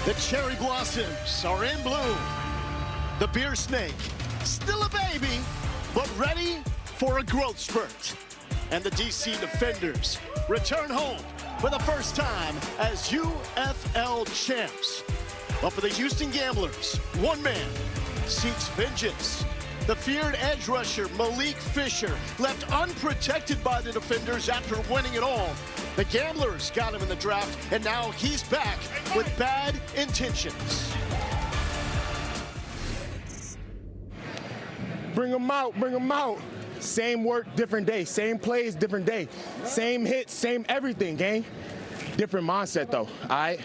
The cherry blossoms are in bloom. The beer snake, still a baby, but ready for a growth spurt. And the DC Defenders return home for the first time as UFL champs. But for the Houston Gamblers, one man seeks vengeance. The feared edge rusher, Malik Fisher, left unprotected by the Defenders after winning it all. The Gamblers got him in the draft, and now he's back with bad intentions. Bring them out, bring them out. Same work, different day. Same plays, different day. Same hits, same everything, gang. Different mindset, though, all right?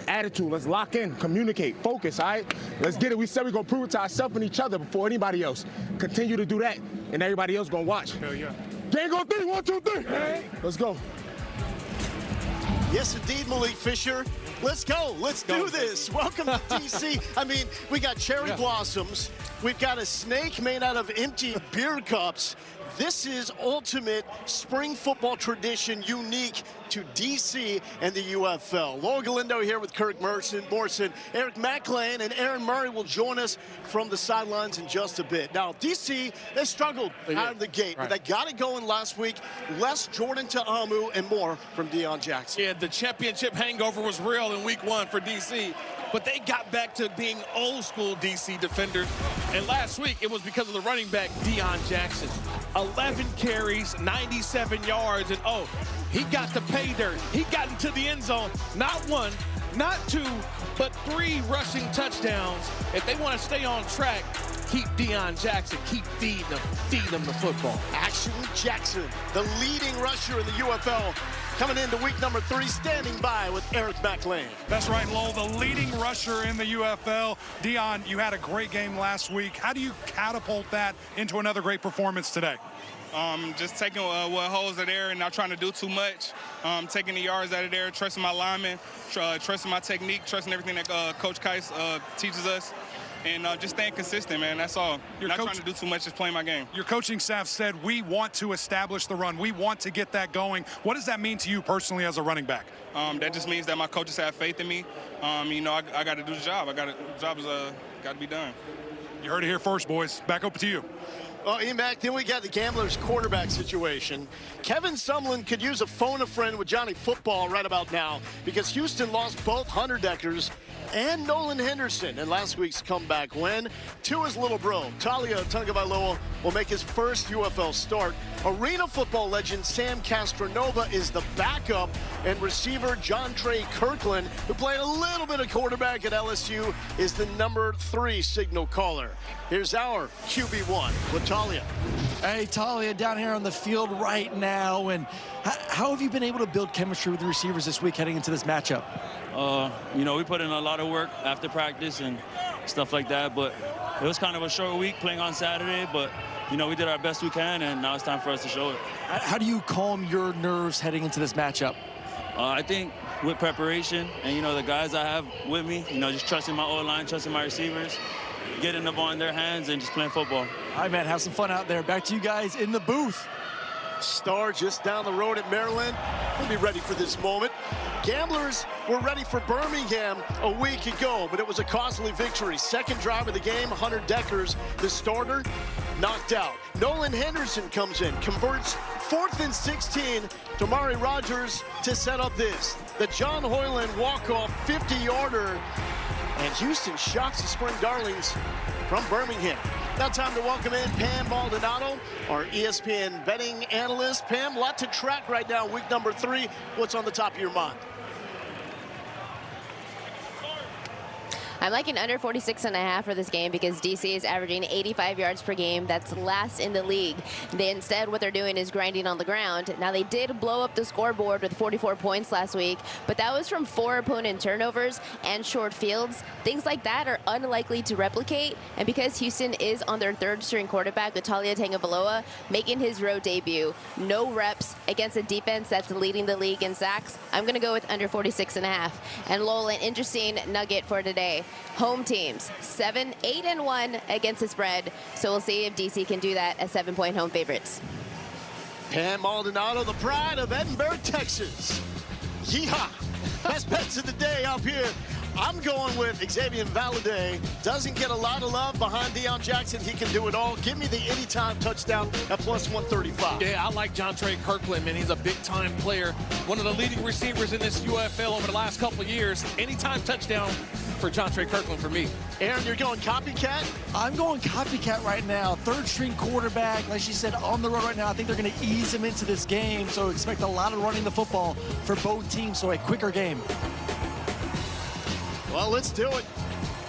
Attitude, let's lock in, communicate, focus, all right? Let's get it. We said we're going to prove it to ourselves and each other before anybody else. Continue to do that, and everybody else going to watch. Hell yeah. Gang on three, 1, 2, 3. Let's go. Yes, indeed, Malik Fisher. Let's go. Let's do this. Welcome to DC. I mean, we got cherry blossoms. We've got a snake made out of empty beer cups. This is ultimate spring football tradition unique to DC and the UFL. Lowell Galindo here with Kirk Morrison, Eric McLean, and Aaron Murray will join us from the sidelines in just a bit. Now, DC, they struggled out of the gate, but they got it going last week. Less Jordan Ta'amu and more from Deion Jackson. Yeah, the championship hangover was real in week 1 for DC. But they got back to being old school DC Defenders. And last week, it was because of the running back, Deion Jackson. 11 carries, 97 yards, and he got the pay dirt. He got into the end zone, not 1, not 2, but 3 rushing touchdowns. If they want to stay on track, keep Deion Jackson, keep feeding them the football. Action Jackson, the leading rusher in the UFL, coming into week number 3, standing by with Eric McLean. That's right, Lowell, the leading rusher in the UFL. Deion, you had a great game last week. How do you catapult that into another great performance today? Just taking what holes are there and not trying to do too much. Taking the yards out of there, trusting my linemen, trusting my technique, trusting everything that Coach Kais teaches us. And just staying consistent, man, that's all. Not trying to do too much, just playing my game. Your coaching staff said, we want to establish the run. We want to get that going. What does that mean to you personally as a running back? That just means that my coaches have faith in me. You know, I got to do the job. The job is got to be done. You heard it here first, boys. Back over to you. Well, Emac, then we got the Gamblers quarterback situation. Kevin Sumlin could use a phone-a-friend with Johnny Football right about now because Houston lost both Hunter Deckers and Nolan Henderson in last week's comeback win. To his little bro, Talia Tagovailoa, will make his first UFL start. Arena football legend Sam Castronova is the backup, and receiver John Trey Kirkland, who played a little bit of quarterback at LSU, is the number 3 signal caller. Here's our QB1 with Talia. Hey, Talia, down here on the field right now, and how have you been able to build chemistry with the receivers this week heading into this matchup? You know, we put in a lot of work after practice and stuff like that, but it was kind of a short week playing on Saturday, but, you know, we did our best we can, and now it's time for us to show it. How do you calm your nerves heading into this matchup? I think with preparation and, you know, the guys I have with me, you know, just trusting my O-line, trusting my receivers, getting the ball in their hands and just playing football. All right, man, have some fun out there. Back to you guys in the booth. Star just down the road at Maryland. We'll be ready for this moment. Gamblers were ready for Birmingham a week ago, but it was a costly victory. Second drive of the game, Hunter Deckers, the starter, knocked out. Nolan Henderson comes in, converts 4th and 16 to Mari Rogers to set up this. The John Hoyland walk-off 50-yarder, and Houston shocks the Spring Darlings from Birmingham. Now time to welcome in Pam Maldonado, our ESPN betting analyst. Pam, a lot to track right now, week number 3. What's on the top of your mind? I'm liking under 46.5 for this game because DC is averaging 85 yards per game. That's last in the league. Instead, what they're doing is grinding on the ground. Now, they did blow up the scoreboard with 44 points last week, but that was from 4 opponent turnovers and short fields. Things like that are unlikely to replicate, and because Houston is on their 3rd-string quarterback, Talia Tagovailoa, making his road debut, no reps against a defense that's leading the league in sacks, I'm going to go with under 46.5. And Lowell, an interesting nugget for today. Home teams, 7-8-1 against the spread. So we'll see if DC can do that as 7-point home favorites. Pam Maldonado, the pride of Edinburgh, Texas. Yeehaw! Best bets of the day up here I'm going with Xavier Valade. Doesn't get a lot of love behind Deion Jackson. He can do it all. Give me the anytime touchdown at plus 135. Yeah, I like Jontre Kirkland, man. He's a big-time player. One of the leading receivers in this UFL over the last couple of years. Anytime touchdown for Jontre Kirkland for me. Aaron, you're going copycat? I'm going copycat right now. Third-string quarterback, like she said, on the road right now. I think they're going to ease him into this game, so expect a lot of running the football for both teams, so a quicker game. Well, let's do it.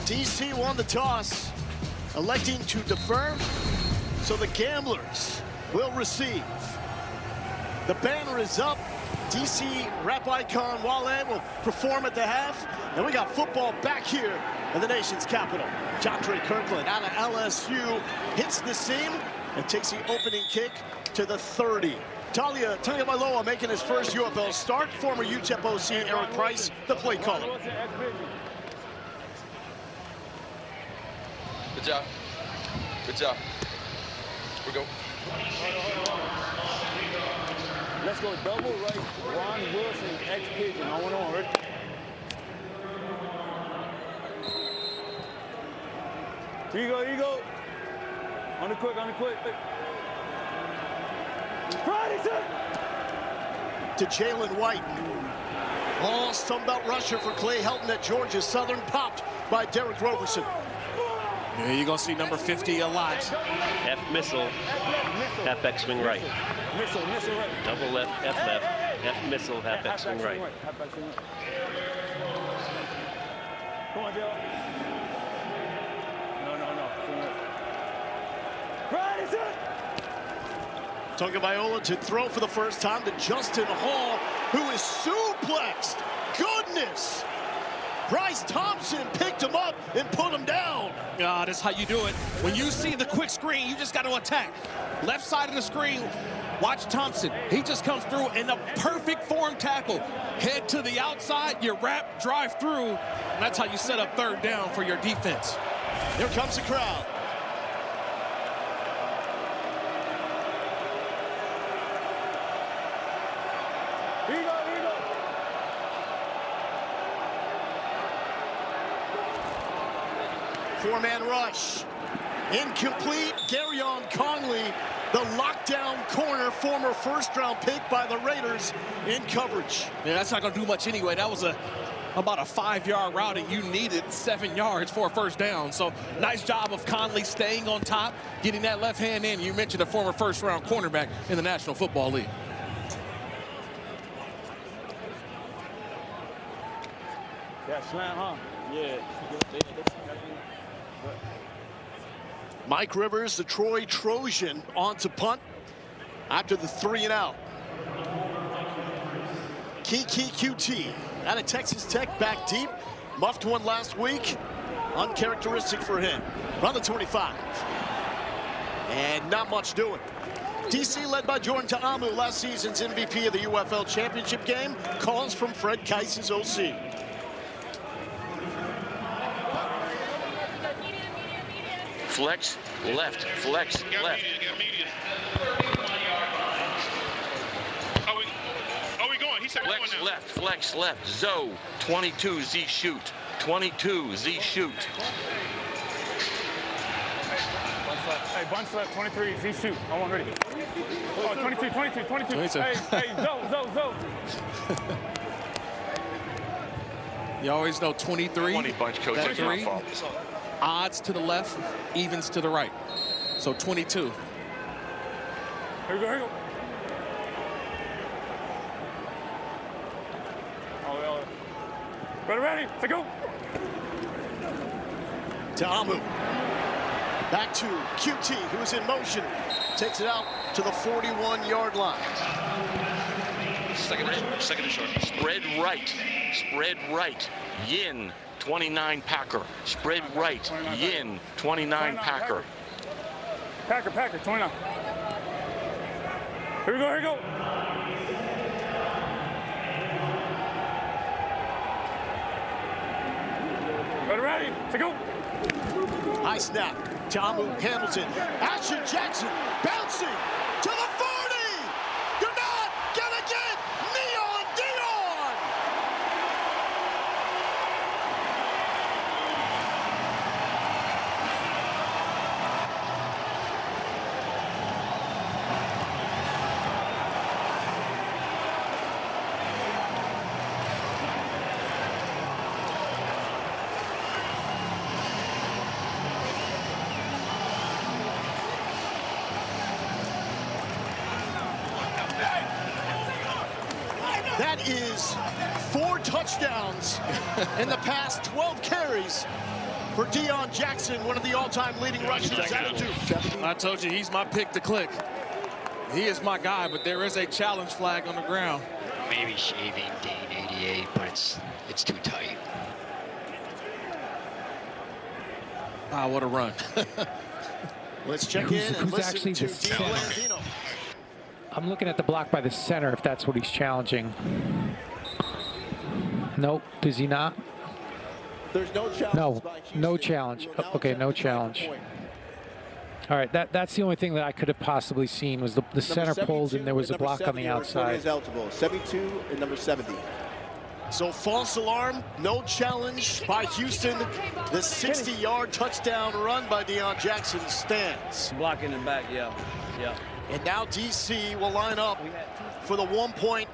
DC won the toss, electing to defer, so the Gamblers will receive. The banner is up. DC rap icon Wale will perform at the half, and we got football back here in the nation's capital. Jontre Kirkland out of LSU hits the seam and takes the opening kick to the 30. Talia Tagovailoa making his first UFL start. Former UTEP OC Eric Price, the play caller. Good job. Good job. We go. Let's go double right. Ron Wilson, X Pigeon. I went on, right? Here you go, here you go. On the quick, on the quick. Friday, sir! To Jalen White. All Sunbelt rusher for Clay Helton at Georgia Southern, popped by Derek Roberson. Yeah, you're going to see number 50 a lot. F missile, half X swing right. Missile right. Double left, F missile, half X swing right. Come on, Joe. No. Friday, sir! Tagovailoa to throw for the first time to Justin Hall, who is suplexed. Goodness! Bryce Thompson picked him up and put him down. That's how you do it. When you see the quick screen, you just got to attack. Left side of the screen, watch Thompson. He just comes through in a perfect form tackle. Head to the outside, you wrap, drive through, and that's how you set up third down for your defense. Here comes the crowd. Here you go. Four-man rush. Incomplete. Garyon Conley, the lockdown corner, former first-round pick by the Raiders, in coverage. Yeah, that's not going to do much anyway. That was about a 5-yard route, and you needed 7 yards for a first down. So nice job of Conley staying on top, getting that left hand in. You mentioned a former first-round cornerback in the National Football League. Yeah, slant, huh? Yeah. Mike Rivers, the Troy Trojan, on to punt after the 3-and-out. Kiki QT out of Texas Tech, back deep. Muffed one last week. Uncharacteristic for him. Run the 25. And not much doing. DC led by Jordan Ta'amu, last season's MVP of the UFL Championship game. Calls from Fred Keis's OC. Flex left. Flex left. Are we going? He said flex going now. left. Flex left. Zoe 22 Z shoot. 22 Z shoot. Hey, bunch left, 23, Z shoot. I want ready. Oh, 22. Hey, Zoe. You always know 23. 20 bunch coach. That 3. Odds to the left, evens to the right. So 22. Here we go. Ready, to go. Ta'amu. Back to QT, who is in motion. Takes it out to the 41-yard line. Second and short. Spread right. Yin. 29 Packer. Spread right. Yin. 29 Packer. Packer, 29. Here we go. Ready, to go. High snap. Ta'amu handles it. Ashton Jackson bouncing to the 40. You're not gonna get Neon Dion. That is 4 touchdowns in the past 12 carries for Deion Jackson, one of the all-time leading rushers at Duke. I told you, he's my pick to click. He is my guy, but there is a challenge flag on the ground. Maybe shaving Dane 88, but it's too tight. Ah, what a run. Let's check in and listen actually to the Dean center? Blandino. I'm looking at the block by the center, if that's what he's challenging. Nope, does he not? There's no challenge. No, no challenge. Okay, no challenge. All right, that's the only thing that I could have possibly seen was the center pulled and there was a block on the outside. Is eligible. 72 and number 70. So false alarm, no challenge by Houston. The 60-yard touchdown run by Deion Jackson stands. Blocking in the back, yeah. And now DC will line up for the 1 point.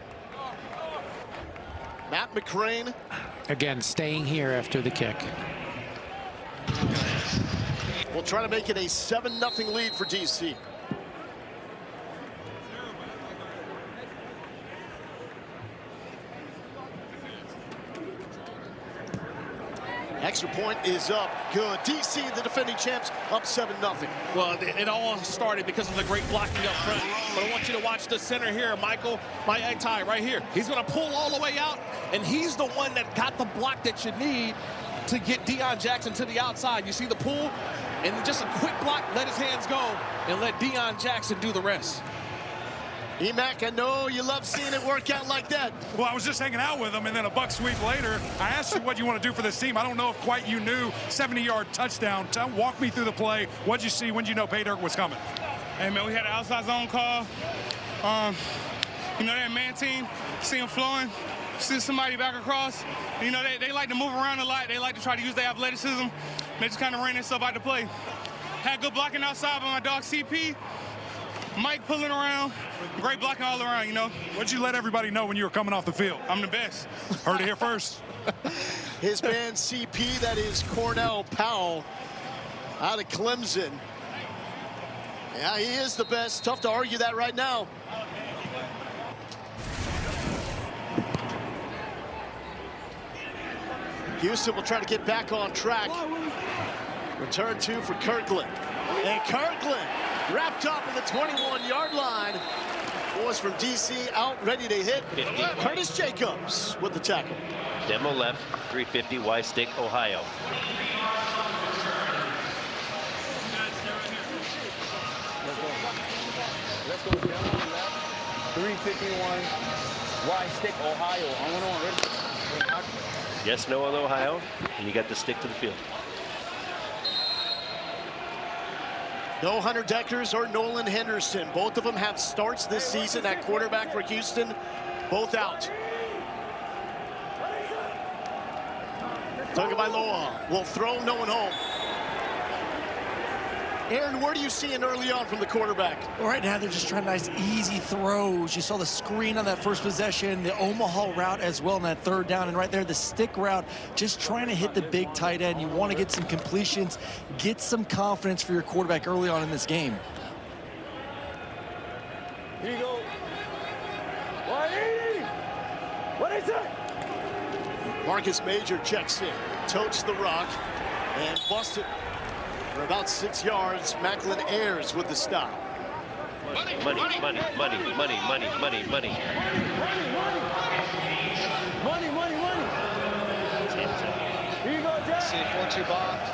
Matt McCrane. Again, staying here after the kick. Will try to make it a 7-0 lead for DC. Extra point is up. Good. DC, the defending champs, up 7-0. Well, it all started because of the great blocking up front. But I want you to watch the center here, Michael. My Ty right here. He's going to pull all the way out, and he's the one that got the block that you need to get Deion Jackson to the outside. You see the pull, and just a quick block, let his hands go, and let Deion Jackson do the rest. E-Mac, I know you love seeing it work out like that. Well, I was just hanging out with him, and then a buck sweep later, I asked you what you want to do for this team. I don't know if quite you knew 70-yard touchdown. Walk me through the play. What'd you see? When did you know Pay Dirt was coming? Hey, man, we had an outside zone call. You know, that man team, see him flowing, see somebody back across. You know, they like to move around a lot. They like to try to use their athleticism. They just kind of ran themselves out to play. Had good blocking outside by my dog CP. Mike pulling around, great blocking all around, you know. What'd you let everybody know when you were coming off the field? I'm the best. Heard it here first. His man CP, that is Cornell Powell out of Clemson. Yeah, he is the best. Tough to argue that right now. Houston will try to get back on track. Return 2 for Kirkland. And Kirkland wrapped up in the 21-yard line. Boys from DC out ready to hit. 50. Curtis Jacobs with the tackle. Demo left, 350, Y stick, Ohio. Let's go. Demo left, 351, Y stick, Ohio. On ready. Yes, no on Ohio, and you got the stick to the field. No Hunter Deckers or Nolan Henderson. Both of them have starts this season at quarterback for Houston. Both out. Tagovailoa will throw, no one home. Aaron, where do you see it early on from the quarterback? Well, right now they're just trying nice, easy throws. You saw the screen on that first possession, the Omaha route as well in that third down, and right there the stick route, just trying to hit the big tight end. You want to get some completions, get some confidence for your quarterback early on in this game. Here you go. 180. What is it? Marcus Major checks in, totes the rock, and busted for about 6 yards. Macklin Ayers with the stop. Money, money, money, money, money, money, money, money. Money, money, money. Here you go, Jack. See the 4-2 box.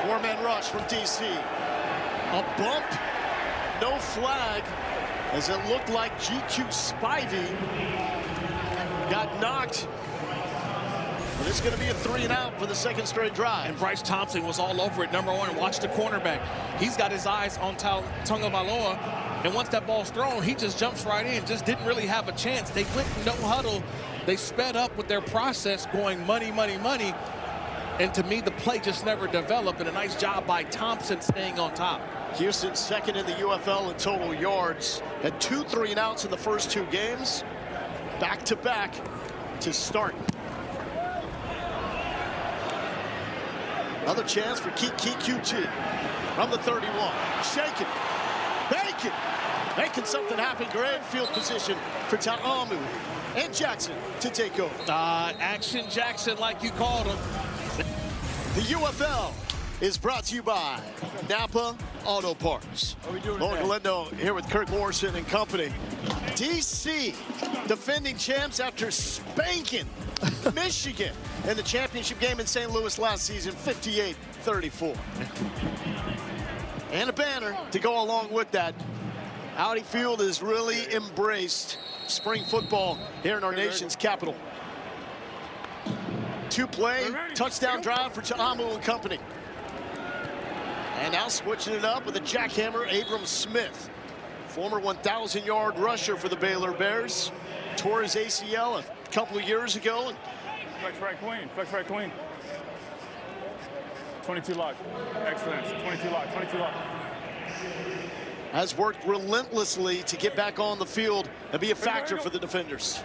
4-man rush from DC. A bump, no flag, as it looked like GQ Spivey got knocked. But it's going to be a 3-and-out for the second straight drive. And Bryce Thompson was all over it. Number 1, watch the cornerback. He's got his eyes on Tagovailoa, and once that ball's thrown, he just jumps right in. Just didn't really have a chance. They went no huddle. They sped up with their process, going money, money, money. And to me, the play just never developed, and a nice job by Thompson staying on top. Houston second in the UFL in total yards. Had 2 3-and-outs in the first 2 games. Back-to-back to start. Another chance for Keke QT from the 31. Shake it. Bake it. Making something happen. Great field position for Ta'amu and Jackson to take over. Action Jackson, like you called him. The UFL is brought to you by Napa Auto Parts. Lauren Galindo here with Kirk Morrison and company. DC defending champs after spanking Michigan in the championship game in St. Louis last season, 58-34. And a banner to go along with that. Audi Field has really embraced spring football here in our nation's capital. Two-play touchdown drive for Ta'amu and company. And now switching it up with a jackhammer, Abram Smith. Former 1,000-yard rusher for the Baylor Bears. Tore his ACL a couple of years ago. Flex right queen, flex right queen. 22 lock, excellent, 22 lock, 22 lock. Has worked relentlessly to get back on the field and be a factor for the defenders.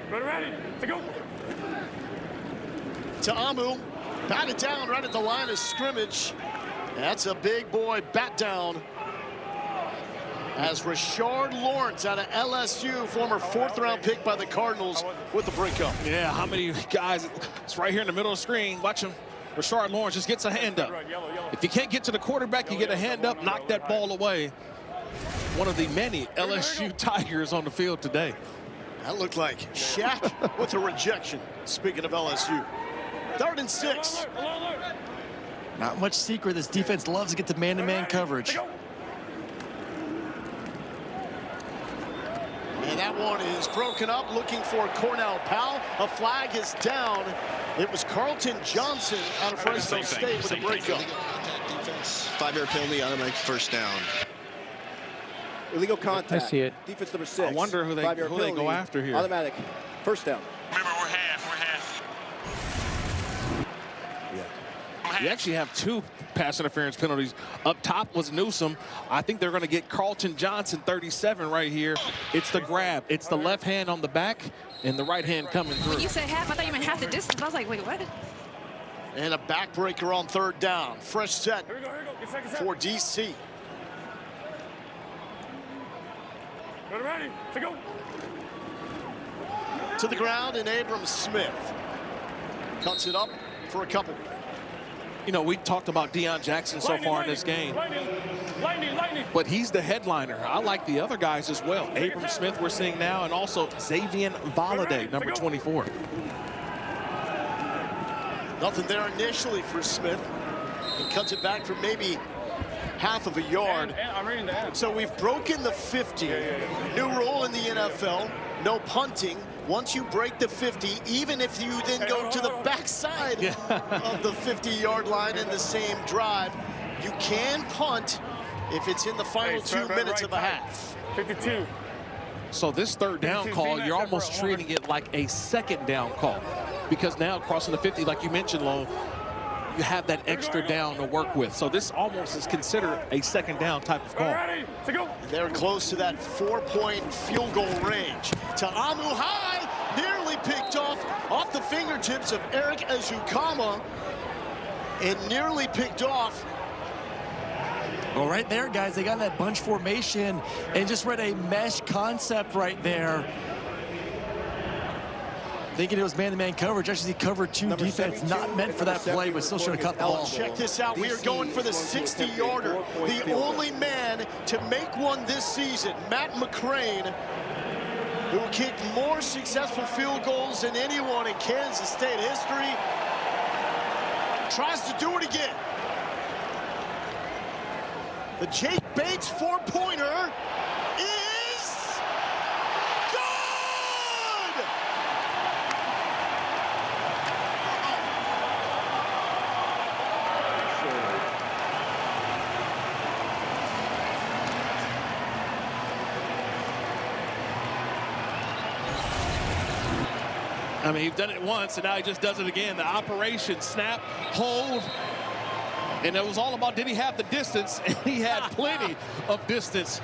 Ready, to go. Ta'amu batted down right at the line of scrimmage. That's a big boy bat down. As Rashard Lawrence out of LSU, former 4th-round pick by the Cardinals, with the breakup. Yeah, how many guys? It's right here in the middle of the screen. Watch him. Rashard Lawrence just gets a hand up. If you can't get to the quarterback, you get a hand up, knock that ball away. One of the many LSU Tigers on the field today. That looked like Shaq with a rejection. Speaking of LSU. 3rd and 6. Not much secret. This defense loves to get to man-to-man coverage. And that one is broken up, looking for Cornell Powell. A flag is down. It was Carlton Johnson out of Fresno State with a breakup. 5-yard penalty, automatic first down. Illegal contact. I see it. Defense number 6. I wonder who they go after here. Automatic. First down. Remember, we're half. You actually have 2 pass interference penalties. Up top was Newsome. I think they're going to get Carlton Johnson, 37, right here. It's the grab. It's the left hand on the back and the right hand coming through. When you said half, I thought you meant half the distance. I was like, wait, what? And a backbreaker on 3rd down. Fresh set for DC. Ready, to go. To the ground, and Abram Smith cuts it up for a couple. You know, we talked about Deion Jackson so far in this game, but he's the headliner. I like the other guys as well. Abram Smith we're seeing now, and also Xavier Valladay, number 24. Nothing there initially for Smith. He cuts it back for maybe half of a yard. So we've broken the 50. New rule in the NFL, no punting. Once you break the 50, even if you then go to the backside of the 50-yard line in the same drive, you can punt if it's in the final 2 minutes of a half. 52. So this 3rd down call, you're almost treating it like a 2nd down call, because now crossing the 50, like you mentioned, Lo, you have that extra down to work with. So this almost is considered a 2nd down type of call. They're close to that 4-point field goal range. Ta'amu high, nearly picked off the fingertips of Eric Ezukama, and nearly picked off. Well, right there, guys, they got that bunch formation and just read a mesh concept right there. Thinking it was man-to-man coverage. Actually, cover 2 defense, not meant for that play, but still should have cut the ball. Check this out. We are going for the 60-yarder. The only man to make one this season, Matt McCrane, who kicked more successful field goals than anyone in Kansas State history, tries to do it again. The Jake Bates 4-pointer is good! I mean, he's done it once, and now he just does it again. The operation, snap, hold, and it was all about, did he have the distance? And he had plenty of distance.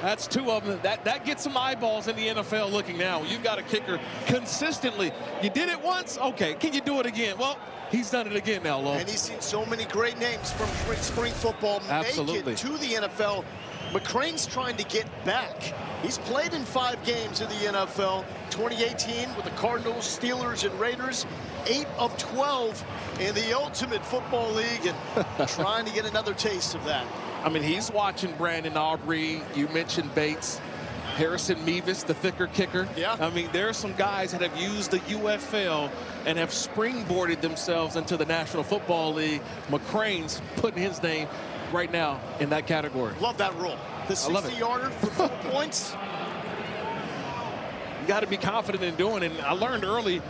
That's 2 of them. That gets some eyeballs in the NFL looking now. You've got a kicker consistently. You did it once? Okay. Can you do it again? Well, he's done it again now, Lo. And he's seen so many great names from spring football make it to the NFL. McCrane's trying to get back. He's played in 5 games in the NFL. 2018 with the Cardinals, Steelers, and Raiders. 8 of 12 in the Ultimate Football League, and trying to get another taste of that. I mean, he's watching Brandon Aubrey. You mentioned Bates. Harrison Mevis, the thicker kicker. Yeah. I mean, there are some guys that have used the UFL and have springboarded themselves into the National Football League. McCrane's putting his name right now in that category. Love that rule. The 60-yarder for 4 points. You got to be confident in doing it. And I learned early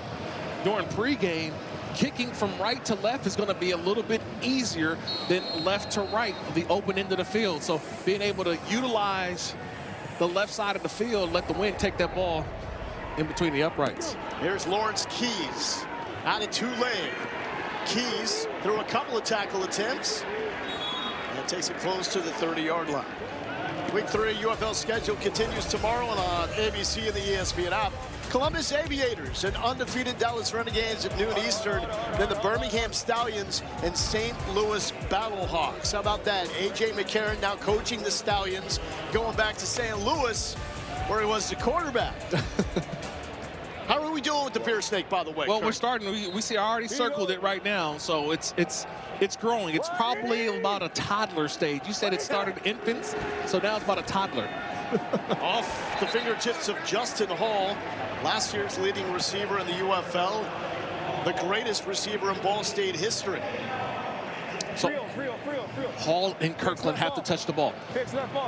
during pregame, kicking from right to left is going to be a little bit easier than left to right, the open end of the field. So being able to utilize the left side of the field, let the wind take that ball in between the uprights. Here's Lawrence Keys out of Tulane. Keys through a couple of tackle attempts and takes it close to the 30-yard line. Week 3 UFL schedule continues tomorrow on ABC and the ESPN app. Columbus Aviators and undefeated Dallas Renegades at noon Eastern. Then the Birmingham Stallions and St. Louis Battlehawks. How about that? A.J. McCarron now coaching the Stallions, going back to St. Louis, where he was the quarterback. How are we doing with the beer snake, by the way? Well, we're starting. We see. I already circled it right now, so it's growing. It's probably about a toddler stage. You said it started infants, so now it's about a toddler. Off the fingertips of Justin Hall, last year's leading receiver in the UFL, the greatest receiver in Ball State history. So Hall and Kirkland have to touch the ball.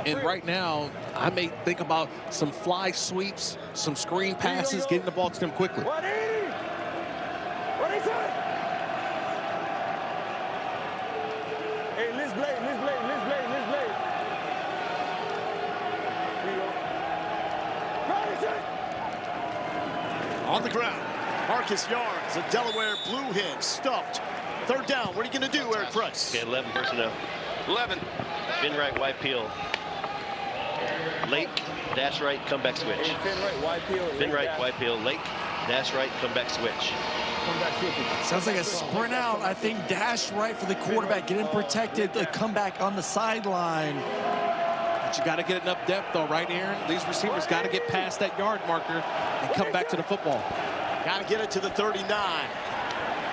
And right now, I may think about some fly sweeps, some screen passes, getting the ball to them quickly. Hey, Liz Blade. On the ground, Marcus Yards, a Delaware Blue Hen, stuffed. 3rd down. What are you going to do, Eric Price? Okay, 11 personnel. 11. Fin right, wide peel. Lake, dash right, comeback switch. Hey, fin right, wide peel. Fin right, wide peel. Lake, dash right, comeback switch. Sounds like a sprint out. I think dash right for the quarterback, get him protected, the comeback on the sideline. But you got to get enough depth, though, right, Aaron? These receivers got to get past that yard marker and come back to the football. Got to get it to the 39.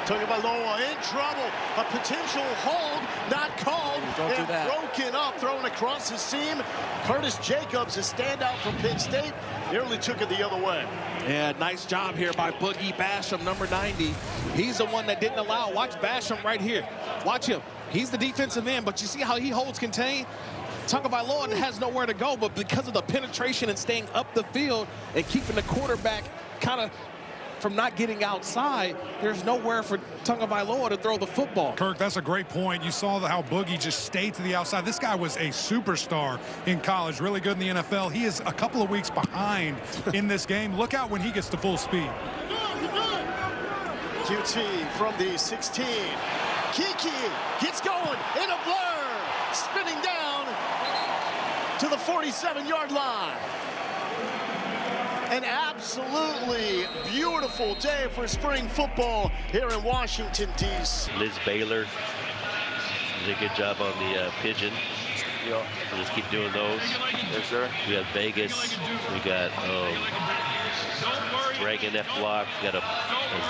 Tagovailoa in trouble. A potential hold, not called. And broken up, thrown across the seam. Curtis Jacobs, a standout from Penn State, nearly took it the other way. Yeah, nice job here by Boogie Basham, number 90. He's the one that didn't allow. Watch Basham right here. Watch him. He's the defensive end, but you see how he holds contained? Tagovailoa has nowhere to go, but because of the penetration and staying up the field and keeping the quarterback kind of from not getting outside, there's nowhere for Tagovailoa to throw the football. Kirk, that's a great point. You saw how Boogie just stayed to the outside. This guy was a superstar in college, really good in the NFL. He is a couple of weeks behind in this game. Look out when he gets to full speed. QT from the 16. Kiki gets going in a blur, spinning down to the 47-yard line. An absolutely beautiful day for spring football here in Washington, D.C. Liz Baylor did a good job on the pigeon. Yeah. We'll just keep doing those. Yes, sir. We got Vegas. We got Dragon F block. We got a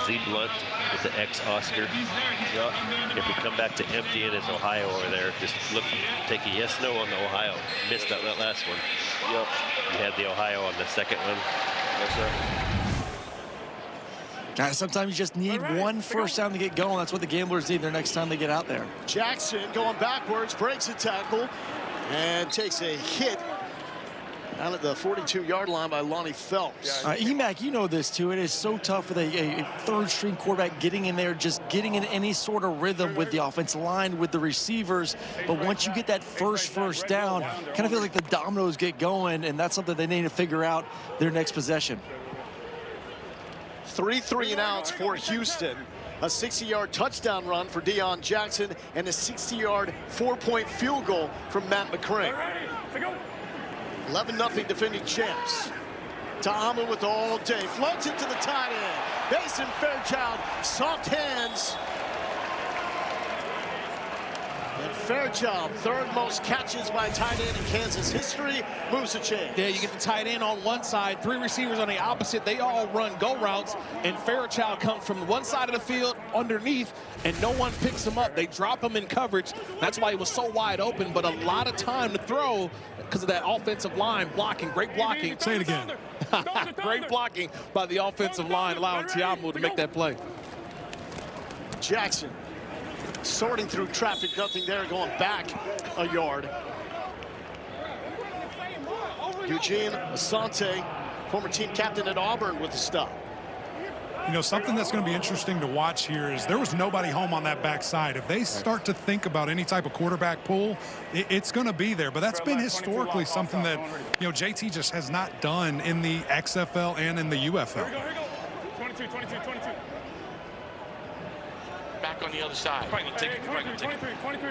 Z blunt with the X Oscar. Yeah. If we come back to empty and it's Ohio over there, just look, take a yes no on the Ohio. Missed that last one. Yep. We had the Ohio on the second one. Yes, sir. Guys, sometimes you just need one first down to get going. That's what the Gamblers need their next time they get out there. Jackson going backwards, breaks a tackle, and takes a hit out at the 42-yard line by Lonnie Phelps. Emac, you know this too. It is so tough with a third-string quarterback getting in there, just getting in any sort of rhythm with the offensive line, with the receivers. But once you get that first down, kind of feels like the dominoes get going, and that's something they need to figure out their next possession. 3 3-and-outs for Houston. A 60-yard touchdown run for Deion Jackson and a 60-yard 4-point field goal from Matt McCrane. 11-0 defending champs. Ta'amu with all day. Floats it to the tight end. Mason Fairchild, soft hands. And Fairchild, third most catches by tight end in Kansas history, moves the chain. Yeah, you get the tight end on one side, 3 receivers on the opposite. They all run go routes, and Fairchild comes from one side of the field underneath, and no one picks him up. They drop him in coverage. That's why he was so wide open, but a lot of time to throw because of that offensive line blocking. Great blocking. Say it again. Great blocking by the offensive line, allowing Ta'amu to make that play. Jackson sorting through traffic, nothing there, going back a yard. Eugene Asante, former team captain at Auburn, with the stop. You know, something that's going to be interesting to watch here is there was nobody home on that backside. If they start to think about any type of quarterback pull, it's going to be there. But that's been historically something that, you know, JT just has not done in the XFL and in the UFL. 22, 22, 22. Back on the other side. 23, 23. Okay. 23.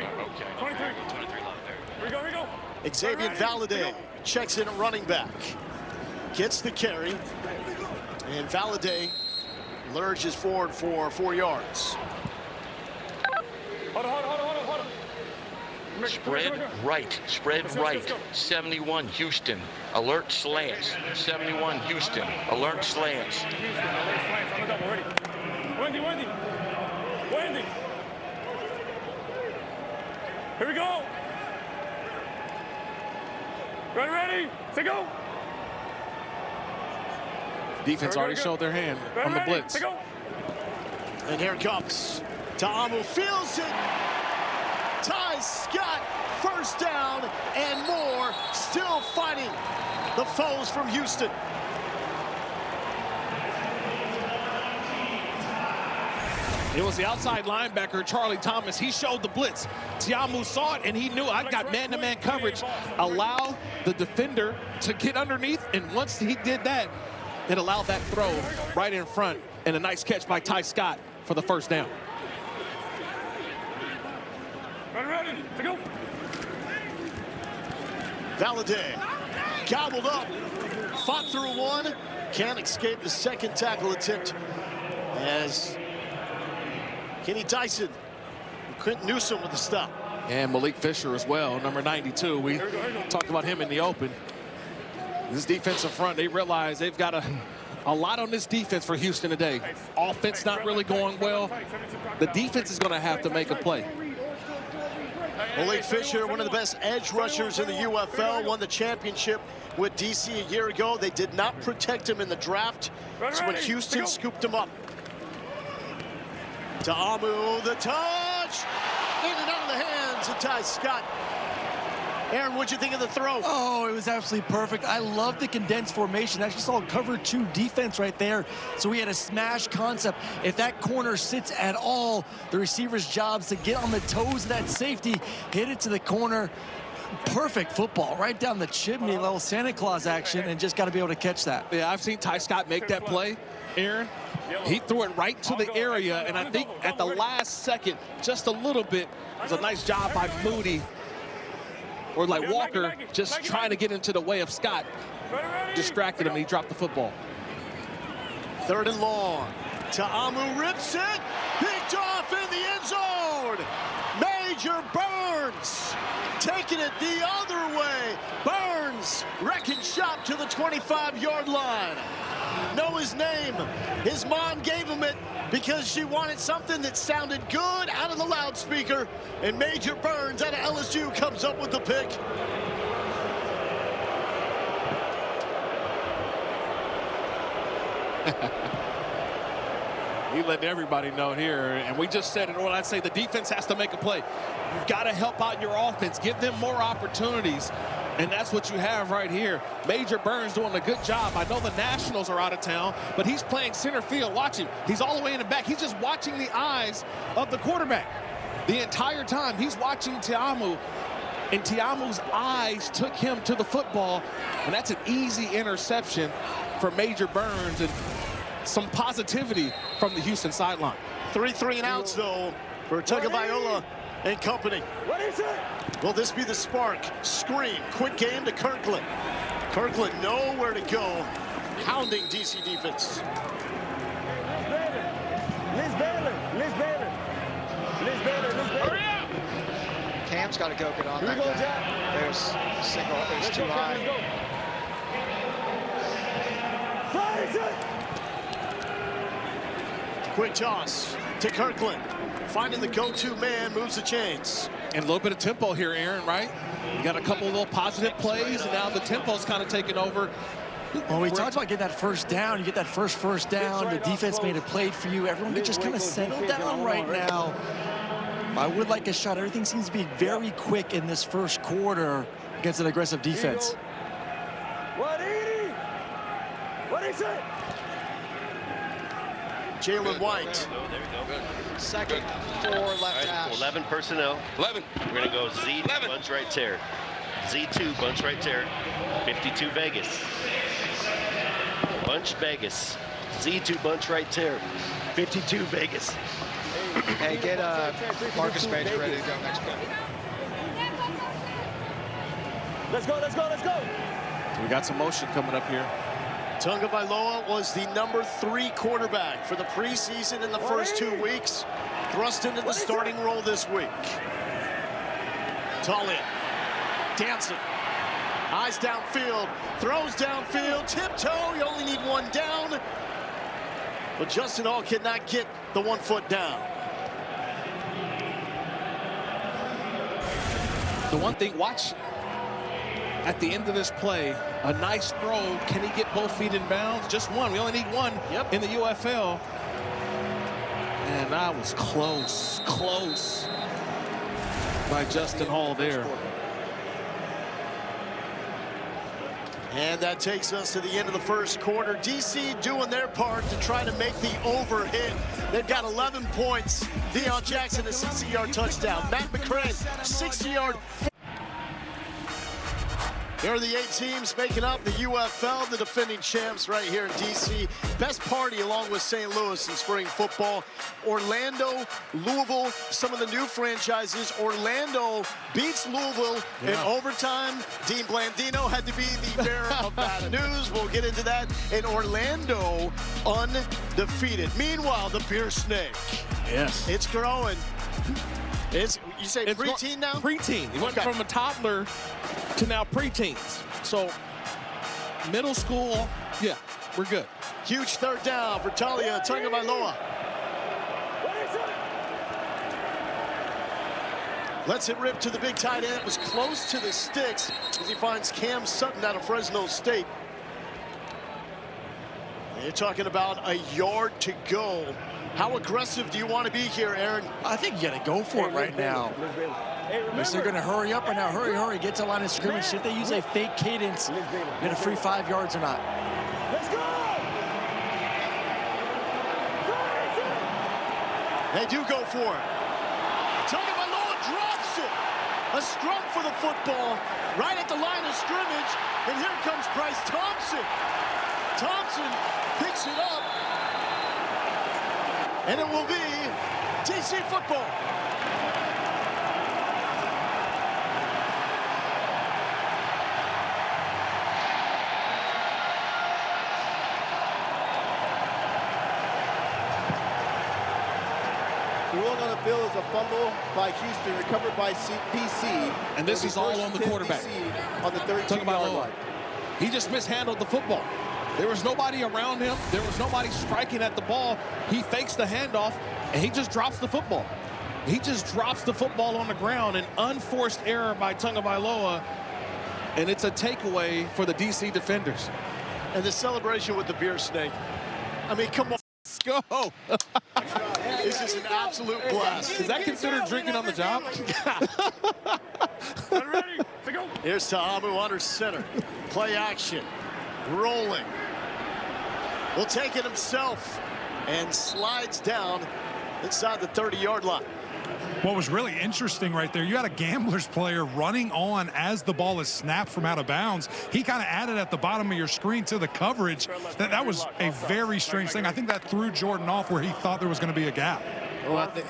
23 love there. Here we go. Xavier Valladay checks in at running back. Gets the carry. And Valladay lurches forward for 4 yards. Hold on. Spread right. 71 Houston. Alert slants. 71 Houston. Alert slants. Wendy. Here we go. Ready? Say go. Defense already showed their hand on the blitz. And here it comes. Ta'amu feels it. Ty Scott, first down and more. Still fighting the foes from Houston. It was the outside linebacker, Charlie Thomas. He showed the blitz. Ta'amu saw it, and he knew, I've got man-to-man coverage. Allow the defender to get underneath, and once he did that, it allowed that throw right in front, and a nice catch by Ty Scott for the first down. Ready, to go. Valladay gobbled up, fought through one, can't escape the second tackle attempt as Kenny Dyson, Quentin Newsom with the stop. And Malik Fisher as well, number 92. We talked about him in the open. This defensive front, they realize they've got a lot on this defense for Houston today. Offense not really going well. The defense is going to have to make a play. Malik Fisher, one of the best edge rushers in the UFL, won the championship with DC a year ago. They did not protect him in the draft, so when Houston scooped him up. Ta'amu, the touch, in and out of the hands of Ty Scott. Aaron, what'd you think of the throw? Oh, it was absolutely perfect. I love the condensed formation. Actually saw a cover 2 defense right there. So we had a smash concept. If that corner sits at all, the receiver's job is to get on the toes of that safety, hit it to the corner. Perfect football, right down the chimney, little Santa Claus action, and just got to be able to catch that. Yeah, I've seen Ty Scott make that play, Aaron. He threw it right to the area, and I think at the last second, just a little bit, it was a nice job by Moody, or like Walker, just trying to get into the way of Scott. Distracted him, and he dropped the football. 3rd and long. Ta'amu rips it, picked off in the end zone. Major Burns taking it the other way. Burns wrecking shop to the 25-yard line. Know his name. His mom gave him it because she wanted something that sounded good out of the loudspeaker. And Major Burns out of LSU comes up with the pick. He let everybody know here, and we just said it. When I say the defense has to make a play, you've got to help out your offense, give them more opportunities, and that's what you have right here. Major Burns doing a good job. I know the Nationals are out of town, but he's playing center field. Watch him. He's all the way in the back. He's just watching the eyes of the quarterback the entire time. He's watching Ta'amu, and Ta'amu's eyes took him to the football, and that's an easy interception for Major Burns, and some positivity from the Houston sideline. 3 and outs, though, for Tagovailoa and company. Will this be the spark? Screen, quick game to Kirkland. Kirkland nowhere to go, hounding DC defense. Liz Baylor. Hurry up! Cam's got to go get on Here that we go, guy. Jack. There's single. There's too high. Quick toss to Kirkland. Finding the go-to man, moves the chains. And a little bit of tempo here, Aaron, right? You got a couple of little positive plays, and now the tempo's kind of taken over. Well, we talked about getting that first down. You get that first down. The defense made a play for you. Everyone could just kind of settle down right now. I would like a shot. Everything seems to be very quick in this first quarter against an aggressive defense. 180. What is it? Jalen White. There we go. Second, 4 left hash. 11 personnel. 11. We're going to go Z 11. bunch right tear. Z2 bunch right tear. 52 Vegas. Bunch Vegas. Z2 bunch right tear. 52 Vegas. Hey, get Marcus Major ready to go next play. Let's go. So we got some motion coming up here. Tagovailoa was the number 3 quarterback for the preseason in the first 2 weeks. Thrust into the starting role this week. Talia dancing. Eyes downfield. Throws downfield. Tiptoe. You only need 1 down. But Justin Hall cannot get the 1 foot down. The one thing, watch at the end of this play, a nice throw. Can he get both feet in bounds? Just one. We only need one in the UFL. And that was close by Justin Hall there. And that takes us to the end of the first quarter. DC doing their part to try to make the over hit. They've got 11 points. Deion Jackson, a 60-yard touchdown. Matt McCray, 60-yard. Here are the 8 teams making up the UFL, the defending champs right here in DC. Best party along with St. Louis in spring football. Orlando, Louisville, some of the new franchises. Orlando beats Louisville in overtime. Dean Blandino had to be the bearer of bad news. We'll get into that. And Orlando undefeated. Meanwhile, the Beer Snake. Yes. It's growing. You say preteen now? Preteen. He went from a toddler to now preteens. So middle school, yeah, we're good. Huge third down for Talia Tagovailoa. Lets it rip to the big tight end. It was close to the sticks as he finds Cam Sutton out of Fresno State. And you're talking about a yard to go. How aggressive do you want to be here, Aaron? I think you got to go for it right now. Unless they're going to hurry up right now. Hurry, get to the line of scrimmage. See if they use a fake cadence, get a free 5 yards or not. Let's go! They do go for it. Tagovailoa drops it. A scrum for the football right at the line of scrimmage. And here comes Bryce Thompson. Thompson picks it up. And it will be DC football. The ruling on the field is a fumble by Houston, recovered by DC. And this is all on the quarterback. On the 32-yard line. He just mishandled the football. There was nobody around him. There was nobody striking at the ball. He fakes the handoff, and he just drops the football. He just drops the football on the ground. An unforced error by Tagovailoa, and it's a takeaway for the DC defenders. And the celebration with the Beer Snake. I mean, come on. Let's go. This is an absolute blast. Is that considered drinking on the job? Ready to go. Here's Tahamu under center. Play action. Rolling. Will take it himself and slides down inside the 30-yard line. What was really interesting right there, you had a Gamblers player running on as the ball is snapped from out of bounds. He kind of added at the bottom of your screen to the coverage. That was a very strange thing. I think that threw Jordan off where he thought there was going to be a gap. Well, I think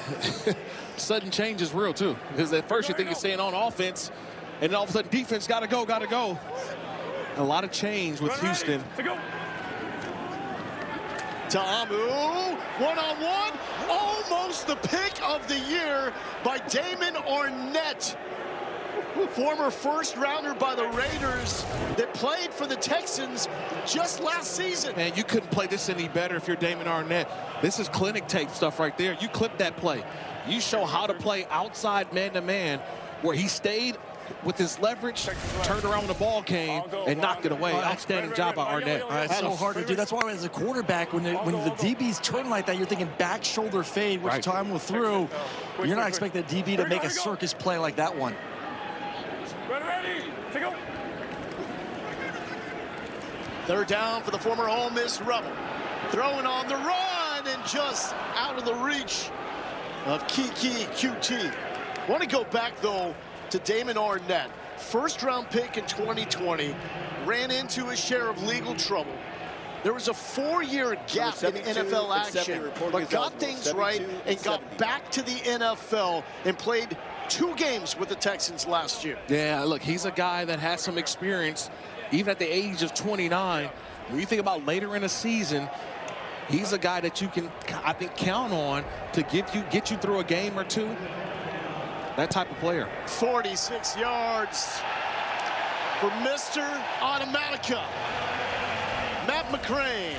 sudden change is real, too. Because at first you think he's staying on offense, and then all of a sudden defense got to go. A lot of change with Houston. Ta'amu, one-on-one, almost the pick of the year by Damon Arnett. Former first-rounder by the Raiders that played for the Texans just last season. Man, you couldn't play this any better if you're Damon Arnett. This is clinic tape stuff right there. You clip that play. You show how to play outside man-to-man where he stayed with his leverage, turned around when the ball came, and knocked it away. Outstanding job by Arnett. It's so hard to do. That's why as a quarterback, when the DBs turn like that, you're thinking back shoulder fade, which time will through. You're not expecting the DB to make a circus play like that one. Third down for the former Ole Miss Rebel. Throwing on the run and just out of the reach of Kiki QT. Want to go back, though, to Damon Arnett. First-round pick in 2020. Ran into a share of legal trouble. There was a 4-year gap in NFL action, but got things right and got back to the NFL and played 2 games with the Texans last year. Yeah, look, he's a guy that has some experience, even at the age of 29. When you think about later in the season, he's a guy that you can, I think, count on to get you through a game or two. That type of player. 46 yards for Mr. Automatica, Matt McCrane.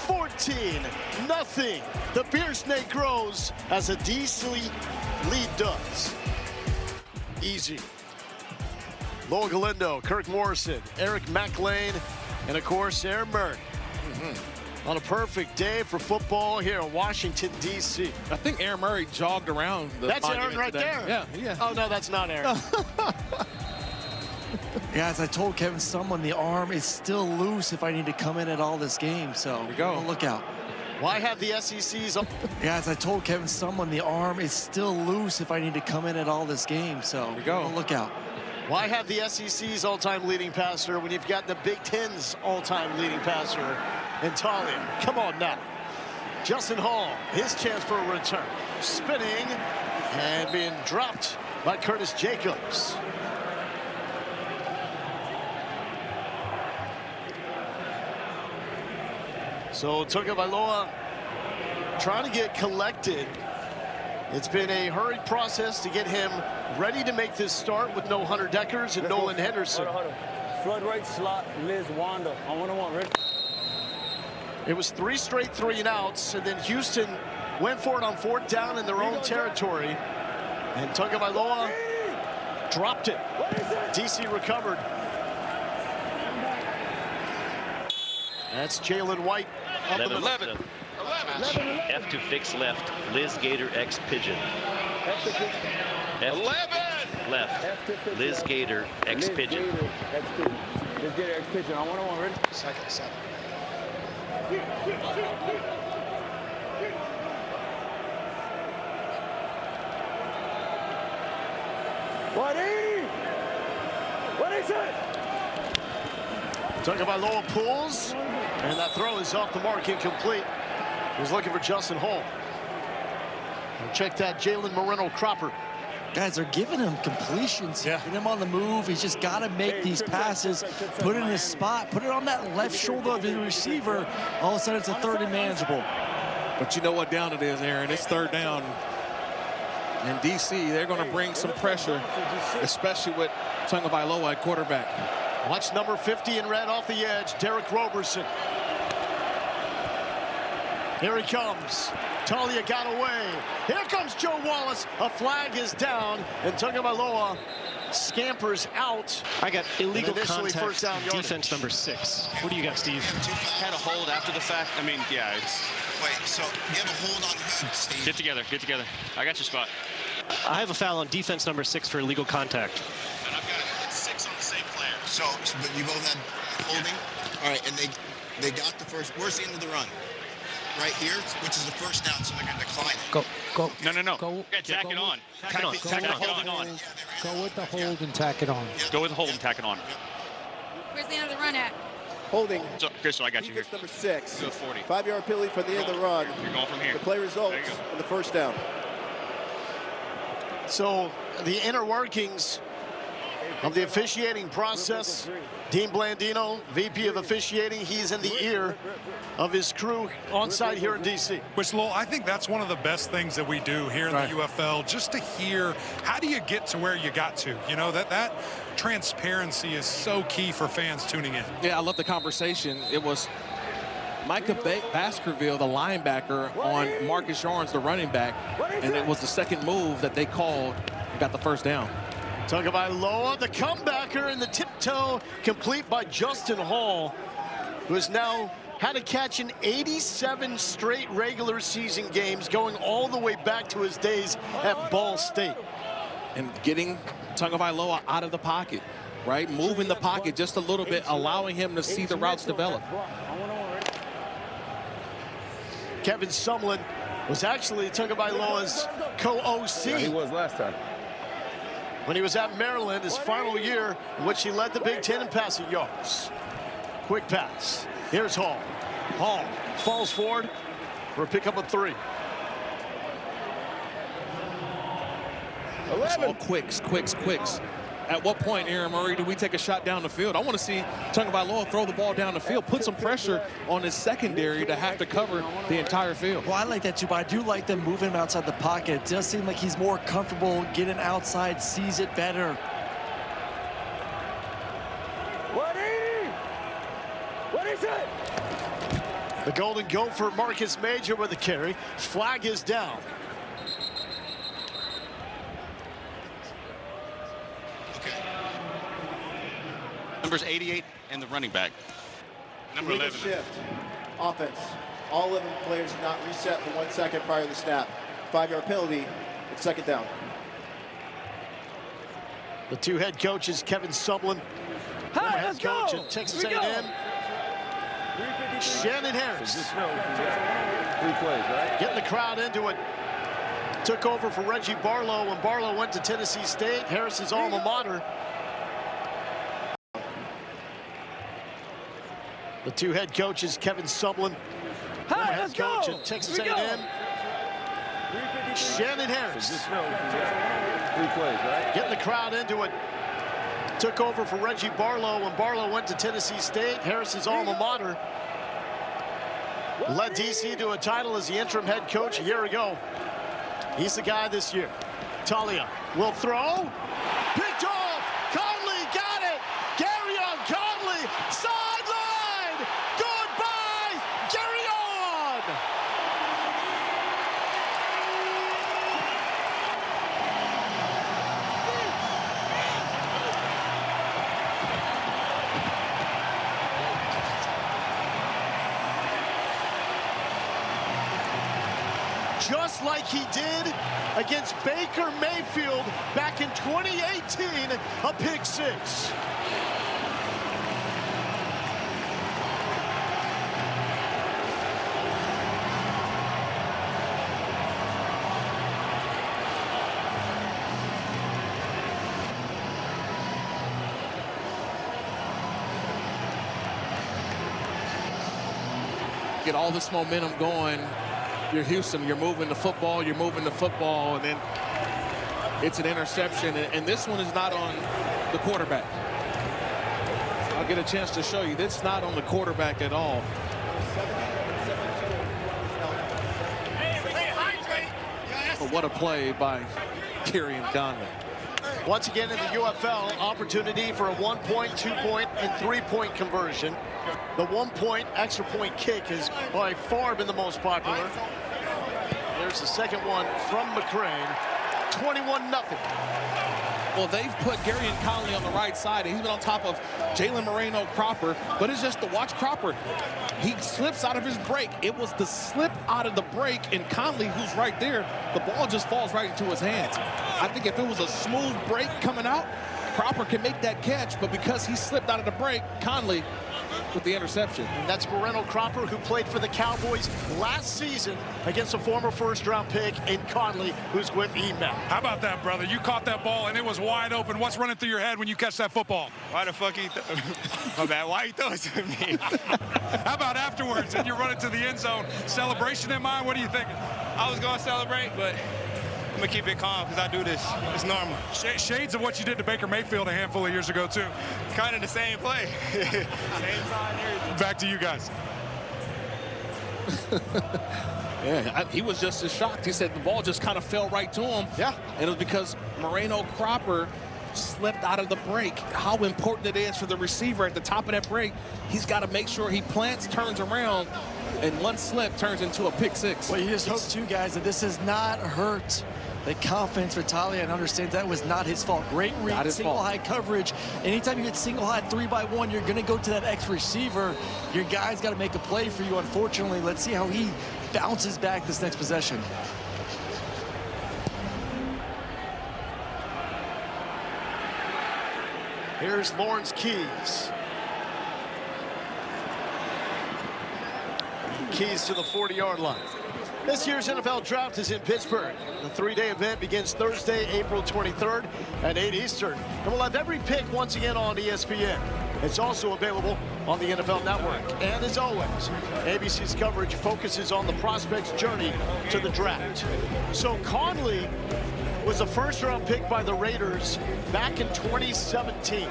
14-0. The beer snake grows as a DC lead does. Easy. Lowell Galindo, Kirk Morrison, Eric McLean, and of course, Aaron Murray. On a perfect day for football here in Washington, D.C. I think Aaron Murray jogged around. That's Aaron right today. there. Yeah. Oh, no, that's not Aaron. Guys, I told Kevin Sumlin the arm is still loose if I need to come in at all this game, so look out. Why have the SEC's up? Guys, I told Kevin Sumlin the arm is still loose if I need to come in at all this game, so look out. Why have the SEC's all-time leading passer when you've got the Big Ten's all-time leading passer in Talia? Come on now. Justin Hall, his chance for a return. Spinning and being dropped by Curtis Jacobs. So Tagovailoa trying to get collected. It's been a hurried process to get him ready to make this start with no Hunter Deckers and Nolan Henderson. Flood right slot, Liz Wanda on 1-on-1, ready? It was 3 straight 3-and-outs, and then Houston went for it on 4th down in their own territory. And Tagovailoa dropped it. DC recovered. That's Jalen White up in the 11. F to fix left. Liz Gator X Pigeon. F 11 left. Liz Gator X Pigeon. Liz Gator X Pigeon on 1-on-1, ready? Second. What is it? Tagovailoa pulls, and that throw is off the mark, incomplete. He was looking for Justin Hall. And check that, Jalen Moreno Cropper. Guys, they're giving him completions, getting him on the move. He's just got to make these passes, put it in his spot, put it on that left shoulder of the receiver. All of a sudden, it's a 3rd and manageable. But you know what down it is, Aaron. It's 3rd down. And DC, they're going to bring some pressure, especially with Tagovailoa at quarterback. Watch number 50 in red off the edge, Derek Roberson. Here he comes. Talia got away. Here comes Joe Wallace. A flag is down, and Tagovailoa scampers out. I got illegal initially contact, first down yardage. defense number 6. What do you got, Steve? Had a hold after the fact. I mean, yeah, it's... Wait, so you have a hold on who, Steve? Get together. I got your spot. I have a foul on defense number 6 for illegal contact. And I've got 6 on the same player. So but you both had holding? Yeah. All right, and they got the first. Where's the end of the run? Right here, which is the first down, so they're going to decline it. Go. No. Go. Tack it on. Tack it on. Go with the hold and tack it on. Go with the hold and tack it on. Where's the end of the run at? Holding. So I got you here. Number 6. Go 40. 5-yard penalty for the end of the run. You're going from here. The play results in the first down. So the inner workings of the officiating process. Dean Blandino, VP of officiating, he's in the ear of his crew on site here in DC. Which, Lowell, I think that's one of the best things that we do here in the UFL, just to hear how do you get to where you got to. You know, that transparency is so key for fans tuning in. Yeah, I love the conversation. It was Micah Baskerville, the linebacker, on Marcus Yarns, the running back, and it was the second move that they called and got the first down. Tagovailoa, the comebacker, and the tiptoe complete by Justin Hall, who has now had to catch in 87 straight regular season games, going all the way back to his days at Ball State. And getting Tagovailoa out of the pocket, right? Moving the pocket just a little bit, allowing him to see the routes develop. Kevin Sumlin was actually Tagovailoa's co-OC. Yeah, he was last time. When he was at Maryland, his final year, in which he led the Big Ten in passing yards. Quick pass. Here's Hall. Hall falls forward for a pickup of 3. It's all quicks. At what point, Aaron Murray, do we take a shot down the field? I want to see Tagovailoa throw the ball down the field, put some pressure on his secondary to have to cover the entire field. Well, I like that too, but I do like them moving him outside the pocket. It does seem like he's more comfortable getting outside, sees it better. 180! What is it? The Golden Gopher, Marcus Major with the carry. Flag is down. Numbers 88 and the running back. Number 11. Shift. Offense. All 11 players did not reset for 1 second prior to the snap. 5-yard penalty. It's second down. The 2 head coaches, Kevin Sumlin, head coach at Texas A&M, Shannon Harris. 3 plays, right? Getting the crowd into it. Took over for Reggie Barlow when Barlow went to Tennessee State, Harris's alma mater. The 2 head coaches, Kevin Sumlin, head coach at Texas A&M, Shannon Harris. 3 plays, right? Getting the crowd into it. Took over for Reggie Barlow when Barlow went to Tennessee State, Harris's alma mater. Led DC to a title as the interim head coach a year ago. He's the guy this year. Talia will throw. Picked off. Conley got it. Garyon Conley. Sideline. Goodbye, Garyon. Just like he did against Baker Mayfield back in 2018, a pick 6. Get all this momentum going. You're Houston, you're moving the football, and then it's an interception, and this one is not on the quarterback. I'll get a chance to show you. It's not on the quarterback at all. But what a play by Garyon Conley. Once again in the UFL, opportunity for a 1-point, 2-point, and 3-point conversion. The 1-point extra point kick has by far been the most popular. There's the second one from McCrane. 21-0. Well, they've put Garyon Conley on the right side, and he's been on top of Jalen Moreno Cropper, but it's just to watch Cropper. He slips out of his break. It was the slip out of the break, and Conley, who's right there, the ball just falls right into his hands. I think if it was a smooth break coming out, Cropper can make that catch, but because he slipped out of the break, Conley with the interception. And that's Moreno Cropper, who played for the Cowboys last season against a former first-round pick in Conley, who's with EMAC. How about that, brother? You caught that ball, and it was wide open. What's running through your head when you catch that football? Why the fuck he my bad. Why he throw it to me? How about afterwards, and you're running to the end zone? Celebration in mind? What are you thinking? I was going to celebrate, but I'm gonna keep it calm because I do this. It's normal. Shades of what you did to Baker Mayfield a handful of years ago, too. Kind of the same play. Same side and everything. Back to you guys. Yeah, he was just as shocked. He said the ball just kind of fell right to him. Yeah. And it was because Moreno Cropper slipped out of the break. How important it is for the receiver at the top of that break. He's got to make sure he plants, turns around, and one slip turns into a pick six. Well, you just hope, too, guys, that this does not hurt the confidence for Talia and understand that was not his fault. Great read, single high coverage. Anytime you get single high 3-by-1, you're going to go to that X receiver. Your guy's got to make a play for you, unfortunately. Let's see how he bounces back this next possession. Here's Lawrence Keys. Keys to the 40-yard line. This year's NFL Draft is in Pittsburgh. The three-day event begins Thursday, April 23rd at 8 Eastern. And we'll have every pick once again on ESPN. It's also available on the NFL Network. And as always, ABC's coverage focuses on the prospect's journey to the draft. So Conley was a first-round pick by the Raiders back in 2017.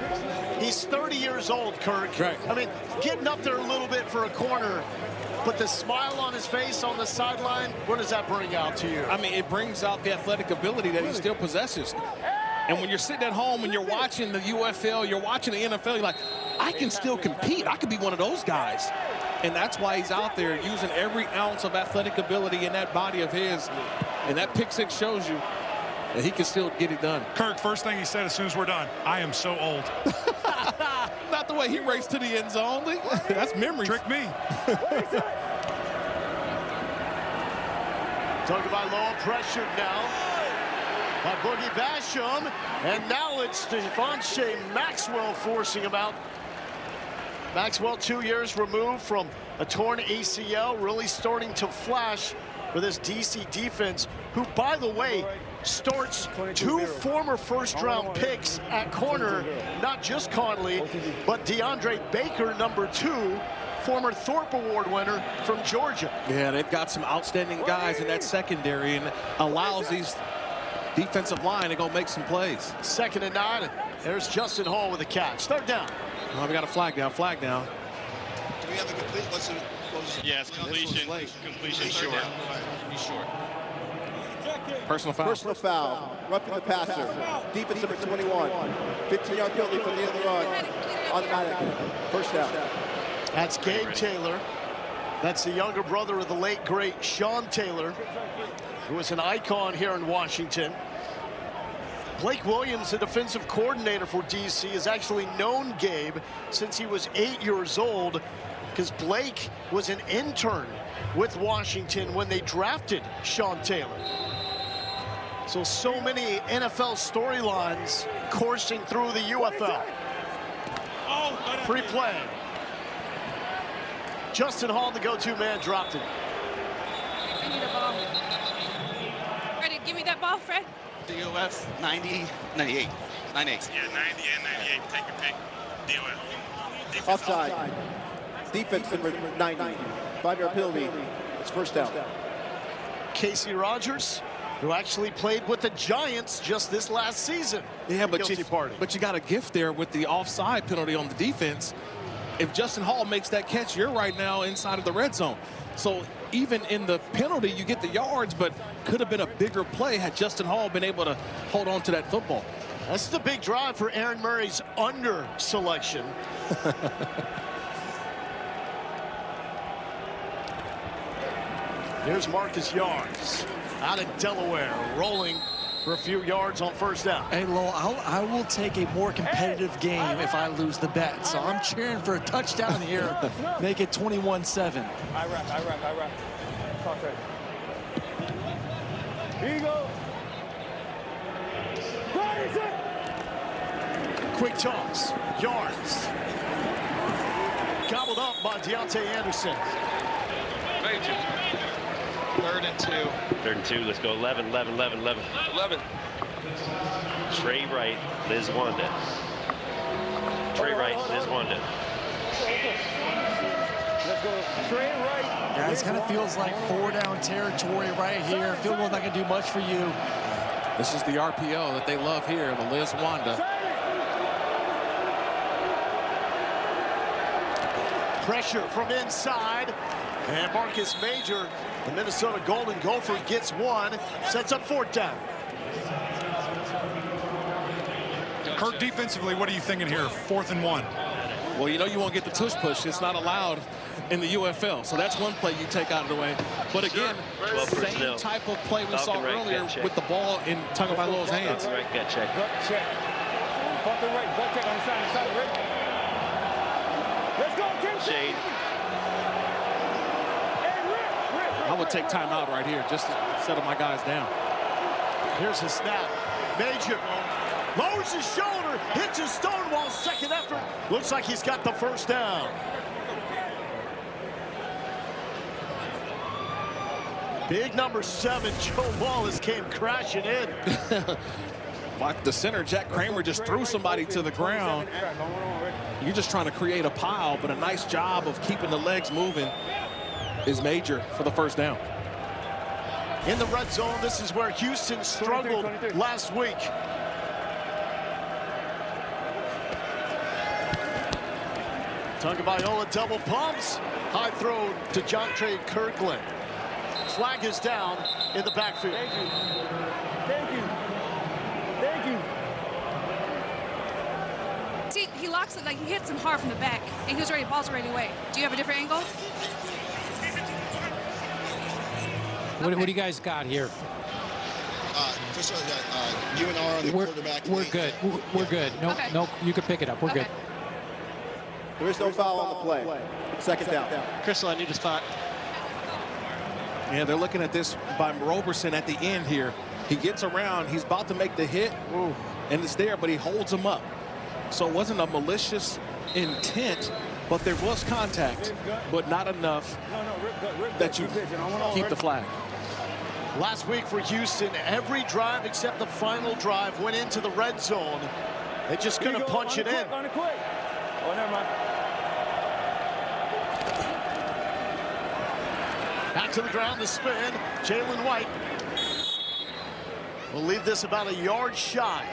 He's 30 years old, Kirk. Right. I mean, getting up there a little bit for a corner, but the smile on his face on the sideline, what does that bring out to you? I mean, it brings out the athletic ability that he still possesses. And when you're sitting at home and you're watching the UFL, you're watching the NFL, you're like, I can still compete. I could be one of those guys. And that's why he's out there using every ounce of athletic ability in that body of his. And that pick six shows you that he can still get it done. Kirk, first thing he said as soon as we're done, I am so old. Not the way he raced to the end zone. That's memory. Trick me. Talking about low pressure now by Boogie Basham. And now it's Devontae Maxwell forcing him out. Maxwell, 2 years removed from a torn ACL, really starting to flash for this DC defense, who, by the way, starts two former first-round picks at corner, not just Conley, but DeAndre Baker, number 2, former Thorpe Award winner from Georgia. Yeah, they've got some outstanding guys in that secondary and allows these defensive line to go make some plays. 2nd and 9, and there's Justin Hall with a catch. 3rd down. Oh, we got a flag down, Do we have a complete? Yes, completion short. Be short. Personal foul. Personal foul. Roughing the passer. Defense number 21. 15-yard penalty from the end of the run. Automatic. First down. That's Gabe Taylor. That's the younger brother of the late, great Sean Taylor, who was an icon here in Washington. Blake Williams, the defensive coordinator for DC, has actually known Gabe since he was 8 years old, because Blake was an intern with Washington when they drafted Sean Taylor. So many NFL storylines coursing through the UFL. Free play. Justin Hall, the go-to man, dropped it. I need a ball. Ready, give me that ball, Fred. DOF 90, 98. 98. Yeah, 90 and 98. Take your pick. DOF. Offside. Defense number 90. 5-yard penalty. It's first down. Casey Rogers, who actually played with the Giants just this last season. Yeah, but you got a gift there with the offside penalty on the defense. If Justin Hall makes that catch, you're right now inside of the red zone. So even in the penalty, you get the yards, but could have been a bigger play had Justin Hall been able to hold on to that football. This is a big drive for Aaron Murray's under selection. Here's Marcus Yards out of Delaware, rolling for a few yards on first down. Hey, Lowell, I will take a more competitive game if I lose the bet. So I'm cheering for a touchdown here. Make it 21-7. I rap. Talk right. Here you go. Quick toss. Yards. Gobbled up by Deontay Anderson. Major. 3rd and 2. 3rd and 2. Let's go 11. Trey Wright, Liz Wanda. Trey Wright, Liz Wanda. Let's go. Trey Wright. Guys, kind of feels like 4-down territory right here. Field goal's not going to do much for you. This is the RPO that they love here, the Liz Wanda. Pressure from inside. And Marcus Major, the Minnesota Golden Gopher, gets one. Sets up 4th down. Kurt, defensively, what are you thinking here? 4th and 1. Well, you know you won't get the tush push. It's not allowed in the UFL. So that's one play you take out of the way. But again, same type of play we saw earlier with the ball in Tagovailoa's hands. Right, gut check. Gut check. Fuck the right. Gut check on the side. Right. Let's go, Tim. Shade. I would take timeout right here just to settle my guys down. Here's the snap. Major lowers his shoulder, hits his Stonewall, second effort. Looks like he's got the 1st down. Big number 7, Joe Wallace, came crashing in. Like the center, Jack Kramer, just threw somebody to the ground. You're just trying to create a pile, but a nice job of keeping the legs moving is Major for the 1st down. In the red zone, this is where Houston struggled last week. Tagovailoa double pumps. High throw to Jontre Kirkland. Flag is down in the backfield. Thank you. Thank you. Thank you. See, he locks it, like he hits him hard from the back, and he was ready, ball's already away. Do you have a different angle? What do you guys got here? Just so that you and I are the quarterback. We're good. We're good. Nope, Okay. nope. You can pick it up. We're good. There is no foul on the play. 2nd down. Crystal, I need a spot. Yeah, they're looking at this by Roberson at the end here. He gets around. He's about to make the hit. Ooh, and it's there, but he holds him up. So it wasn't a malicious intent, but there was contact, but not enough that you keep the flag. Last week for Houston, every drive except the final drive went into the red zone. They just couldn't punch it in. Oh, never mind. Back to the ground, the spin. Jalen White will leave this about a yard shy.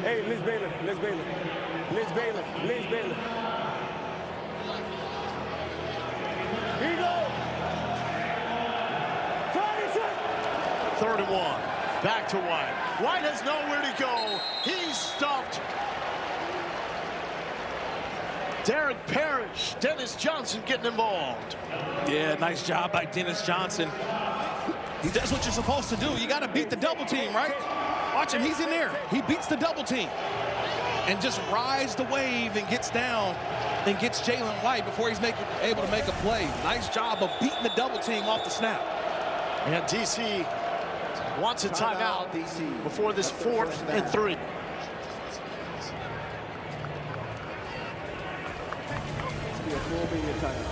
Hey, Liz Baylor. Here you go. 3rd and 1. Back to White. White has nowhere to go. He's stuffed. Derek Parrish, Dennis Johnson getting involved. Yeah, nice job by Dennis Johnson. He does what you're supposed to do. You got to beat the double team, right? Watch him, he's in there. He beats the double team and just rides the wave and gets down and gets Jalen White before he's able to make a play. Nice job of beating the double team off the snap. And DC wants a timeout before this 4th and 3.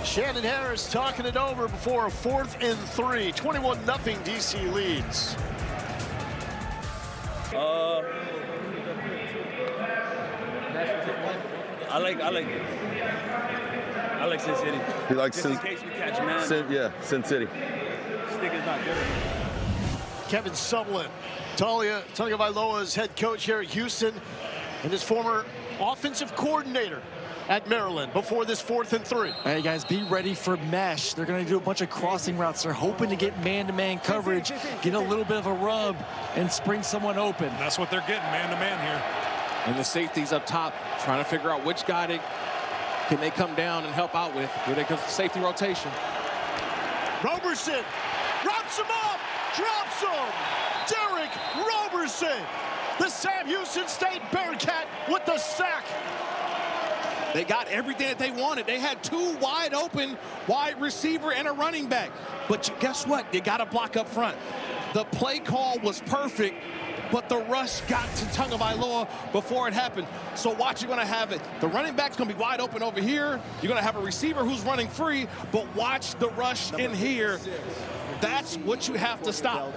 Shannon Harris talking it over before a 4th and 3. 21-0 DC leads. I like Sin City. You like Just in case we catch man. Sin City. Stick is not good. Kevin Sumlin, Tagovailoa's head coach here at Houston, and his former offensive coordinator at Maryland before this 4th and 3. Hey guys, be ready for mesh. They're going to do a bunch of crossing routes. They're hoping to get man-to-man coverage, get a little bit of a rub, and spring someone open. That's what they're getting, man-to-man here. And the safeties up top trying to figure out which guy can they come down and help out with. Here they comes the safety rotation. Roberson wraps him up, drops him. Derek Roberson, the Sam Houston State Bearcat with the sack. They got everything that they wanted. They had 2 wide open wide receiver and a running back. But guess what? You got to block up front. The play call was perfect, but the rush got to Tagovailoa before it happened. So watch, you're going to have it. The running back's going to be wide open over here. You're going to have a receiver who's running free, but watch the rush in here. That's what you have to stop.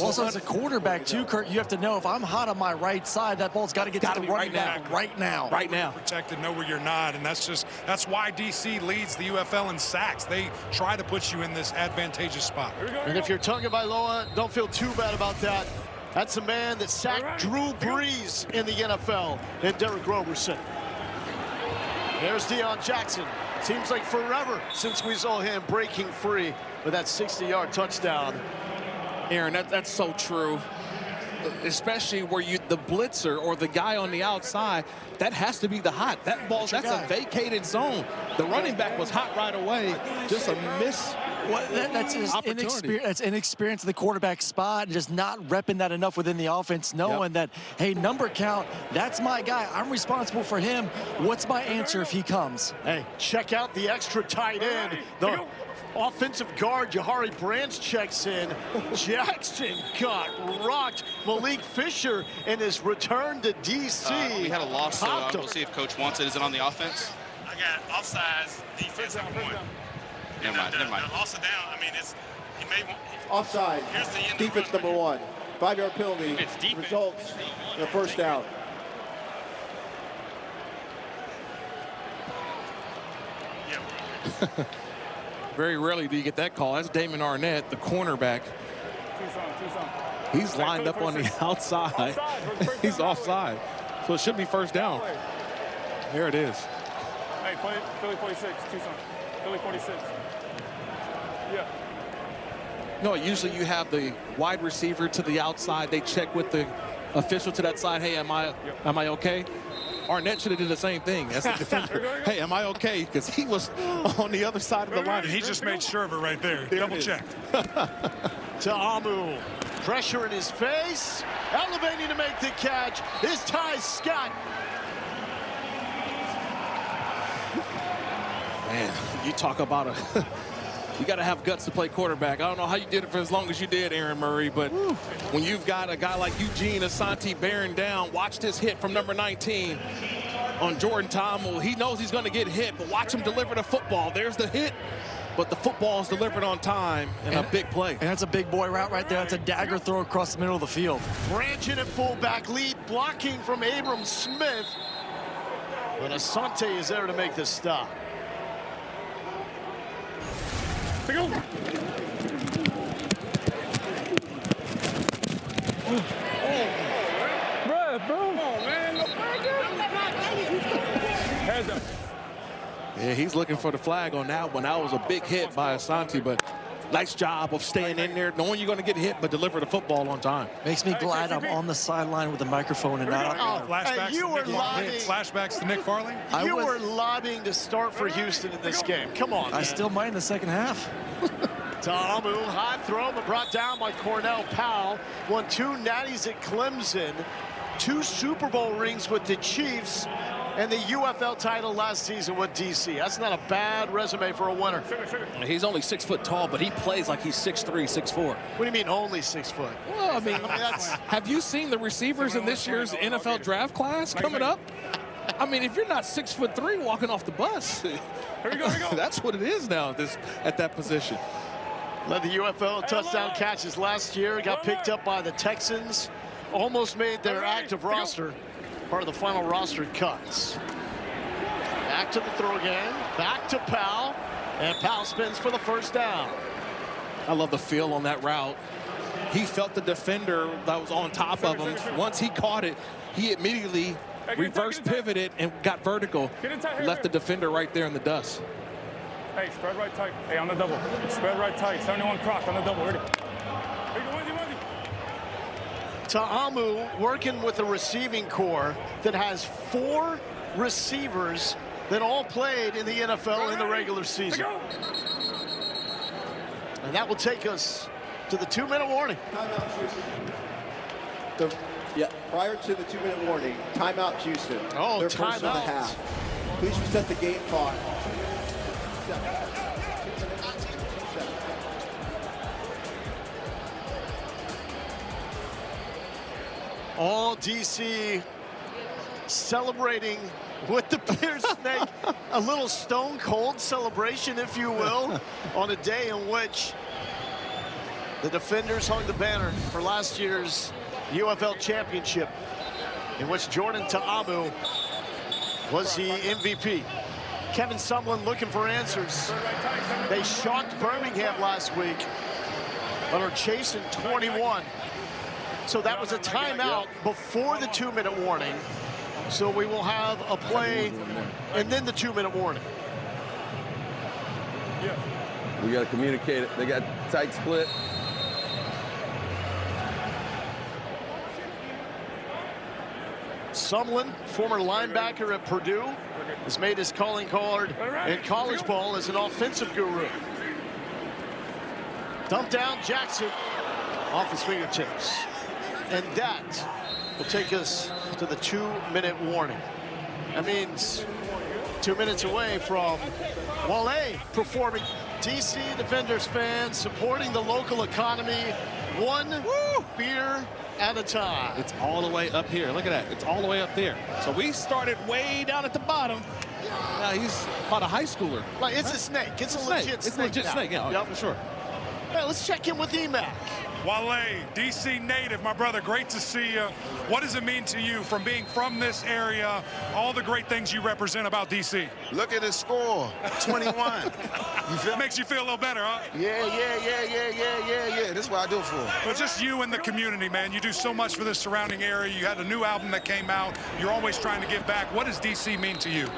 Also, as a quarterback, too, Kurt, you have to know if I'm hot on my right side, that ball's got to get to the running back right now. Right now. Protected, know where you're not, and that's why DC leads the UFL in sacks. They try to put you in this advantageous spot. And if you're Tagovailoa, don't feel too bad about that. That's a man that sacked Drew Brees in the NFL, and Derek Roberson. There's Deion Jackson. Seems like forever since we saw him breaking free with that 60-yard touchdown. Aaron, that's so true. Especially where the blitzer or the guy on the outside, that has to be the hot. That ball, that's a vacated zone. The running back was hot right away. Just a miss. That's inexperience in the quarterback spot, and just not repping that enough within the offense, knowing that, hey, number count, that's my guy. I'm responsible for him. What's my answer if he comes? Hey, check out the extra tight end. The offensive guard, Jahari Branch, checks in. Jackson got rocked. Malik Fisher in his return to D.C. We had a loss, so we'll see if Coach wants it. Is it on the offense? I got offsides, defense number 1. Never mind. The loss of down, I mean, he may want... Offside, defense number 1. 5-yard penalty, results in a first down. Very rarely do you get that call. That's Damon Arnett, the cornerback. He's lined up on the outside. He's offside. So it should be first down. There it is. Hey, Philly 46, Tucson. Philly 46. Yeah. No, usually you have the wide receiver to the outside. They check with the official to that side. Hey, am I okay? Arnett should have did the same thing as the defender. Hey, am I okay? Because he was on the other side of the line. And he just made sure of it right there. Double checked. Ta'amu, pressure in his face, elevating to make the catch is Ty Scott. Man, you talk about you got to have guts to play quarterback. I don't know how you did it for as long as you did, Aaron Murray, but when you've got a guy like Eugene Asante bearing down, watch this hit from number 19 on Jordan Ta'amu. He knows he's going to get hit, but watch him deliver the football. There's the hit, but the football is delivered on time and a big play. And that's a big boy route right there. That's a dagger throw across the middle of the field. Branch in at fullback, lead blocking from Abram Smith. But Asante is there to make this stop. Go. Yeah, he's looking for the flag on that one. That was a big hit by Asante, but nice job of staying in there, knowing you're going to get hit, but deliver the football on time. Makes me glad I'm on the sideline with the microphone and not on flashbacks. You were lobbying. Flashbacks to Nick Farley. You were lobbying to start for Houston in this game. Come on, I still might in the second half. Ta'amu, high throw, but brought down by Cornell Powell. Won 2 natties at Clemson, 2 Super Bowl rings with the Chiefs, and the UFL title last season with DC. That's not a bad resume for a winner. He's only 6 foot tall, but he plays like he's 6'3", 6'4". What do you mean only 6 foot? Well, I mean have you seen the receivers in this year's NFL draft class coming up? I mean, if you're not 6'3" walking off the bus, that's what it is now at that position. Led the UFL touchdown catches last year. Got picked up by the Texans. Almost made their active roster. Part of the final roster cuts. Back to the throw game. Back to Powell. And Powell spins for the first down. I love the feel on that route. He felt the defender that was on top of him. Once he caught it, he immediately reverse pivoted and got vertical. Left the defender right there in the dust. Hey, spread right tight. Hey, on the double. Spread right tight. 71 Croc on the double. Ready? Ta'amu working with a receiving core that has 4 receivers that all played in the NFL in the regular season. And that will take us to the 2-minute warning. Prior to the 2-minute warning, timeout Houston. Oh, their first of the timeout. half. Please reset the game clock. All DC celebrating with the Beer Snake. A little stone cold celebration, if you will, on a day in which The defenders hung the banner for last year's UFL championship, in which Jordan Ta'amu was the MVP. Kevin Sumlin looking for answers. They shocked Birmingham last week, but are chasing 21. So that was a timeout before the 2-minute warning. So we will have a play and then the 2-minute warning. We got to communicate it. They got tight split. Sumlin, former linebacker at Purdue, has made his calling card in college ball as an offensive guru. Dump down, Jackson off his fingertips. And that will take us to the 2-minute warning. That means 2 minutes away from Wale performing. DC Defenders fans supporting the local economy, one beer at a time. It's all the way up here. Look at that. It's all the way up there. So we started way down at the bottom. Now he's about a high schooler. Like, it's a snake. It's a legit snake. It's a legit snake, yeah, for sure. Hey, let's check in with EMAC. Wale, DC native, my brother, great to see you. What does it mean to you from being from this area, all the great things you represent about DC? Look at his score, 21. You feel? Makes you feel a little better, huh? Yeah. That's what I do it for. But just you and the community, man. You do so much for this surrounding area. You had a new album that came out. You're always trying to give back. What does DC mean to you?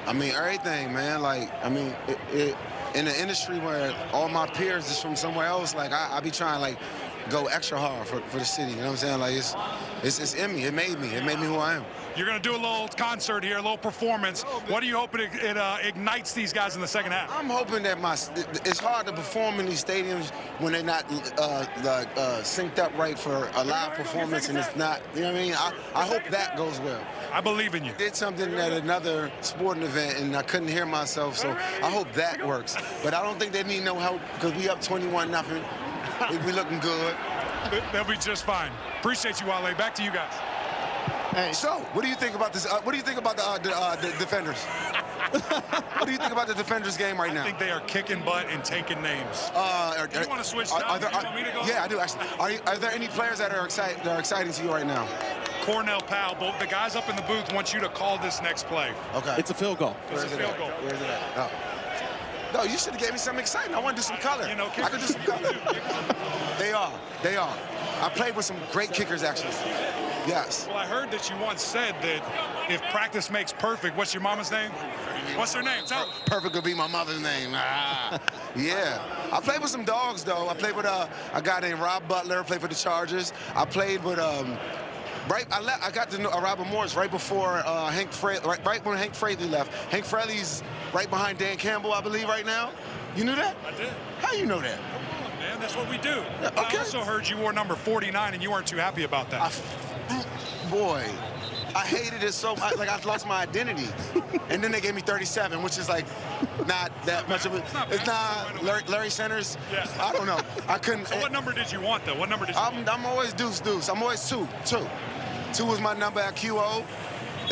I mean, everything, man. Like, I mean, in the industry where all my peers is from somewhere else, like, I be trying, like, go extra hard for the city. You know what I'm saying? Like, it's in me. It made me who I am. You're going to do a little concert here, a little performance. What are you hoping it ignites these guys in the second half? I'm hoping that it's hard to perform in these stadiums when they're not synced up right for a live performance, and it's not, you know what I mean? I hope that goes well. I believe in you. I did something at another sporting event, and I couldn't hear myself, so I hope that works. But I don't think they need no help because we up 21-0. We looking good. They'll be just fine. Appreciate you, Wale. Back to you guys. Hey, so what do you think about this? What do you think about the defenders? What do you think about the defenders game right now? I think they are kicking butt and taking names. You want to switch down? You want me to go? Yeah, I do actually. Are there any players that are exciting to you right now? Cornell Powell, both the guys up in the booth want you to call this next play. Okay. It's a field goal. Where is it at? Oh. No, you should have gave me something exciting. I want to do some color. You know, I could do some color. They are. I played with some great kickers, actually. Yes. Well, I heard that you once said that if practice makes perfect, what's your mama's name? What's her name? Tell her. Perfect would be my mother's name. Yeah. I played with some dogs, though. I played with a guy named Rob Butler, played for the Chargers. I played with I got to know Robert Morris right before Hank Fraley, right when Hank Fraley left. Hank Fraley's right behind Dan Campbell, I believe, right now. You knew that? I did. How you know that? Man, that's what we do. Yeah, okay. I also heard you wore number 49 and you weren't too happy about that. Boy, I hated it so much. Like, I lost my identity. And then they gave me 37, which is like not that much of it. It's not Larry Centers. Yeah. I don't know. I couldn't. So what number did you want, though? What number did you want? I'm always deuce. I'm always two. Two was my number at QO.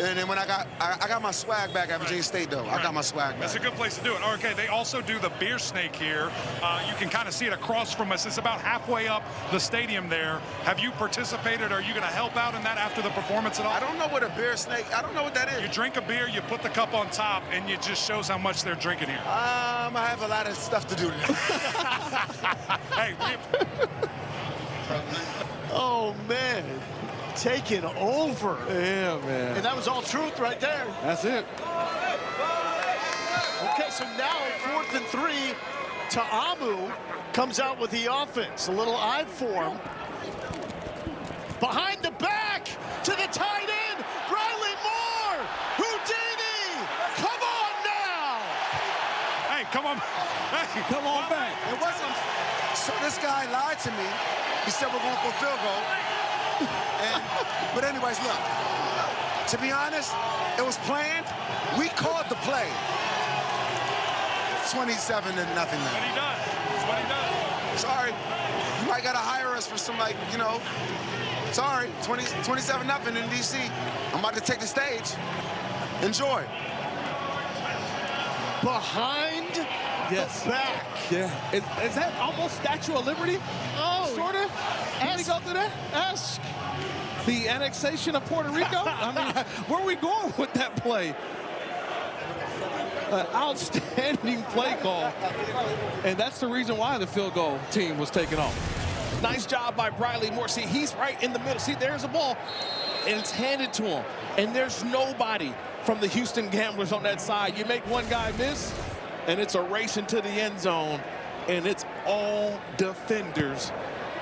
And then when I got my swag back at Virginia State, though. I got my swag back. That's a good place to do it. Okay, they also do the beer snake here. You can kind of see it across from us. It's about halfway up the stadium there. Have you participated? Are you going to help out in that after the performance at all? I don't know what a beer snake, I don't know what that is. You drink a beer, you put the cup on top, and it just shows how much they're drinking here. I have a lot of stuff to do today. Hey, oh, man. Taking over. Yeah, man. And that was all truth right there. That's it. Okay, so now 4th and 3. Ta'amu comes out with the offense. A little I form. Behind the back to the tight end. Riley Moore. Houdini. Come on now. Hey, come on. Hey, come on back. It wasn't. So this guy lied to me. He said we're going for a field goal. But anyways, look, to be honest, it was planned. We called the play. 27-0 now. What he does. That's what he does. Sorry. You might got to hire us for some, like, you know. Sorry, 27-0 in D.C. I'm about to take the stage. Enjoy. Behind Yes. Back. Yeah. Is that almost Statue of Liberty? Oh, sort of. Can we go through that? Ask. The annexation of Puerto Rico? I mean, where are we going with that play? Outstanding play call. And that's the reason why the field goal team was taken off. Nice job by Briley Moore. See, he's right in the middle. See, there's a ball, and it's handed to him. And there's nobody from the Houston Gamblers on that side. You make one guy miss, and it's a race into the end zone, and it's all defenders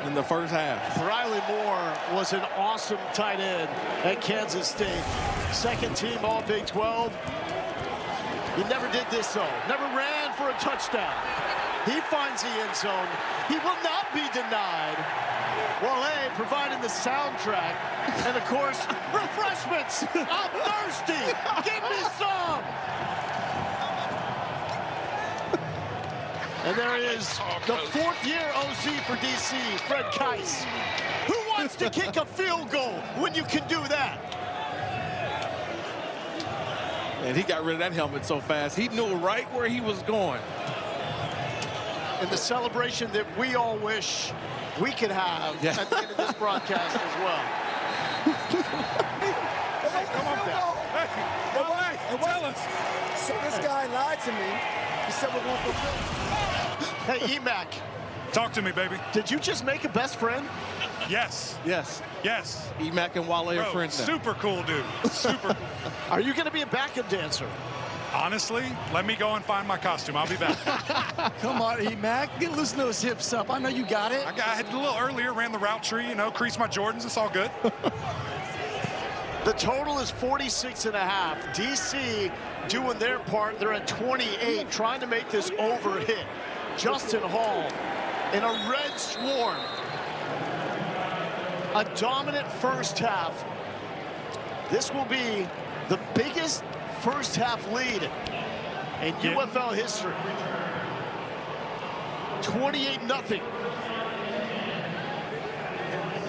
in the first half. Briley Moore was an awesome tight end at Kansas State. Second team all Big 12. He never did this though. Never ran for a touchdown. He finds the end zone. He will not be denied. Well, hey, providing the soundtrack. And of course, refreshments. I'm thirsty. Give me some. And there is the fourth-year OC for DC, Fred Keiss. Who wants to kick a field goal when you can do that? And he got rid of that helmet so fast. He knew right where he was going. And the celebration that we all wish we could have at the end of this broadcast as well. Come on down. Hey, tell us. So this guy lied to me. He said we're going for Hey, EMAC. Talk to me, baby. Did you just make a best friend? Yes. Yes. Yes. EMAC and Wale are friends now. Super cool dude. Super. Are you going to be a backup dancer? Honestly, let me go and find my costume. I'll be back. Come on, E-Mac. Get loosen those hips up. I know you got it. I had a little earlier, ran the route tree, you know, creased my Jordans. It's all good. The total is 46.5. DC doing their part. They're at 28, trying to make this over hit. Justin Hall in a red swarm. A dominant first half. This will be the biggest first half lead in UFL history. 28-0.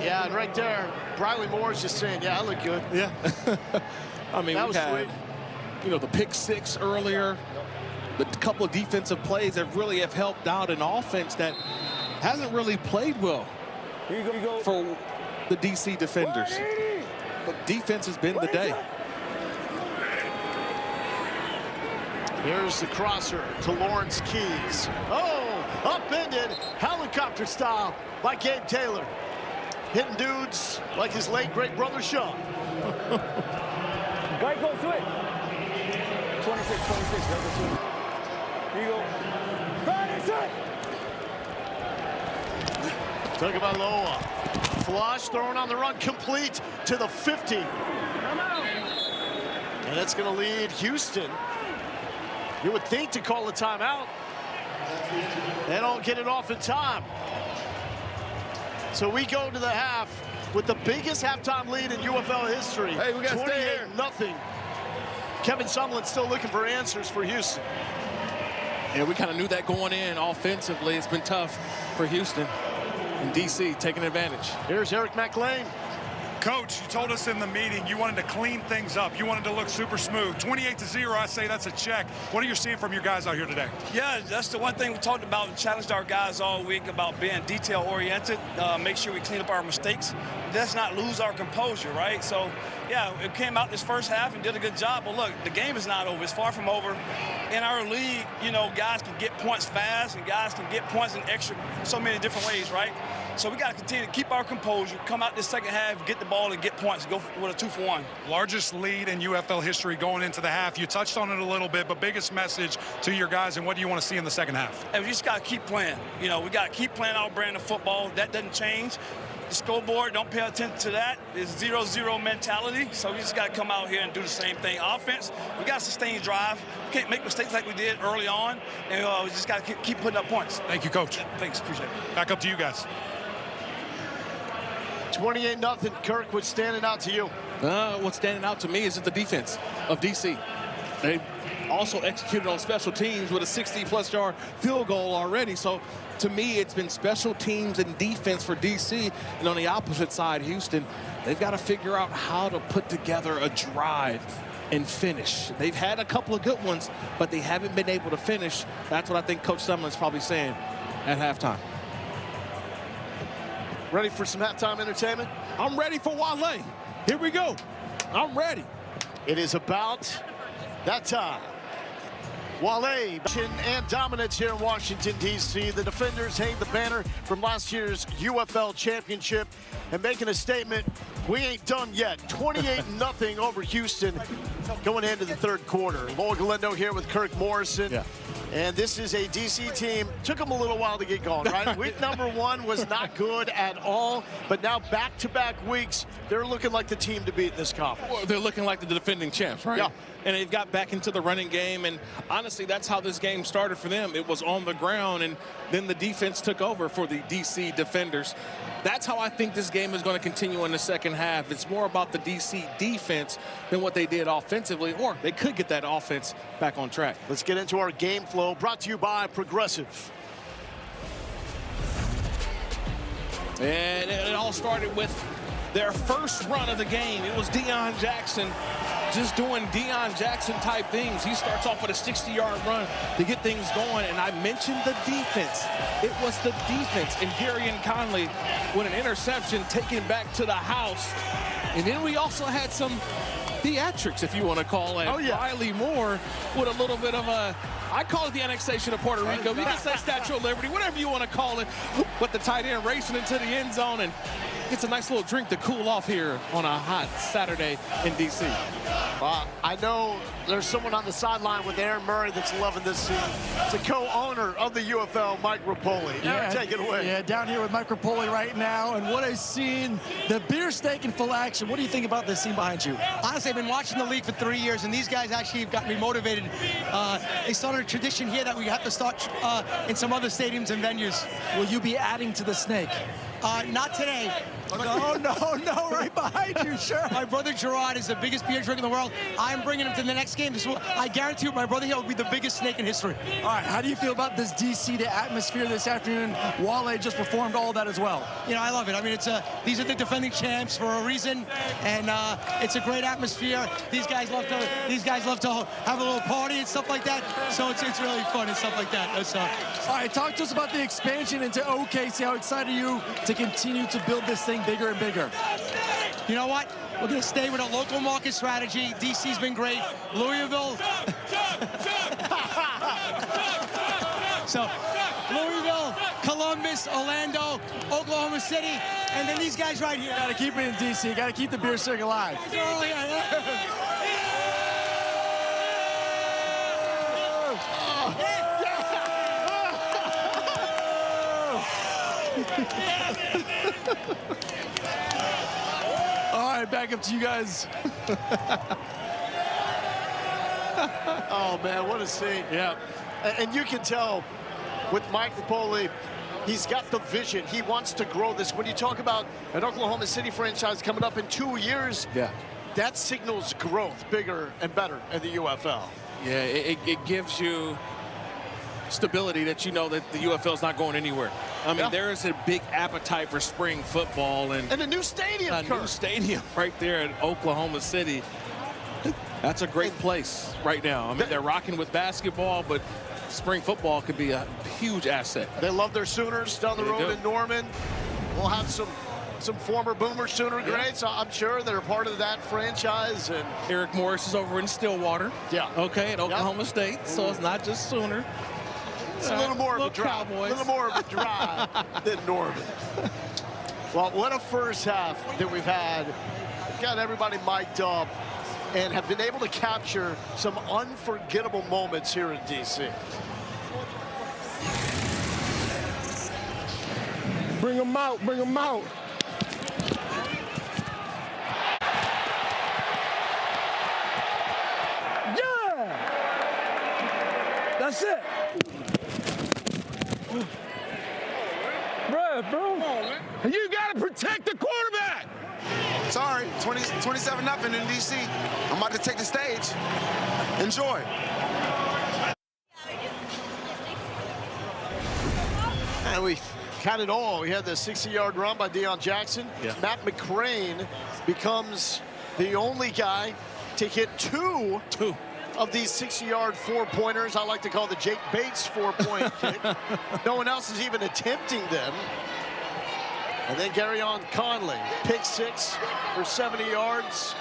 Yeah, and right there, Briley Moore is just saying, yeah, I look good. Yeah. I mean, that we was had, sweet. you know, the pick six earlier, the couple of defensive plays that really have helped out an offense that hasn't really played well for the DC defenders. But defense has been the day. Here's the crosser to Lawrence Keys. Oh, upended, helicopter style by Gabe Taylor. Hitting dudes like his late great brother Sean. Guy goes to it. 26. Here you go. Tagovailoa. Flush, throwing on the run, complete to the 50. And that's going to lead Houston. You would think to call a timeout. They don't get it off in time. So we go to the half with the biggest halftime lead in UFL history. Hey, we got to stay here. 28-0. Kevin Sumlin still looking for answers for Houston. Yeah, we kind of knew that going in offensively. It's been tough for Houston and DC taking advantage. Here's Eric McLean. Coach, you told us in the meeting you wanted to clean things up. You wanted to look super smooth. 28-0, I say that's a check. What are you seeing from your guys out here today? Yeah, that's the one thing we talked about and challenged our guys all week about being detail-oriented, make sure we clean up our mistakes. Let's not lose our composure, right? So, yeah, it came out this first half and did a good job. But, look, the game is not over. It's far from over. In our league, you know, guys can get points fast and guys can get points in so many different ways, right? So we got to continue to keep our composure, come out this second half, get the ball and get points, go with a 2-for-1. Largest lead in UFL history going into the half. You touched on it a little bit, but biggest message to your guys and what do you want to see in the second half? And we just got to keep playing. You know, we got to keep playing our brand of football. That doesn't change. The scoreboard, don't pay attention to that. It's 0-0 mentality. So we just got to come out here and do the same thing. Offense, we got to sustain drive. We can't make mistakes like we did early on. And we just got to keep putting up points. Thank you, Coach. Thanks, appreciate it. Back up to you guys. 28-0. Kirk, what's standing out to you? What's standing out to me is that the defense of DC. They also executed on special teams with a 60-plus yard field goal already. So to me, it's been special teams and defense for DC. And on the opposite side, Houston, they've got to figure out how to put together a drive and finish. They've had a couple of good ones, but they haven't been able to finish. That's what I think Coach Sumlin's probably saying at halftime. Ready for some halftime entertainment? I'm ready for Wale. Here we go. I'm ready. It is about that time. Wale and dominance here in Washington, D.C. The defenders hang the banner from last year's UFL championship and making a statement, we ain't done yet. 28-0 over Houston going into the third quarter. Lowell Galindo here with Kirk Morrison. Yeah. And this is a D.C. team. Took them a little while to get going, right? Week number 1 was not good at all, but now back-to-back weeks, they're looking like the team to beat in this conference. Well, they're looking like the defending champs, right? Yeah. And they've got back into the running game, and honestly, that's how this game started for them. It was on the ground, and then the defense took over for the D.C. defenders. That's how I think this game is going to continue in the second half. It's more about the D.C. defense than what they did offensively, or they could get that offense back on track. Let's get into our game flow, brought to you by Progressive. And it all started with their first run of the game. It was Deion Jackson just doing Deion Jackson type things. He starts off with a 60-yard run to get things going. And I mentioned the defense. It was the defense. And Darian Conley with an interception taken back to the house. And then we also had some theatrics, if you want to call it. Oh, yeah. Riley Moore with a little bit of a, I call it the annexation of Puerto Rico. We can say Statue of Liberty, whatever you want to call it. With the tight end racing into the end zone and gets a nice little drink to cool off here on a hot Saturday in D.C. I know there's someone on the sideline with Aaron Murray that's loving this scene. It's a co-owner of the UFL, Mike Rapoli. Yeah, take it away. Yeah, down here with Mike Rapoli right now, and what a scene. The beer steak in full action. What do you think about this scene behind you? Honestly, I've been watching the league for 3 years, and these guys actually have got me motivated. They started a tradition here that we have to start in some other stadiums and venues. Will you be adding to the snake? Not today. No, right behind you, sure. My brother Gerard is the biggest beer drinker in the world. I'm bringing him to the next game. I guarantee you, my brother here will be the biggest snake in history. All right, how do you feel about this DC, the atmosphere this afternoon? Wale just performed all that as well. You know, I love it. I mean, these are the defending champs for a reason, and it's a great atmosphere. These guys love to have a little party and stuff like that. So it's really fun and stuff like that. All right, talk to us about the expansion into OKC. How excited are you to continue to build this thing bigger and bigger? You know what? We're going to stay with a local market strategy. DC's been great. Louisville. So, Louisville, Columbus, Orlando, Oklahoma City, and then these guys right here. Got to keep it in DC. Got to keep the beer stick alive. All right, back up to you guys. Oh, man, what a scene. Yeah. And you can tell with Mike Rapoli, he's got the vision. He wants to grow this. When you talk about an Oklahoma City franchise coming up in 2 years, that signals growth bigger and better in the UFL. Yeah, it gives you stability that you know that the UFL is not going anywhere. I mean, there is a big appetite for spring football and a new stadium. A new stadium right there in Oklahoma City. That's a great place right now. I mean, they're rocking with basketball, but spring football could be a huge asset. They love their Sooners down the road in Norman. We'll have some former Boomer Sooner greats, I'm sure, that are part of that franchise. And Eric Morris is over in Stillwater. Yeah. Okay, at Oklahoma State, so it's not just Sooner. It's a little more of a drive. A little more of a drive than Norman. Well, what a first half that we've had. We've got everybody mic'd up and have been able to capture some unforgettable moments here in D.C. Bring them out, bring them out. Yeah! That's it. Bro. You got to protect the quarterback. Sorry, 27-0 in D.C. I'm about to take the stage. Enjoy. And we had it all. We had the 60-yard run by Deion Jackson. Yeah. Matt McCrane becomes the only guy to hit two of these 60-yard four-pointers. I like to call the Jake Bates four-point kick. No one else is even attempting them. And then Garyon Conley, pick 6 for 70 yards.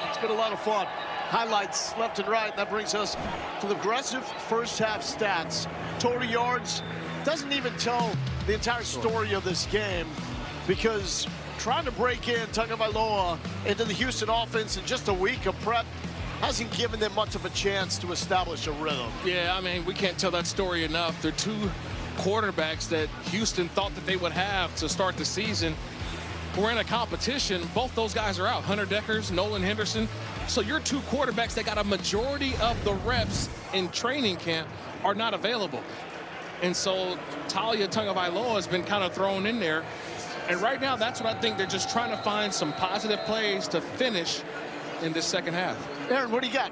It's been a lot of fun. Highlights left and right. That brings us to the aggressive first half stats. Total yards doesn't even tell the entire story of this game, because trying to break in Tagovailoa into the Houston offense in just a week of prep hasn't given them much of a chance to establish a rhythm. Yeah, I mean, we can't tell that story enough. They're two quarterbacks that Houston thought that they would have to start the season. We're in a competition. Both those guys are out. Hunter Dekkers, Nolan Henderson. So your two quarterbacks that got a majority of the reps in training camp are not available. And so Tua Tagovailoa has been kind of thrown in there. And right now, that's what I think. They're just trying to find some positive plays to finish in this second half. Aaron, what do you got?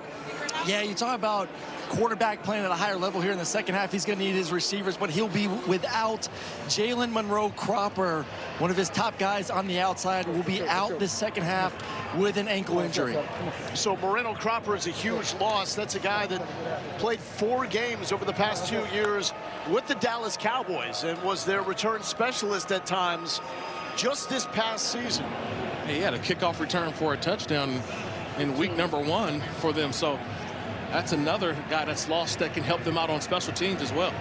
Yeah, you talk about quarterback playing at a higher level here in the second half. He's going to need his receivers, but he'll be without Jalen Monroe-Cropper. One of his top guys on the outside will be out this second half with an ankle injury. So Moreno-Cropper is a huge loss. That's a guy that played 4 games over the past 2 years with the Dallas Cowboys and was their return specialist at times just this past season. He had a kickoff return for a touchdown in week number 1 for them. So that's another guy that's lost that can help them out on special teams as well.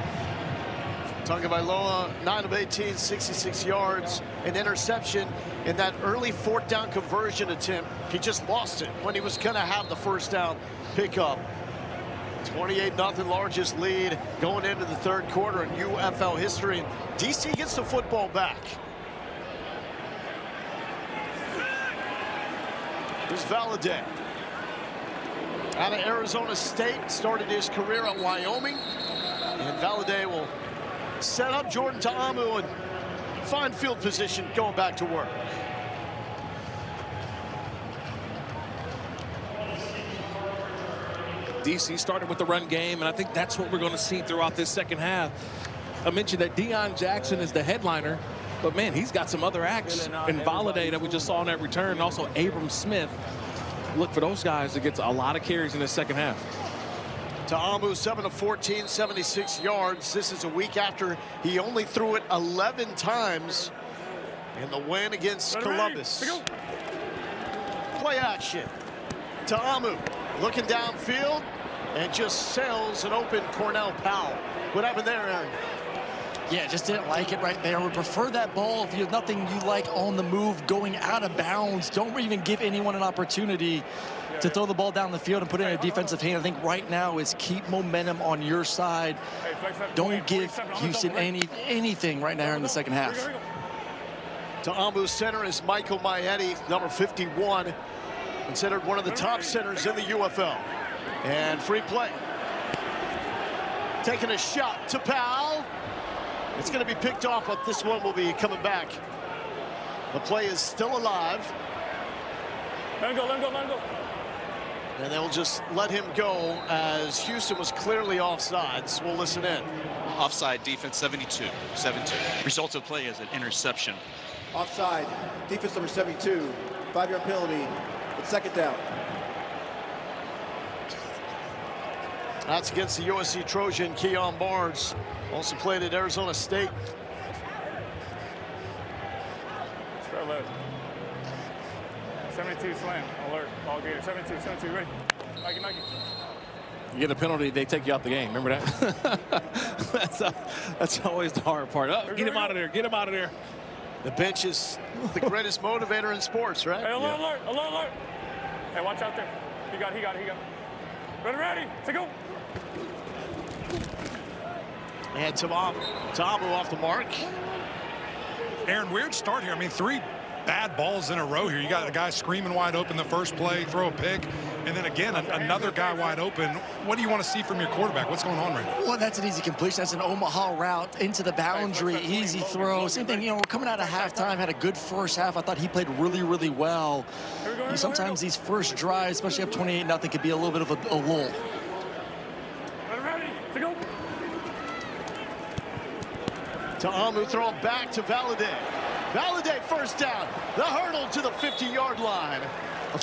Tagovailoa, 9 of 18, 66 yards, an interception in that early 4th down conversion attempt. He just lost it when he was going to have the first down pickup. 28-0 largest lead going into the 3rd quarter in UFL history. And DC gets the football back. Here's Valladay. Out of Arizona State, started his career at Wyoming. And Valladay will set up Jordan Ta'amu and find field position going back to work. DC started with the run game, and I think that's what we're going to see throughout this second half. I mentioned that Deion Jackson is the headliner, but man, he's got some other acts in Valladay that we just saw in that return, and also Abram Smith. Look for those guys to get a lot of carries in the second half. Ta'amu, 7 of 14, 76 yards. This is a week after he only threw it 11 times in the win against Columbus. Play action. Ta'amu looking downfield and just sails an open Cornell Powell. What happened there, Aaron? Yeah, just didn't like it right there. I would prefer that ball if you have nothing you like on the move going out of bounds. Don't even give anyone an opportunity to throw the ball down the field and put it in a defensive hand. I think right now is keep momentum on your side. Don't give Houston anything right now in the second half. Ta'amu's center is Michael Maietti, number 51, considered one of the top centers in the UFL. And free play. Taking a shot to Powell. It's going to be picked off, but this one will be coming back. The play is still alive. Let him go, let him go, let him go. And they'll just let him go as Houston was clearly offsides. We'll listen in. Offside defense, 72. Result of play is an interception. Offside, defense number 72, 5-yard penalty. It's second down. That's against the USC Trojan, Keon Barnes. Also played at Arizona State. Start left. 72 slam, alert, ball gator, 72, ready. Nike. You get a penalty, they take you out the game. Remember that? that's always the hard part. Oh, get him out of there. Get him out of there. The bench is the greatest motivator in sports, right? Hey, alert. Hey, watch out there. He got it. Ready, to go. And Ta'amu off the mark. Aaron, weird start here. I mean, 3 bad balls in a row here. You got a guy screaming wide open the first play, throw a pick, and then again, another guy wide open. What do you want to see from your quarterback? What's going on right now? Well, that's an easy completion. That's an Omaha route into the boundary, easy throw. Same thing, we're coming out of halftime, had a good first half. I thought he played really well. Sometimes these first drives, especially up 28-0, could be a little bit of a lull. Ready, to go. Ta'amu throwing back to Valladay. Valladay first down. The hurdle to the 50-yard line. A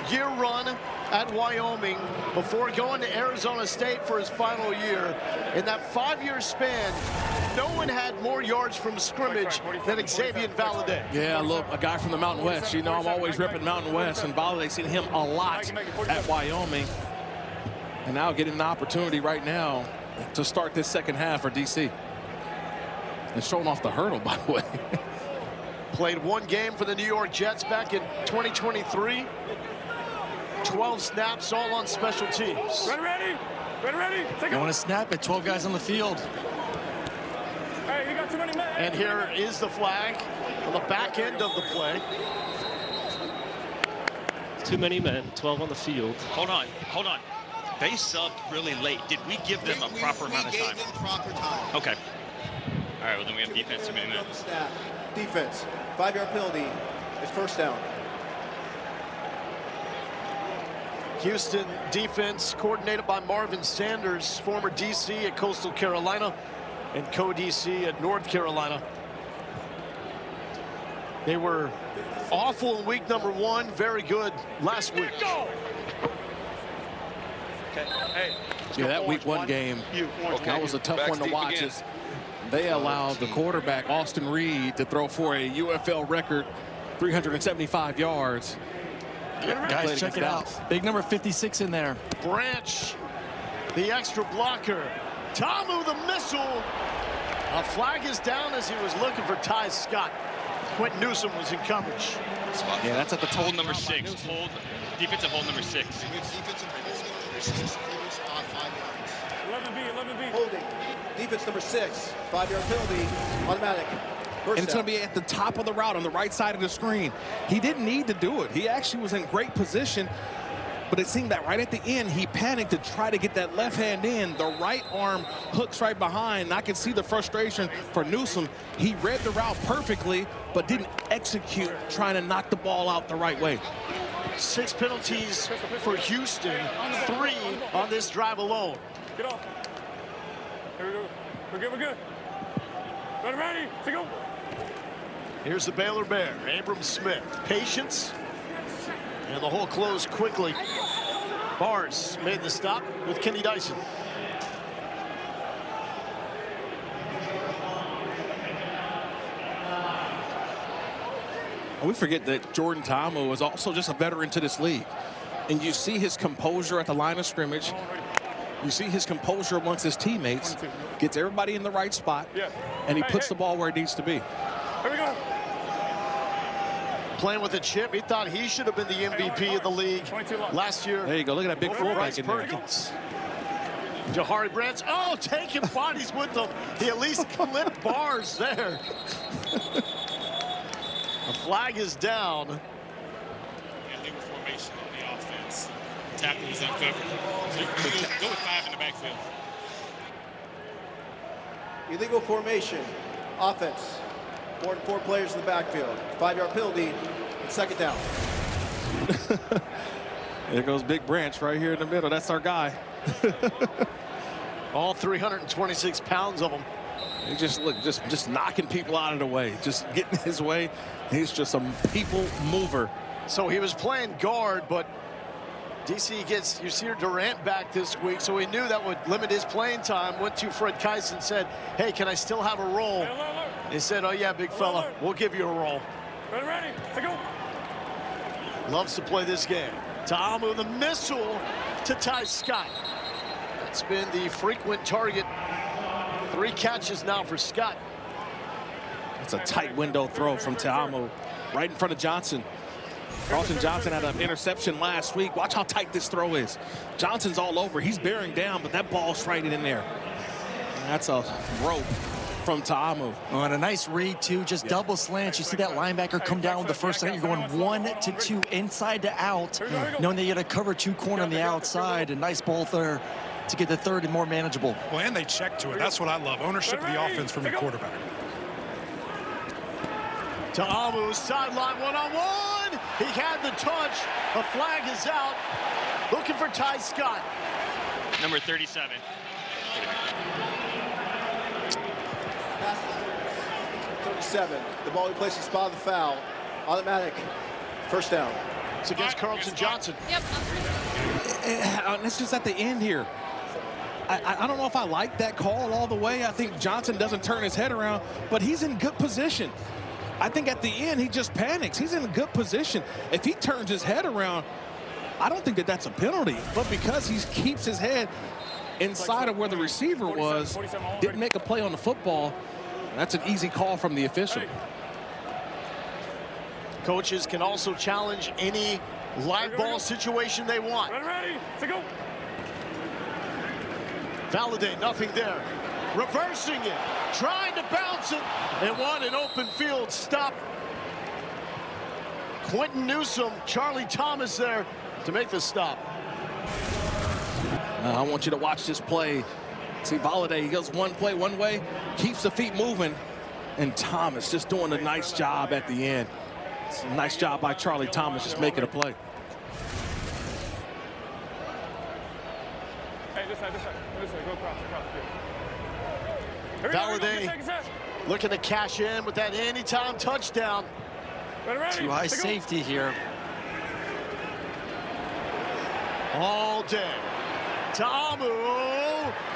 4-year run at Wyoming before going to Arizona State for his final year. In that 5-year span, no one had more yards from scrimmage than Xavier Valladay. Yeah, look, a guy from the Mountain West. You know, I'm always ripping Mountain West, and Valladay's seen him a lot at Wyoming. And now getting an opportunity right now to start this second half for DC. And showing off the hurdle, by the way. Played one game for the New York Jets back in 2023. 12 snaps, all on special teams. Ready. You want to snap it, 12 guys on the field. Hey, you got too many men. And here is the flag on the back end of the play. Too many men, 12 on the field. Hold on. They subbed really late. Did we give them a proper amount of time? We gave them proper time. Okay. All right, well, then we have defense too many men. Snap. Defense. 5-yard penalty. It's first down. Houston defense coordinated by Marvin Sanders, former DC at Coastal Carolina and co-DC at North Carolina. They were awful in week number 1, very good last week. Yeah, that week 1 game, that was a tough one to watch. They allowed the quarterback, Austin Reed, to throw for a UFL record 375 yards. Guys, check it out. Big number 56 in there. Branch, the extra blocker. Ta'amu, the missile. A flag is down as he was looking for Ty Scott. Quentin Newsom was in coverage. Yeah, that's at the hold number 6. Defensive hold number 6. Defensive hold number 6, 5 yards. 11B. Holding. Defense number 6. 5-yard penalty. Automatic. And it's going to be at the top of the route on the right side of the screen. He didn't need to do it. He actually was in great position, but it seemed that right at the end, he panicked to try to get that left hand in. The right arm hooks right behind. And I can see the frustration for Newsom. He read the route perfectly, but didn't execute trying to knock the ball out the right way. 6 penalties for Houston, 3 on this drive alone. Get off. Here we go. We're good. Ready. To go. Here's the Baylor Bear, Abram Smith. Patience, and the hole closed quickly. Bars made the stop with Kenny Dyson. We forget that Jordan Ta'amu is also just a veteran to this league. And you see his composure at the line of scrimmage. You see his composure amongst his teammates. Gets everybody in the right spot. And he puts the ball where it needs to be. Here we go. Playing with a chip, he thought he should have been the MVP of the league last year. There you go. Look at that big fullback in there. Perkins. Jahari Branch, taking bodies with them. He at least clipped Bars there. The flag is down. Illegal formation on the offense. Tackle is uncovered. So go with 5 in the backfield. Illegal formation. Offense. More than 4 players in the backfield. 5-yard penalty. And second down. There goes Big Branch right here in the middle. That's our guy. All 326 pounds of him. He just knocking people out of the way, just getting his way. He's just a people mover. So he was playing guard, but DC gets Yasir Durant back this week, so he knew that would limit his playing time. Went to Fred Keiss and said, hey, can I still have a role? He said, oh yeah, big fella, we'll give you a role. Ready. To go. Loves to play this game. Ta'amu, the missile to Ty Scott. That's been the frequent target. 3 catches now for Scott. It's a tight window throw from Ta'amu right in front of Johnson. Carlton Johnson had an interception last week. Watch how tight this throw is. Johnson's all over. He's bearing down, but that ball's right in there. And that's a rope from Ta'amu. Oh, and a nice read, too. Just double slants. You see that linebacker come down with the first second. You're going 1 to 2, inside to out, knowing that you got to cover 2 corner on the outside. A nice ball there to get the third and more manageable. Well, and they check to it. That's what I love. Ownership of the offense from your quarterback. Ta'amu, sideline one-on-one. He had the touch. A flag is out. Looking for Ty Scott. Number 37. 37. The ball replaces spot of the foul. Automatic. First down. points against Carlton Johnson. Yep. It's just at the end here. I don't know if I like that call all the way. I think Johnson doesn't turn his head around, but he's in good position. I think at the end, he just panics. He's in a good position. If he turns his head around, I don't think that that's a penalty. But because he keeps his head inside of where the receiver was, didn't make a play on the football, that's an easy call from the official. Coaches can also challenge any live ball situation they want. Ready, to go. Valladay, nothing there. Reversing it, trying to bounce it. They want an open field stop. Quentin Newsome, Charlie Thomas there to make the stop. I want you to watch this play. See Valladay, he goes one play one way, keeps the feet moving, and Thomas just doing a nice job at the end. It's a nice job by Charlie Thomas just making a play. Hey, this side, go across. Valladay looking to cash in with that anytime touchdown. Too high safety here. All day. Ta'amu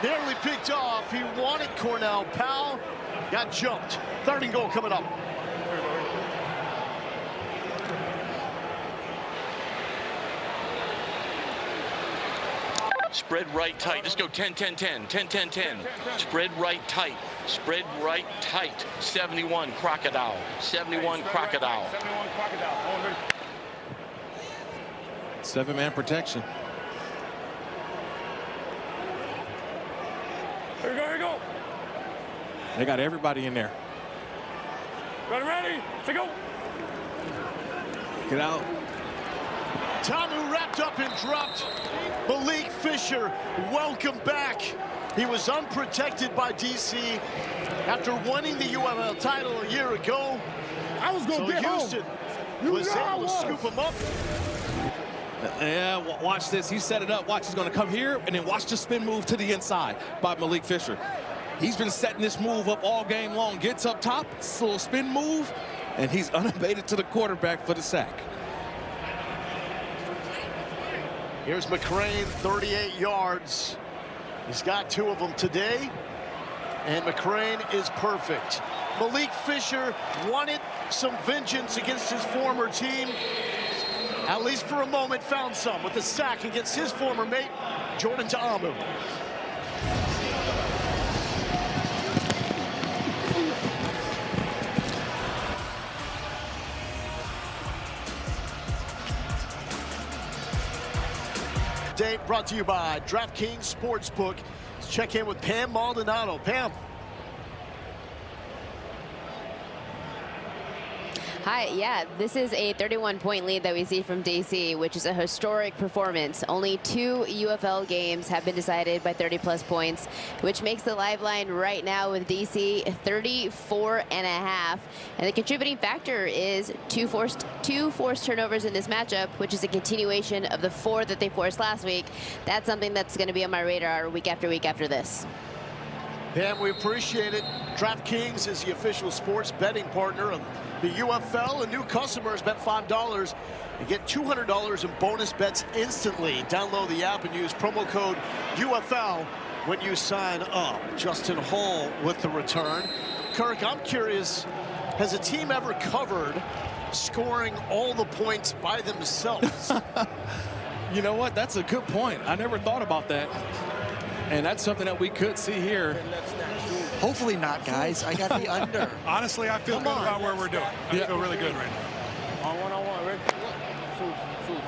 nearly picked off. He wanted Cornell Powell. Got jumped. 3rd and goal coming up. Spread right tight. Just go 10-10-10. 10-10-10. Spread right tight. Spread right tight. 71 Crocodile. 71 Crocodile. 71 Crocodile. 7-man protection. Here we go. They got everybody in there. Ready, to go. Get out. Ta'amu wrapped up and dropped. Malik Fisher, welcome back. He was unprotected by DC after winning the UFL title a year ago. I was going to get Houston was able to scoop him up. Yeah, watch this. He set it up. Watch, he's going to come here, and then watch the spin move to the inside by Malik Fisher. He's been setting this move up all game long. Gets up top, little spin move, and he's unabated to the quarterback for the sack. Here's McCrane, 38 yards. He's got 2 of them today, and McCrane is perfect. Malik Fisher wanted some vengeance against his former team. At least for a moment, found some with a sack against his former mate, Jordan Ta'amu. Day brought to you by DraftKings Sportsbook. Let's check in with Pam Maldonado. Pam. Hi, yeah, this is a 31-point lead that we see from DC, which is a historic performance. Only 2 UFL games have been decided by 30-plus points, which makes the live line right now with DC 34.5. And the contributing factor is two forced turnovers in this matchup, which is a continuation of the 4 that they forced last week. That's something that's going to be on my radar week after this. Pam, we appreciate it. DraftKings is the official sports betting partner of the UFL, and new customers bet $5 and get $200 in bonus bets instantly. Download the app and use promo code UFL when you sign up. Justin Hall with the return. Kirk, I'm curious, has a team ever covered scoring all the points by themselves? You know what? That's a good point. I never thought about that. And that's something that we could see here. Hopefully not, guys. I got the under. Honestly, I feel good about where we're doing. I feel really good right now. On one, ready? Shoot.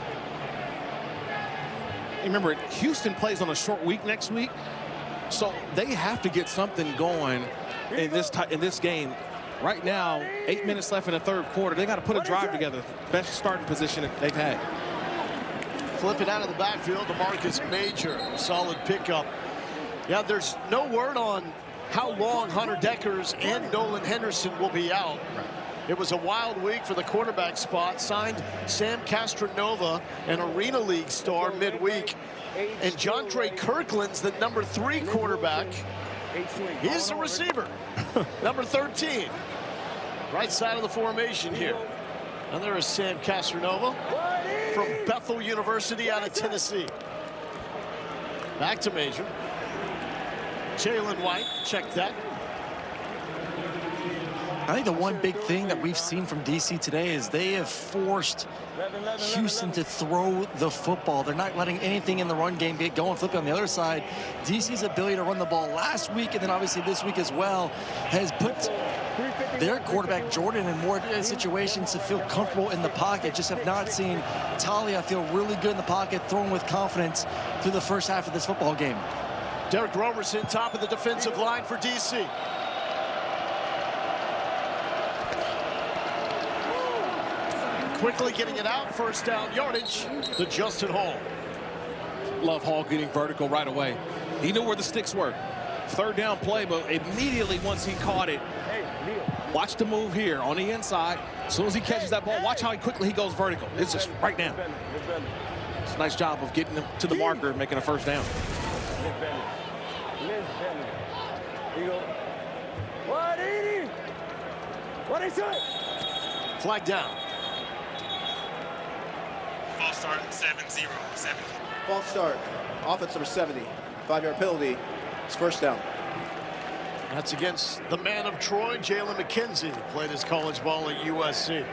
Remember, Houston plays on a short week next week, so they have to get something going in this game. Right now, 8 minutes left in the 3rd quarter. They got to put a drive together. Best starting position that they've had. Flip it out of the backfield to Marcus Major. Solid pickup. Yeah, there's no word on how long Hunter Deckers and Nolan Henderson will be out. It was a wild week for the quarterback spot. Signed Sam Castronova, an Arena League star, midweek. And Jontre Kirkland's the number 3 quarterback. He's a receiver, number 13. Right side of the formation here. And there is Sam Castronova from Bethel University out of Tennessee. Back to Major. Jalen White, check that. I think the one big thing that we've seen from DC today is they have forced Houston to throw the football. They're not letting anything in the run game get going. Flipping on the other side, DC's ability to run the ball last week and then obviously this week as well has put their quarterback Jordan in more situations to feel comfortable in the pocket. Just have not seen Talia feel really good in the pocket, throwing with confidence through the first half of this football game. Derek Roberson, top of the defensive line for DC. Quickly getting it out, first down yardage to Justin Hall. Love Hall getting vertical right away. He knew where the sticks were. Third down play, but immediately once he caught it, watch the move here on the inside. As soon as he catches that ball, watch how quickly he goes vertical. It's just right down. It's a nice job of getting him to the marker and making a first down. Here you go. 180. What is it? Flag down. False start, 7-0. 70. False start. Offense number 70. 5-yard penalty. It's first down. That's against the man of Troy, Jalen McKenzie, who played his college ball at USC.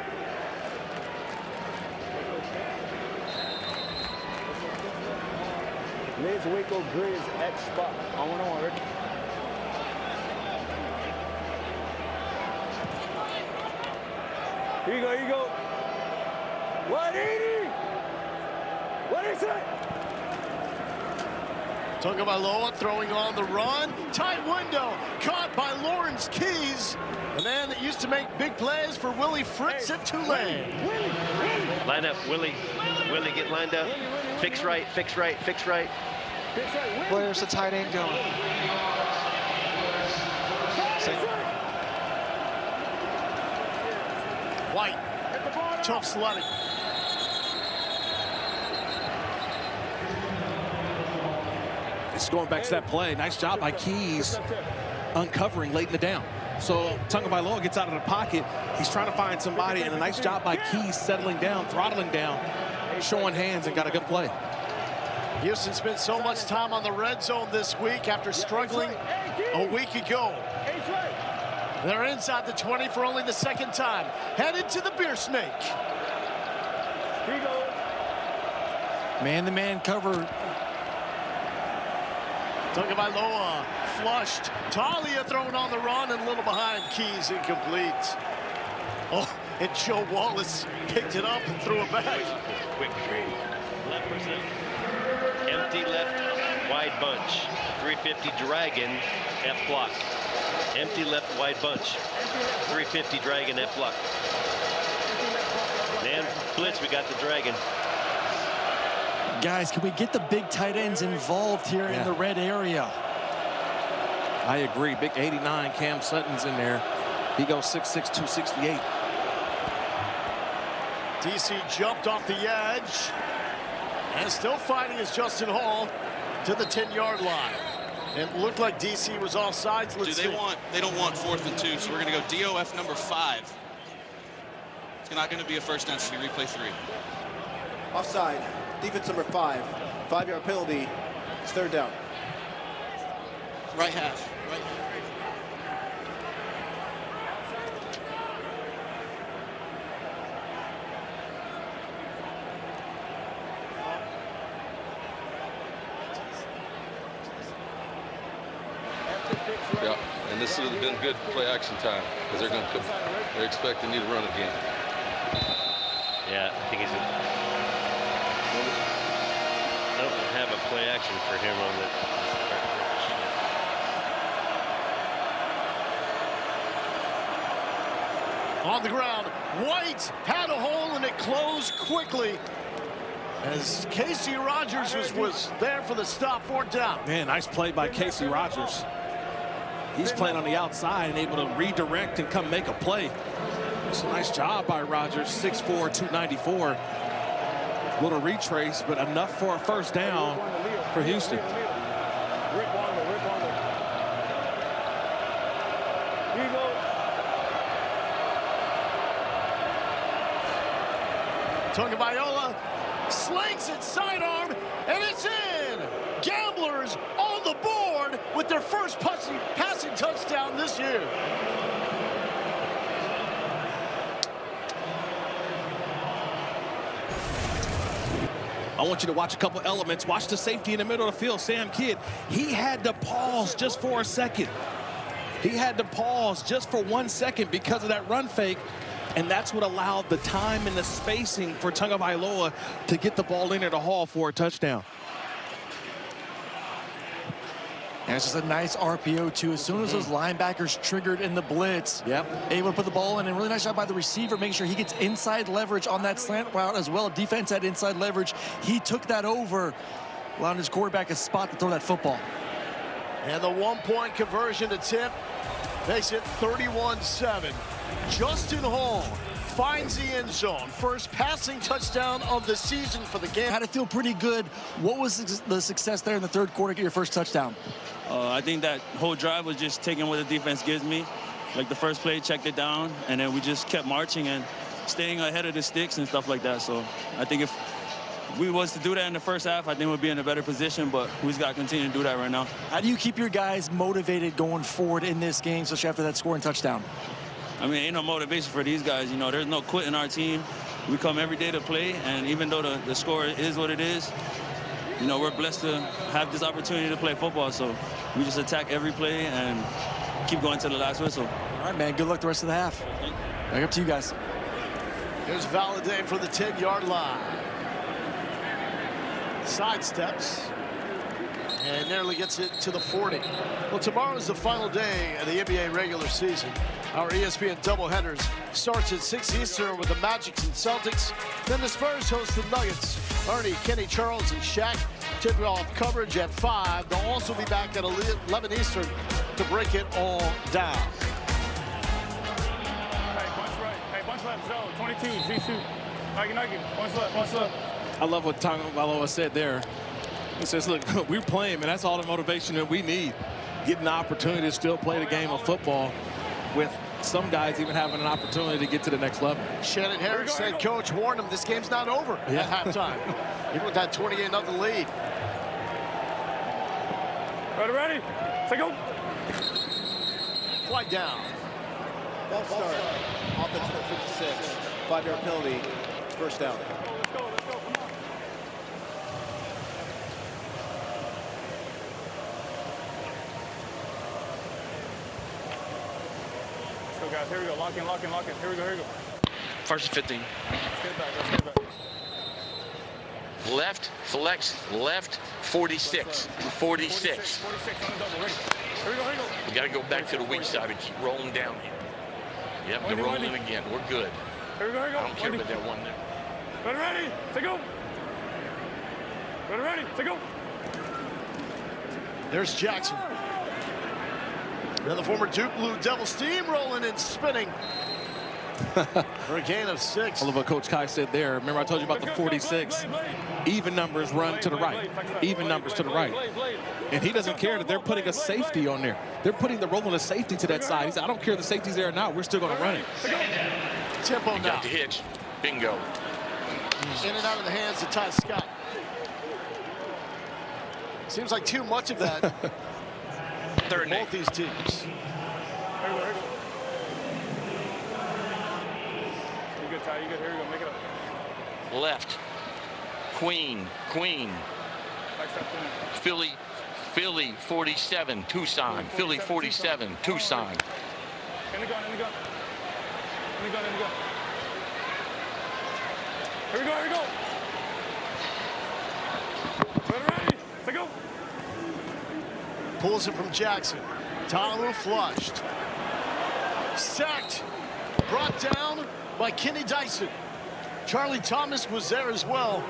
Liz Waco Grizz X spot. On 1-on-1, Rick. Here you go, here you go. 180. What is it? Tagovailoa throwing on the run. Tight window. Caught by Lawrence Keys. The man that used to make big plays for Willie Fritz at Tulane. Line up, Willie. Willie, get lined up. Fix right, fix right, fix right. Where's the tight end going? White. Tough sledding. It's going back to that play. Nice job by Keys uncovering late in the down. So Tagovailoa gets out of the pocket. He's trying to find somebody, and a nice job by Keys settling down, throttling down, showing hands, and got a good play. Houston spent so much time on the red zone this week after struggling a week ago. They're inside the 20 for only the second time. Headed to the Beer Snake. Here you go. Man-to-man cover. Tagovailoa flushed. Talia thrown on the run and a little behind. Keys incomplete. Oh, and Joe Wallace picked it up and threw it back. Quick tree. Left percent. Empty left, wide bunch. 350 Dragon, F block. Empty left, wide bunch. 350 Dragon, F block. Man, blitz, we got the Dragon. Guys, can we get the big tight ends involved here in the red area? I agree. Big 89, Cam Sutton's in there. He goes 6'6", 268. DC jumped off the edge. And still fighting is Justin Hall to the 10-yard line. It looked like DC was offsides. Let's see. They don't want 4th and 2, so we're going to go DOF number 5. It's not going to be a first down, so we replay 3. Offside. Defense number 5. 5-yard penalty. It's third down. Right half. Right. Yeah, and this would have been good play action time because they're expecting you to run again. Yeah, I think he's I don't have a play action for him on the. On the ground, White had a hole and it closed quickly as Casey Rogers was there for the stop, 4th down. Man, nice play by Casey Rogers. He's playing on the outside and able to redirect and come make a play. It's a nice job by Rogers, 6'4", 294. Little retrace, but enough for a first down for Houston. Rip Wonder. Here you go. Tagovailoa slings it sidearm, and it's in. Gamblers on the board with their first passing touchdown this year. I want you to watch a couple elements. Watch the safety in the middle of the field, Sam Kidd. He had to pause just for a second. He had to pause just for 1 second because of that run fake, and that's what allowed the time and the spacing for Tagovailoa to get the ball into the hall for a touchdown. And it's just a nice RPO, too. As soon as those linebackers triggered in the blitz, able to put the ball in. And really nice job by the receiver, making sure he gets inside leverage on that slant route as well. Defense had inside leverage. He took that over, allowing his quarterback a spot to throw that football. And the 1-point conversion attempt makes it 31-7. Justin Hall finds the end zone. First passing touchdown of the season for the game. Had to feel pretty good. What was the success there in the third quarter to get your first touchdown? I think that whole drive was just taking what the defense gives me. Like the first play, checked it down, and then we just kept marching and staying ahead of the sticks and stuff like that. So I think if we was to do that in the first half, I think we'd be in a better position, but we just got to continue to do that right now. How do you keep your guys motivated going forward in this game, especially after that scoring touchdown? I mean, ain't no motivation for these guys. You know, there's no quit in our team. We come every day to play, and even though the score is what it is, you know, we're blessed to have this opportunity to play football. So we just attack every play and keep going to the last whistle. All right, man. Good luck the rest of the half. Back up to you guys. Here's Valladay for the 10-yard line. Sidesteps and nearly gets it to the 40. Well, tomorrow is the final day of the NBA regular season. Our ESPN doubleheaders starts at 6 Eastern with the Magic and Celtics. Then the Spurs host the Nuggets. Ernie, Kenny, Charles, and Shaq tip-off coverage at 5. They'll also be back at 11 Eastern to break it all down. Hey, bunch left, zone, 22, Z-shoot. Nike, bunch left. I love what Tagovailoa said there. He says, look, we're playing, man. That's all the motivation that we need. Getting the opportunity to still play the game of football with some guys even having an opportunity to get to the next level. Shannon Harris said coach warned him this game's not over at halftime. Even with that 28-0 lead. Ready? Say go. Flag down. Ball start. Offense at 56. 5-yard penalty. First down. Guys, here we go. Lock in. Here we go. First and 15. Let's get it back. Left, flex, left, 46. 46. 46 on the double. Ready. Here we go. We got to go back to the weak side and keep rolling down here. Yep, they're rolling again. We're good. Here we go. I don't care about that one there. Ready. Say go. Ready. Say go. There's Jackson. Now the former Duke Blue Devil steamrolling and spinning for a gain of 6. I love what Coach Kai said there. Remember I told you about the 46. Even numbers run to the right. Even numbers to the right. And he doesn't care that they're putting a safety on there. They're putting the rolling of safety to that side. He said, I don't care if the safety's there or not. We're still going to run it. Tempo now. Got the hitch. Bingo. In and out of the hands of Ty Scott. Seems like too much of that. Third and 8. Both these teams. Here we go. You good, Ty? You good? Here we go. Make it up. Left. Queen. Philly 47, Tucson. Philly 47, Tucson. In the gun. Here we go. Ready. Say go. Pulls it from Jackson. Talu flushed. Sacked. Brought down by Kenny Dyson. Charlie Thomas was there as well.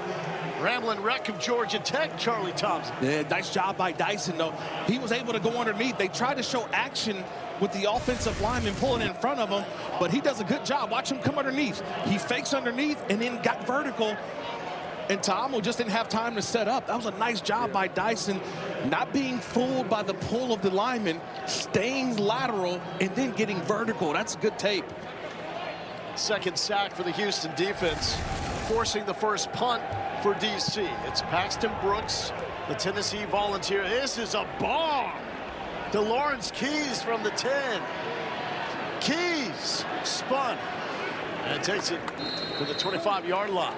Rambling wreck of Georgia Tech, Charlie Thompson. Yeah, nice job by Dyson, though. He was able to go underneath. They tried to show action with the offensive lineman pulling in front of him, but he does a good job. Watch him come underneath. He fakes underneath and then got vertical. And Ta'amu just didn't have time to set up. That was a nice job by Dyson, not being fooled by the pull of the lineman, staying lateral, and then getting vertical. That's good tape. Second sack for the Houston defense. forcing the first punt for DC. It's Paxton Brooks, the Tennessee Volunteer. This is a bomb to Lawrence Keys from the 10. Keys spun and takes it to the 25-yard line.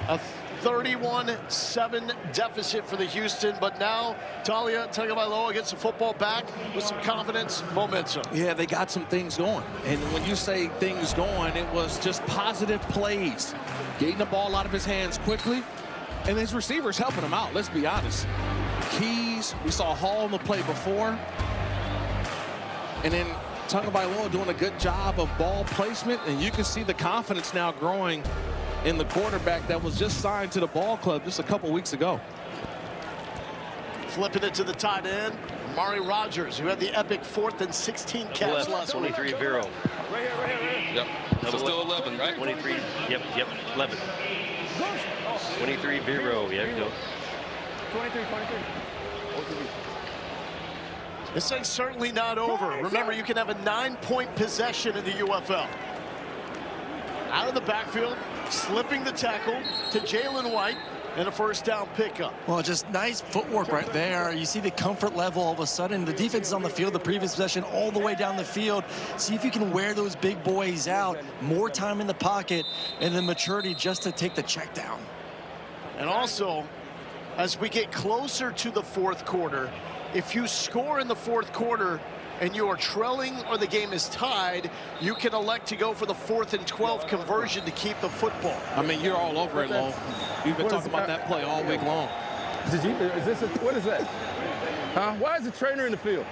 A 31-7 deficit for the Houston, but now Taulia Tagovailoa gets the football back with some confidence, momentum. Yeah, they got some things going. And when you say things going, it was just positive plays. Getting the ball out of his hands quickly, and his receivers helping him out, let's be honest. Keys, we saw Hall on the play before. And then Tagovailoa doing a good job of ball placement, and you can see the confidence now growing in the quarterback that was just signed to the ball club just a couple weeks ago. Flipping it to the tight end, Amari Rogers, who had the epic 4th and 16 catch last week. 23 Vero. Yep. So still 11, right? 23. Yep. 11. 23 Vero. Yeah, go. 23. This thing's certainly not over. Remember, you can have a 9-point possession in the UFL. Out of the backfield, slipping the tackle to Jalen White, and a first down pickup. Well, just nice footwork right there. You see the comfort level all of a sudden. The defense is on the field, the previous possession all the way down the field. See if you can wear those big boys out. More time in the pocket, and then maturity just to take the check down. And also, as we get closer to the fourth quarter, if you score in the fourth quarter and you are trailing or the game is tied, you can elect to go for the 4th and 12 conversion to keep the football. I mean, you're all over it, Long. You've been talking about that play all week long. What is that? Huh? Why is the trainer in the field?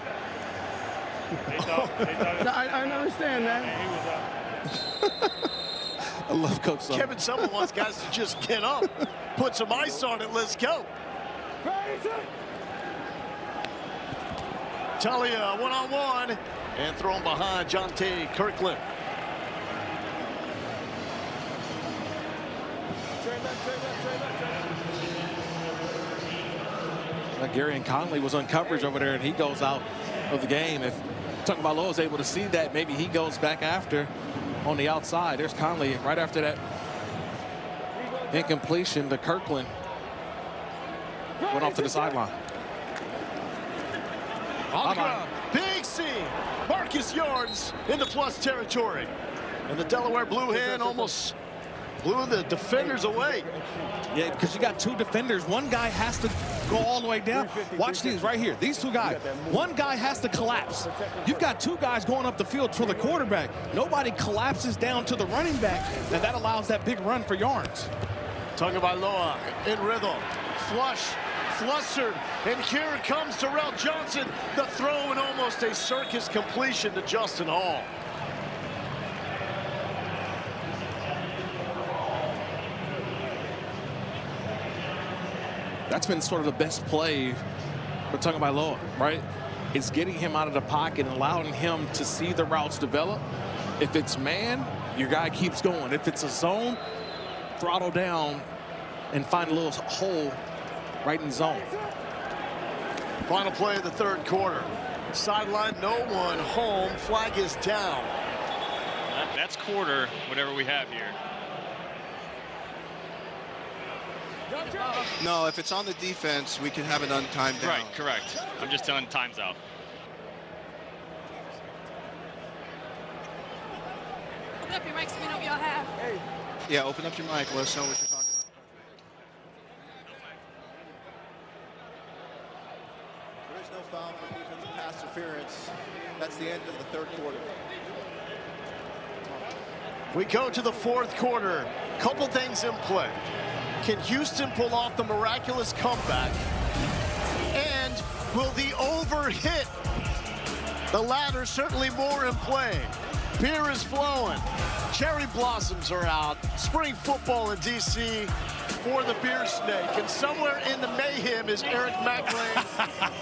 No, I understand that. I love Coach Summer. Kevin Summer wants guys to just get up, put some ice on it, let's go. Taulia one-on-one and thrown behind Jonte Kirkland. Gary and Conley was on coverage over there, and he goes out of the game. If Tagovailoa is able to see that, maybe he goes back after on the outside. There's Conley right after that incompletion to Kirkland. Went off to the sideline. Big C. Marcus Yards in the plus territory. And the Delaware Blue Hen almost blew the defenders away. Yeah, because you got two defenders. One guy has to go all the way down. Watch these right here. These two guys. One guy has to collapse. You've got two guys going up the field for the quarterback. Nobody collapses down to the running back, and that allows that big run for yards. Tagovailoa in rhythm. Flustered, and here comes Darrell Johnson. The throw and almost a circus completion to Justin Hall. That's been sort of the best play for Tagovailoa, right? It's getting him out of the pocket and allowing him to see the routes develop. If it's man, your guy keeps going. If it's a zone, throttle down and find a little hole right in zone. Final play of the third quarter. Sideline, no one home. Flag is down. That's quarter, whatever we have here. No, if it's on the defense, we can have it untimed down. Right, correct. I'm just telling time's out. Open up your mics so we know what y'all have. Yeah, open up your mic. Let us know what you're talking about. There is no foul for defensive pass interference. That's the end of the third quarter. We go to the fourth quarter. Couple things in play. Can Houston pull off the miraculous comeback? And will the over hit? The latter certainly more in play. Beer is flowing. Cherry blossoms are out. Spring football in D.C. for the Beer Snake. And somewhere in the mayhem is Eric McLean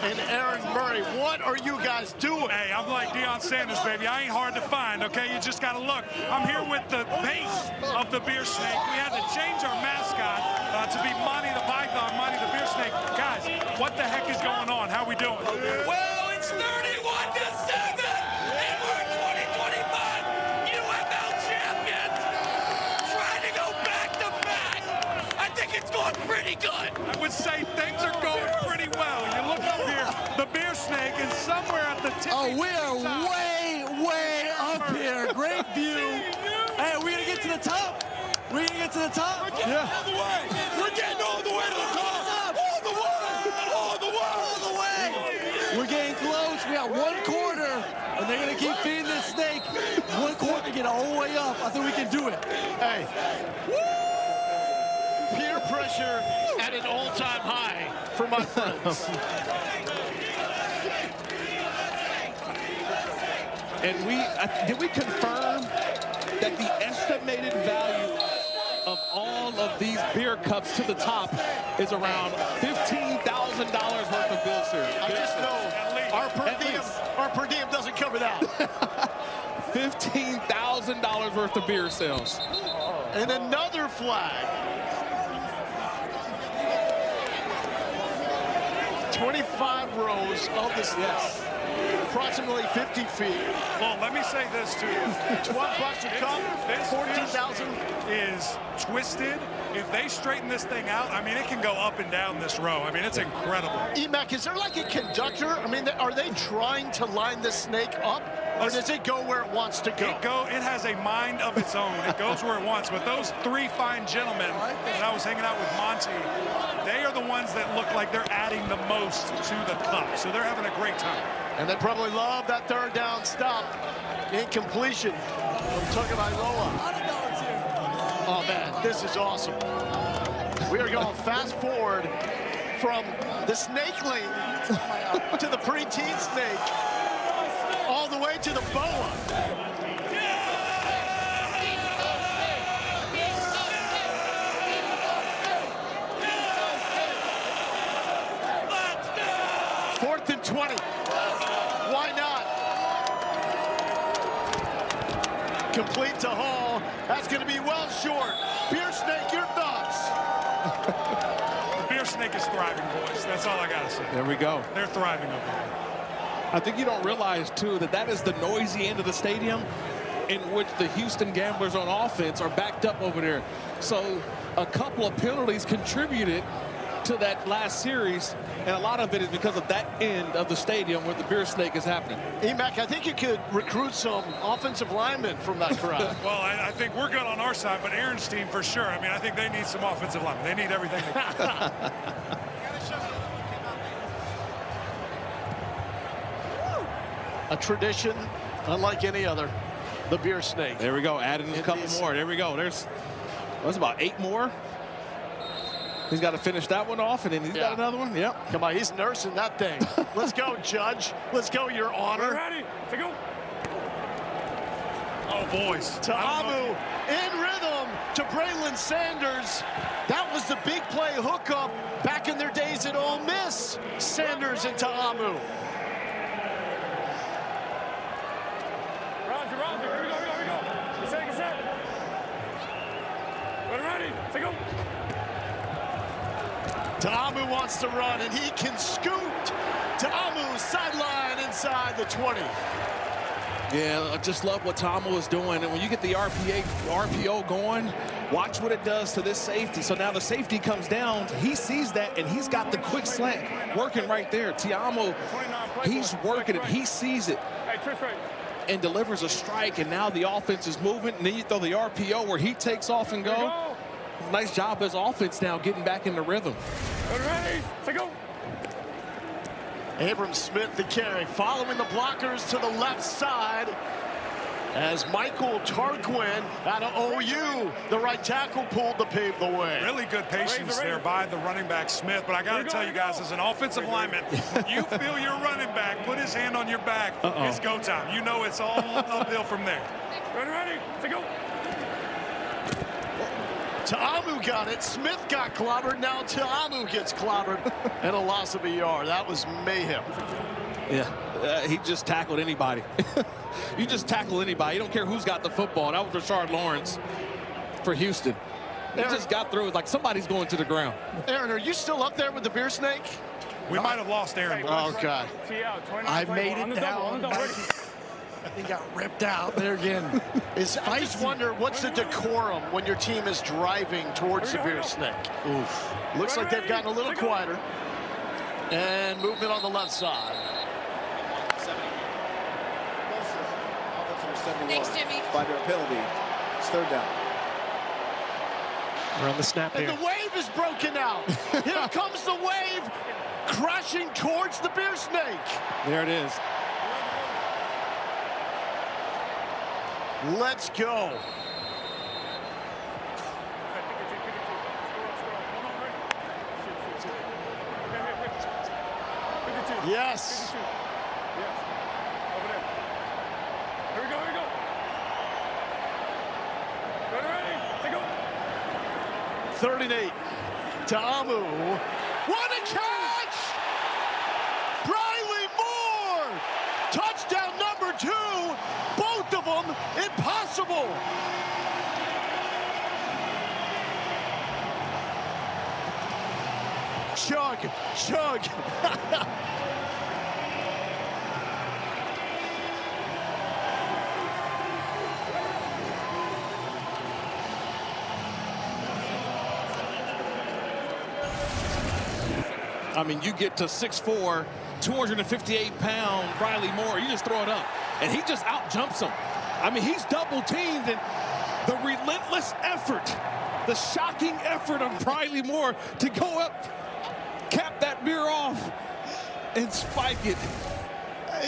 and Aaron Murray. What are you guys doing? Hey, I'm like Deion Sanders, baby. I ain't hard to find, okay? You just got to look. I'm here with the base of the Beer Snake. We had to change our mascot to be Monty the Python, Monty the Beer Snake. Guys, what the heck is going on? How we doing? Well, it's 31-7, and we're 2025 UFL champions. somewhere at the tip. Oh, we are way up here. Great view. Hey, are we going to get to the top? We're going to get to the top? We're getting all the way. We're getting all the way to the top. All the way. All the way. All the way. We're getting close. We got 1 quarter, and they're going to keep feeding this snake. 1 quarter to get all the way up. I think we can do it. Hey. Peer pressure at an all-time high for my friends. And did we confirm that the estimated value of all of these beer cups to the top is around $15,000 worth of bill series? I just know our per diem doesn't cover that. $15,000 worth of beer sales. And another flag. 25 rows of this. Yes. Approximately 50 feet. Well, let me say this to you. $12 a cup, 14,000 is twisted. If they straighten this thing out, I mean, it can go up and down this row. I mean, it's incredible. Emac, is there like a conductor? I mean, are they trying to line this snake up, or does it go where it wants to go? It has a mind of its own. It goes where it wants. But those 3 fine gentlemen, when I was hanging out with Monty, they are the ones that look like they're adding the most to the cup. So they're having a great time. And they probably love that 3rd down stop. Incompletion from Tagovailoa. Oh, man, this is awesome. We are going fast forward from the snakeling to the preteen snake all the way to the boa. Fourth and 20. Why not? Complete to Hall. That's going to be well short. Beer Snake, your thoughts? The Beer Snake is thriving, boys. That's all I got to say. There we go. They're thriving over there. I think you don't realize, too, that that is the noisy end of the stadium in which the Houston Gamblers on offense are backed up over there. So a couple of penalties contributed to that last series, and a lot of it is because of that end of the stadium where the Beer Snake is happening. Emac, I think you could recruit some offensive linemen from that crowd. Well, I think we're good on our side, but Aaron's team for sure. I mean, I think they need some offensive linemen. They need everything they can. A tradition unlike any other, the Beer Snake. There we go, adding a couple more. There we go. There's about 8 more. He's got to finish that one off, and then he's got another one. Yep. Come on, he's nursing that thing. Let's go, Judge. Let's go, Your Honor. We're ready to go. Oh, boys. Ta'amu in rhythm to Braylon Sanders. That was the big play hookup back in their days at Ole Miss. Sanders and Ta'amu. Roger. Here we go. Get set. We're ready to go. Ta'amu wants to run, and he can scoot. Ta'amu sideline inside the 20. Yeah, I just love what Ta'amu is doing. And when you get the RPO going, watch what it does to this safety. So now the safety comes down. He sees that, and he's got the quick slant working right there. Ta'amu, he's working it. He sees it and delivers a strike, and now the offense is moving. And then you throw the RPO where he takes off and go. Nice job as offense now getting back in the rhythm. Ready to go. Abram Smith the carry, following the blockers to the left side as Michael Tarquin out of OU, the right tackle, pulled to pave the way. Really good patience there by the running back Smith, but I got to tell you guys, as an offensive lineman, when you feel your running back put his hand on your back, it's go time. You know it's all uphill from there. Ready to go. Ta'amu got it. Smith got clobbered. Now Ta'amu gets clobbered and a loss of a yard. That was mayhem. Yeah, he just tackled anybody. You just tackle anybody. You don't care who's got the football. That was Rashard Lawrence for Houston. He just got through. It's like somebody's going to the ground. Aaron, are you still up there with the Beer Snake? We might have lost Aaron. Okay. I made it down. He got ripped out there again. I just wonder, what's the decorum when your team is driving towards the Beer Snake? Oof. Looks like they've gotten a little quieter. And movement on the left side. 71. Thanks, Jimmy. 5-yard penalty. It's third down. We're on the snap And here. the wave is broken out. Here comes the wave crashing towards the beer snake. There it is. Let's go. Yes. Over there. Here we go, here we go. Ready? Take go. 3rd and 8. Ta'amu. What a catch! Briley Moore! Touchdown number 2. Both of them impossible. Chug, chug. I mean, you get to 6'4", 258-pound Riley Moore, you just throw it up, and he just out-jumps him. I mean, he's double-teamed, and the relentless effort, the shocking effort of Riley Moore to go up, cap that mirror off, and spike it.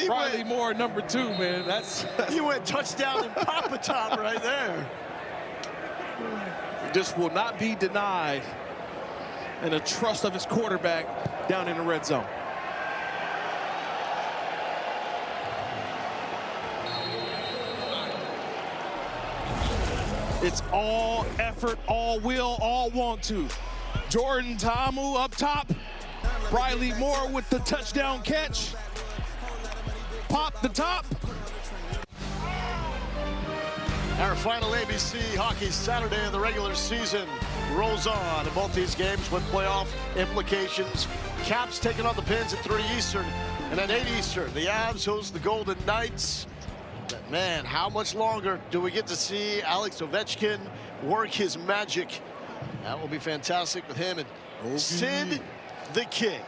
Riley Moore, number 2, man. That's you went touchdown and Papa Top right there. Just will not be denied, and the trust of his quarterback down in the red zone. It's all effort, all will, all want to. Jordan Ta'amu up top. Riley Moore with the touchdown catch. Pop the top. Our final ABC Hockey Saturday of the regular season rolls on. And both these games with playoff implications. Caps taking on the Pens at 3 Eastern. And at 8 Eastern, the Avs host the Golden Knights. But man, how much longer do we get to see Alex Ovechkin work his magic? That will be fantastic with him and Sid the King.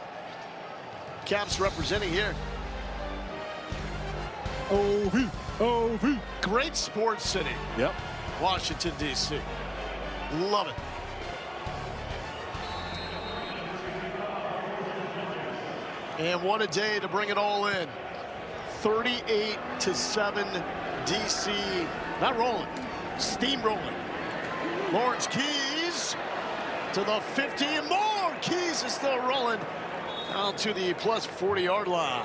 Caps representing here. OV. Great sports city. Yep. Washington, D.C. Love it. And what a day to bring it all in. 38-7 D.C. Not rolling, steamrolling. Lawrence Keys to the 50 and more. Keys is still rolling out to the plus 40-yard line.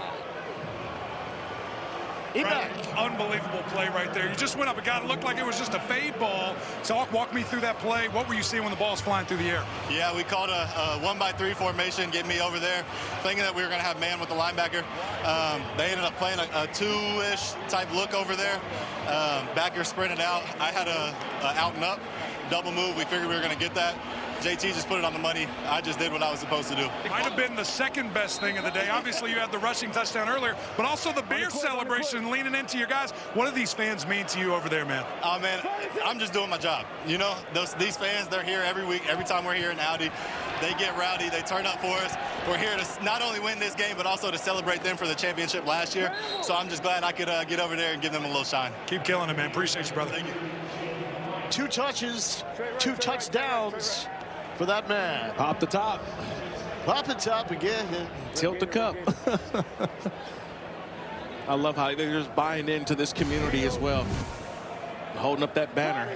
Right. Unbelievable play right there. You just went up. It looked like it was just a fade ball. So walk me through that play. What were you seeing when the ball's flying through the air? Yeah, we called a 1-by-3 formation, get me over there, thinking that we were going to have man with the linebacker. They ended up playing a 2-ish type look over there. Backer sprinted out. I had a out and up double move. We figured we were going to get that. JT just put it on the money. I just did what I was supposed to do. It might have been the second best thing of the day. Obviously, you had the rushing touchdown earlier, but also the beer celebration, leaning into your guys. What do these fans mean to you over there, man? Oh, man, I'm just doing my job. You know, these fans, they're here every week. Every time we're here in Audi, they get rowdy. They turn up for us. We're here to not only win this game, but also to celebrate them for the championship last year. So I'm just glad I could get over there and give them a little shine. Keep killing it, man. Appreciate you, brother. Thank you. 2 touches, 2 touchdowns for that man. Pop the top. Pop the top again. Tilt the cup. I love how they're just buying into this community as well. Holding up that banner.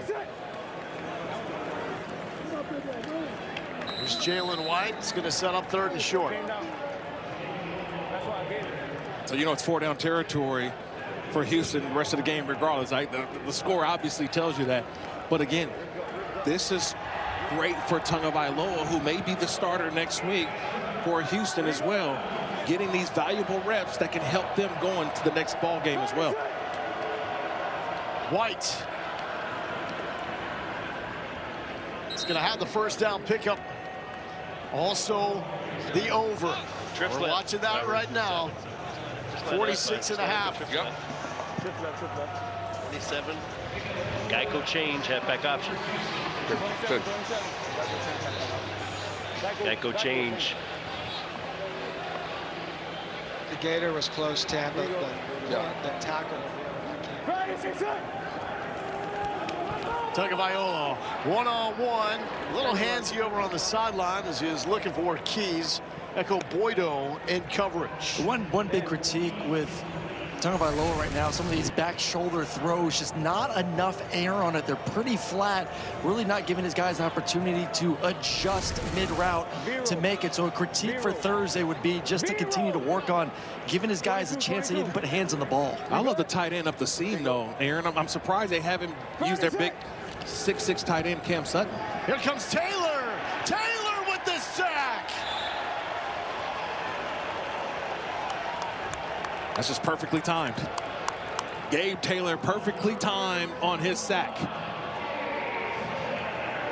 There's Jalen White. It's going to set up 3rd and short. So, you know, it's 4 down territory for Houston the rest of the game regardless. The score obviously tells you that. But again, this is great for Tagovailoa, who may be the starter next week for Houston as well, getting these valuable reps that can help them go into the next ball game as well. White. It's going to have the first down pickup. Also, the over. We're watching that right now. 46 and a half. Yep. 27. Geico change, halfback option. Good. Geico change. The Gator was close, Tam, the tackle. Tagovailoa, one-on-one. A little handsy over on the sideline as he is looking for keys. Echo Boydo in coverage. One big critique with Tagovailoa right now, some of these back shoulder throws, just not enough air on it. They're pretty flat, really not giving his guys an opportunity to adjust mid-route to make it. So a critique for Thursday would be just to continue to work on giving his guys a chance to even put hands on the ball. I love the tight end up the seam, though, Aaron. I'm surprised they haven't used their big 6'6" tight end, Cam Sutton. Here comes Taylor. Taylor with the sack. That's just perfectly timed. Gabe Taylor perfectly timed on his sack.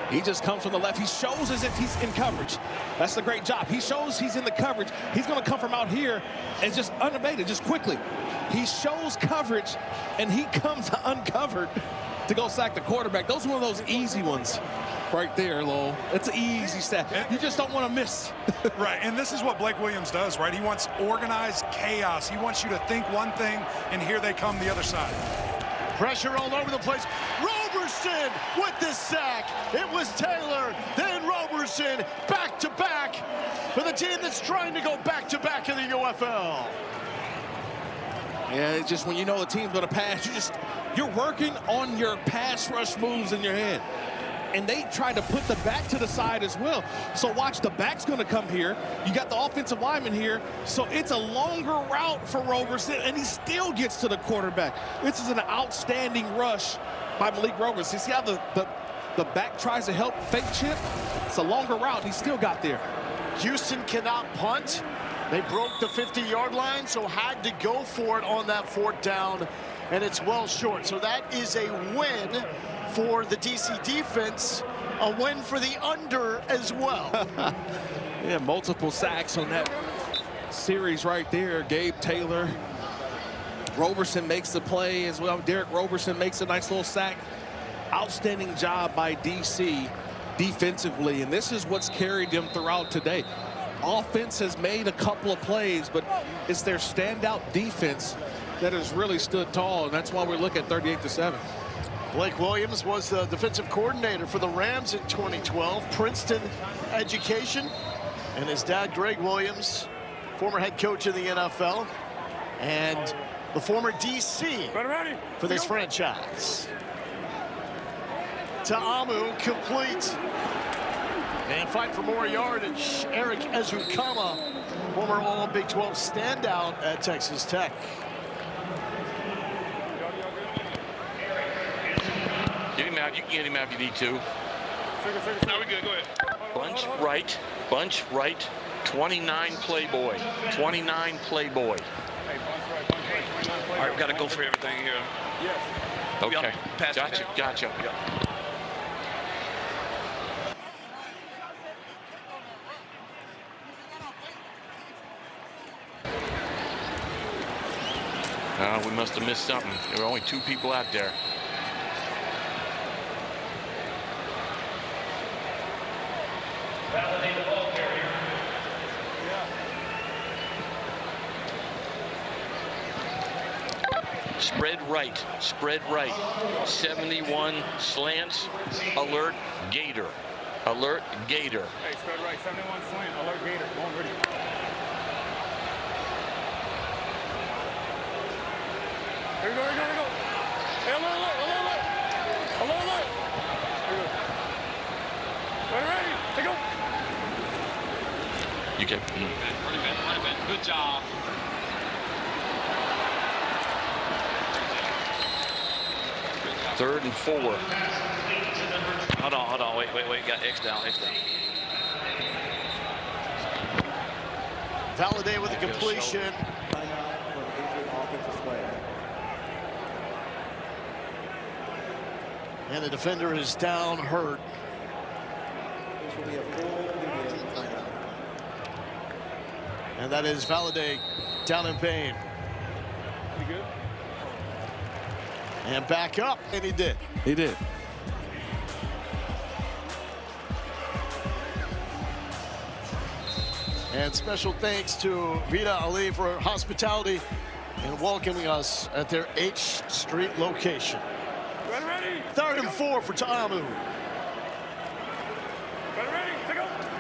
He just comes from the left. He shows as if he's in coverage. That's the great job. He shows he's in the coverage. He's going to come from out here and just unabated, just quickly. He shows coverage, and he comes uncovered to go sack the quarterback. Those are one of those easy ones right there, Lowell. It's an easy sack. You just don't want to miss. Right, and this is what Blake Williams does, right? He wants organized chaos. He wants you to think one thing, and here they come the other side. Pressure all over the place. Roberson with the sack. It was Taylor, then Roberson, back-to-back for the team that's trying to go back-to-back in the UFL. Yeah, it's just when you know the team's going to pass, you're working on your pass rush moves in your head. And they tried to put the back to the side as well. So watch, the back's going to come here. You got the offensive lineman here. So it's a longer route for Roberson, and he still gets to the quarterback. This is an outstanding rush by Malik Roberson. See how the back tries to help fake chip? It's a longer route. He still got there. Houston cannot punt. They broke the 50-yard line, so had to go for it on that 4th down, and it's well short. So that is a win for the DC defense, a win for the under as well. Yeah, multiple sacks on that series right there. Gabe Taylor. Roberson makes the play as well. Derek Roberson makes a nice little sack. Outstanding job by DC defensively, and this is what's carried them throughout today. Offense has made a couple of plays, but it's their standout defense that has really stood tall, and that's why we look at 38-7. Blake Williams was the defensive coordinator for the Rams in 2012, Princeton education, and his dad, Greg Williams, former head coach in the NFL, and the former DC for this franchise. Ta'amu complete. And fight for more yardage, Eric Ezukama, former All-Big 12 standout at Texas Tech. Get him out. You can get him out if you need to. Now we good. Go ahead. Bunch right. 29 Playboy. 29 Playboy. All right, we got to go for everything here. Yes. Okay. Gotcha. We must have missed something. There were only 2 people out there. Spread right. 71 slants. Alert Gator. Hey, spread right. 71 slant. Alert Gator. Going ready. Here we go. Hey, alert. Here we go. Ready. Take go. You can. Run it, good job. Third and 4. Hold on. Wait. Got X down. Valladay with a completion. And the defender is down, hurt. And that is Valladay down in pain. You good? And back up, and he did. He did. And special thanks to Vida Ali for her hospitality and welcoming us at their H Street location. 3rd and 4 for Ta'amu.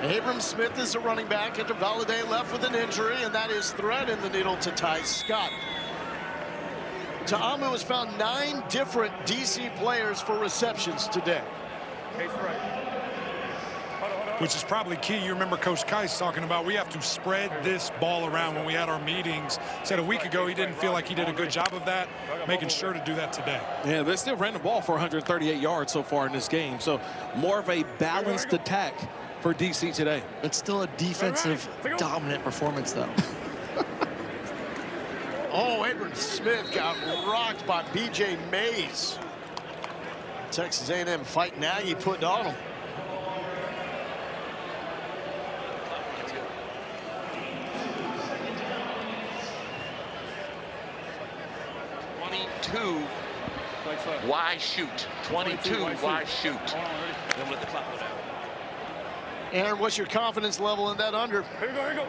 Abram Smith is a running back after Valladay left with an injury, and that is threading the needle to Ty Scott. Ta'amu has found 9 different DC players for receptions today. Which is probably key. You remember Coach Keiss talking about we have to spread this ball around. When we had our meetings, said a week ago he didn't feel like he did a good job of that, making sure to do that today. Yeah, they still ran the ball for 138 yards so far in this game. So more of a balanced attack for DC today. It's still a defensive dominant performance, though. Oh, Abram Smith got rocked by B.J. Mays. Texas A&M fight Nagy put on him. Why shoot? 22, why shoot? Aaron, what's your confidence level in that under? Here we go, here we go.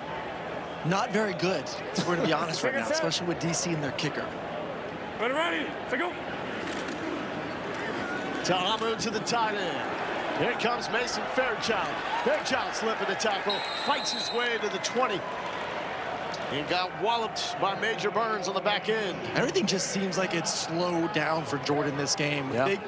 Not very good, if we're going to be honest right now, especially with DC and their kicker. Ready, let's go. Ta'amu to the tight end. Here comes Mason Fairchild. Fairchild slipping the tackle, fights his way to the 20. He got walloped by Major Burns on the back end. Everything just seems like it's slowed down for Jordan this game. Yeah. Big,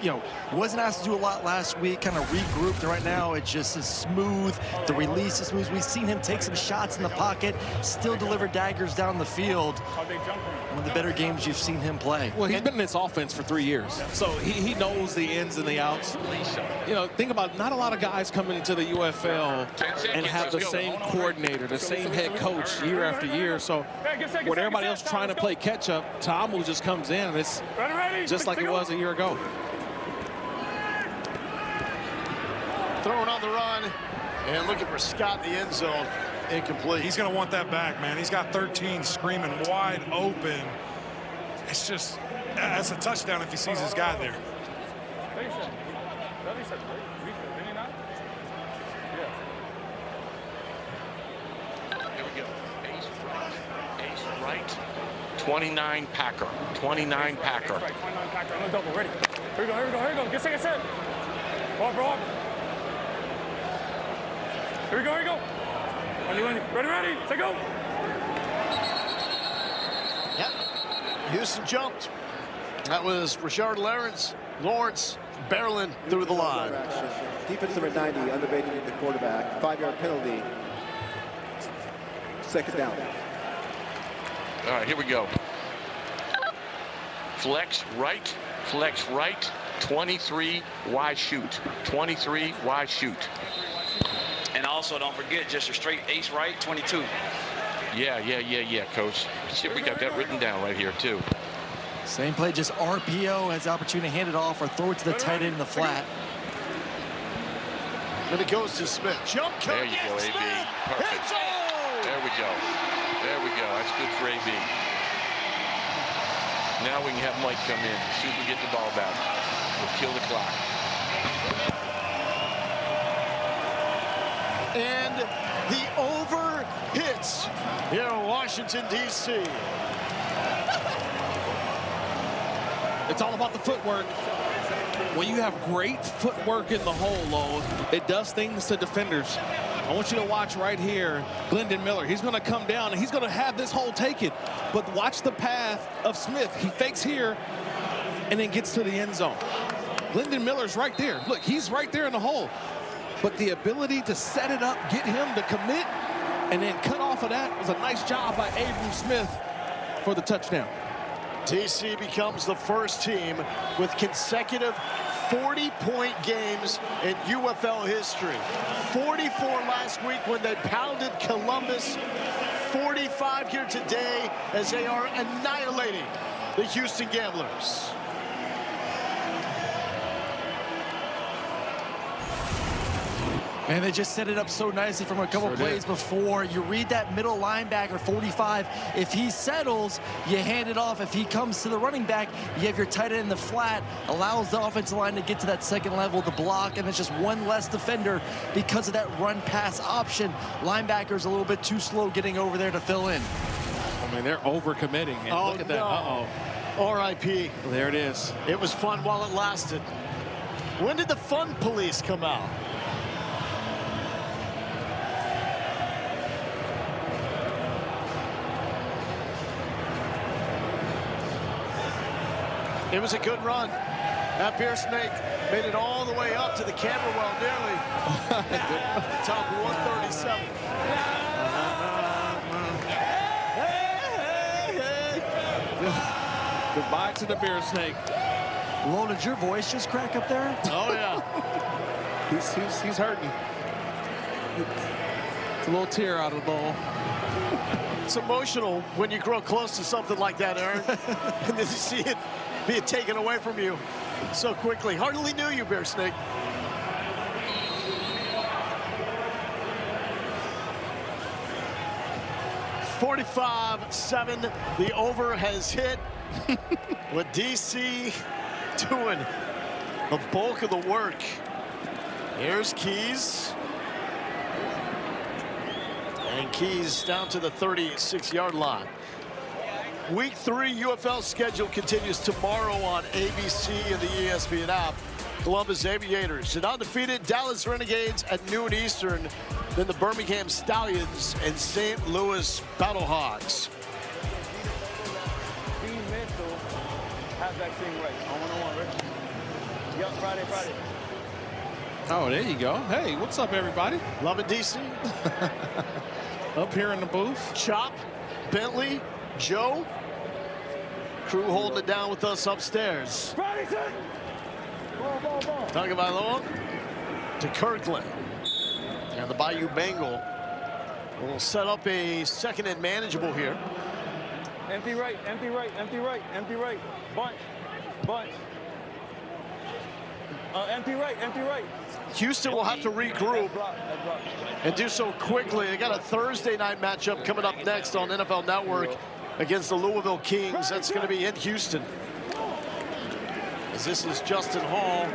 wasn't asked to do a lot last week, kind of regrouped. Right now, it's just as smooth. The release is smooth. We've seen him take some shots in the pocket, still deliver daggers down the field. One of the better games you've seen him play. Well, he's been in this offense for 3 years, so he knows the ins and the outs. Think about not a lot of guys coming into the UFL and have the same coordinator, the same head coach year after year. So when everybody else trying to play catch up, Ta'amu just comes in and it's just like it was a year ago. Throwing on the run and looking for Scott in the end zone. Incomplete. He's going to want that back, man. He's got 13 screaming wide open. It's just, that's a touchdown if he sees his guy there. Here we go. Ace right. 29 Packer. 29 Packer. 29 Packer. I'm double. Ready. Here we go. Here we go. Here we go. Get set. Ball, bro. Here we go. Here we go. Ready. Let's go. Yep. Houston jumped. That was Rashard Lawrence barreling through the line. Defense number 90, underrated the quarterback. 5-yard penalty. 2nd down. All right, here we go. Flex right. 23 wide shoot. 23 wide shoot. And also, don't forget, just a straight ace right, 22. Yeah, Coach. Shit, we got that written down right here, too. Same play, just RPO, has the opportunity to hand it off or throw it to the tight end in the flat. And it goes to Smith. Jump cut. There you go, AB. Perfect. There we go. That's good for AB. Now we can have Mike come in. See if we get the ball back. We'll kill the clock. And the over hits here in Washington, D.C. It's all about the footwork. When you have great footwork in the hole, it does things to defenders. I want you to watch right here, Glendon Miller. He's going to come down, and he's going to have this hole taken. But watch the path of Smith. He fakes here and then gets to the end zone. Glendon Miller's right there. Look, he's right there in the hole. But the ability to set it up, get him to commit, and then cut off of that was a nice job by Abram Smith for the touchdown. DC becomes the first team with consecutive 40-point games in UFL history. 44 last week when they pounded Columbus. 45 here today as they are annihilating the Houston Gamblers. Man, they just set it up so nicely from a couple plays before. You read that middle linebacker, 45. If he settles, you hand it off. If he comes to the running back, you have your tight end in the flat, allows the offensive line to get to that second level to block, and it's just one less defender because of that run-pass option. Linebackers a little bit too slow getting over there to fill in. I mean, they're overcommitting. And Oh, look at that. no. Uh-oh. R.I.P. There it is. It was fun while it lasted. When did the fun police come out? It was a good run. That beer snake made it all the way up to the camera well, nearly top 137. Goodbye to the beer snake. Lone, did your voice just crack up there? Oh, yeah. He's hurting. It's a little tear out of the bowl. It's emotional when you grow close to something like that, Aaron, and then you see it being taken away from you so quickly. Hardly knew you, Bear Snake. $45-7. The over has hit with DC doing the bulk of the work. Here's Keys. And Keys down to the 36-yard line. Week 3 UFL schedule continues tomorrow on ABC and the ESPN app. Columbus Aviators and undefeated Dallas Renegades at noon Eastern. Then the Birmingham Stallions and St. Louis Battlehawks. Be mental. Have vaccine right. On 1-on-1, Rich. Yup, Friday. Oh, there you go. Hey, what's up, everybody? Love it, DC. Up here in the booth. Chop, Bentley, Joe. Crew holding it down with us upstairs. Friday, son. Ball. Talking about long to Kirkland. And the Bayou Bengal will set up a second and manageable here. Empty right. Bunch. Empty right. Houston will have to regroup and do so quickly. They got a Thursday night matchup coming up next on NFL Network against the Louisville Kings. That's going to be in Houston. As this is Justin Hall,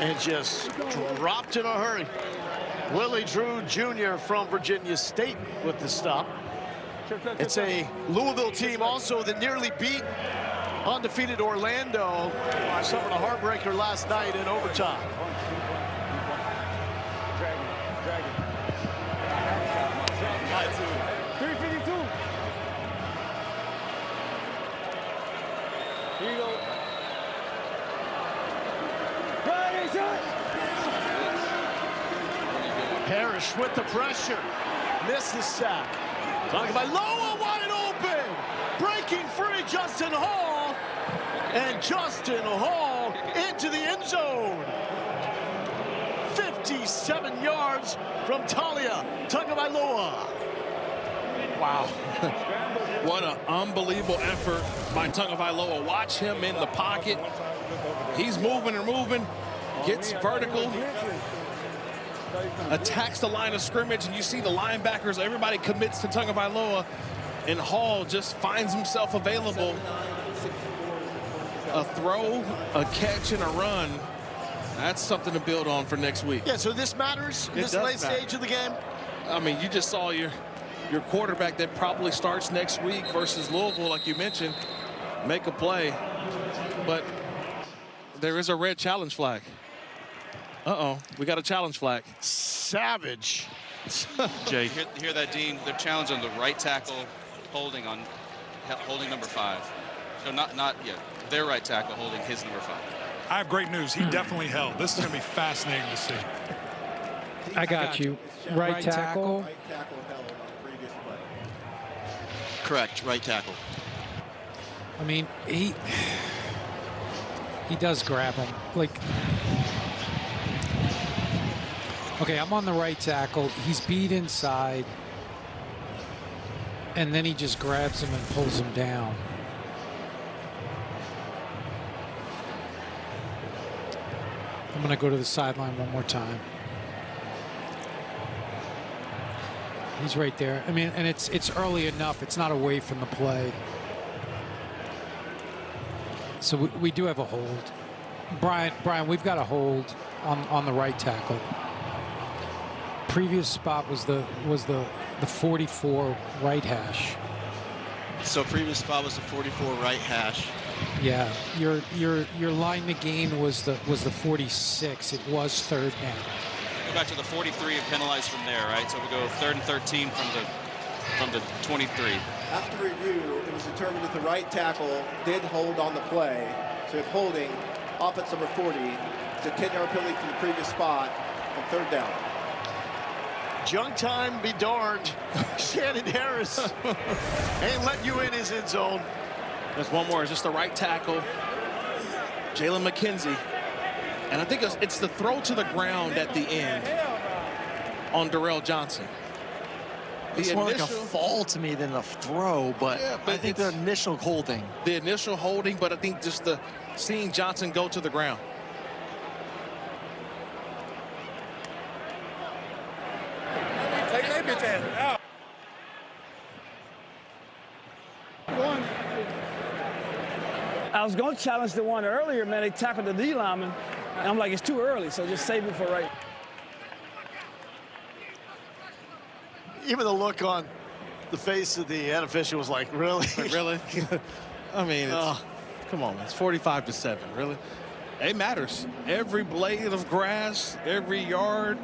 and just dropped in a hurry. Willie Drew Jr. from Virginia State with the stop. It's a Louisville team also that nearly beat undefeated Orlando. Suffered a heartbreaker last night in overtime. Dragon. 352. Here you go. Friday, son. Parrish with the pressure. Missed the sack. Talking about Loa wide open. Breaking free, Justin Hall. And Justin Hall into the end zone. 57 yards from Talia Tagovailoa. Wow. What an unbelievable effort by Tagovailoa. Watch him in the pocket. He's moving, gets vertical, attacks the line of scrimmage, and you see the linebackers, everybody commits to Tagovailoa, and Hall just finds himself available. A throw, a catch, and a run. That's something to build on for next week. Yeah, so this matters in this late stage of the game? I mean, you just saw your quarterback that probably starts next week versus Louisville, like you mentioned, make a play. But there is a red challenge flag. Uh-oh, we got a challenge flag. Savage. Jay. Hear that, Dean? They're challenging the right tackle holding number 5. So not yet. Their right tackle holding his number 5. I have great news. He definitely held. This is going to be fascinating to see. I got you. Right tackle. Right tackle held on the previous play. Correct, right tackle. I mean, he does grab him. Like, okay, I'm on the right tackle. He's beat inside. And then he just grabs him and pulls him down. I'm going to go to the sideline one more time. He's right there. I mean, and it's early enough. It's not away from the play. So we do have a hold. Brian, we've got a hold on the right tackle. Previous spot was the 44 right hash. So previous spot was the 44 right hash. Yeah, your line to gain was the 46. It was 3rd down. Go back to the 43 and penalize from there, right? So we go 3rd and 13 from the 23. After review, it was determined that the right tackle did hold on the play. So if holding, offense number 40, it's a 10-yard penalty from the previous spot and 3rd down. Junk time be darned. Shannon Harris ain't letting you in his end zone. There's one more. It's just the right tackle, Jalen McKenzie. And I think it's the throw to the ground at the end on Darrell Johnson. It's more like a fall to me than a throw, but, yeah, but I think the initial holding. The initial holding, but I think just seeing Johnson go to the ground. Take that bitch ass out. I was going to challenge the one earlier, man. They tackled the D lineman. And I'm like, it's too early, so just save it for right. Even the look on the face of the head official was like, really? Really? I mean, come on, man. It's 45-7, really? It matters. Every blade of grass, every yard,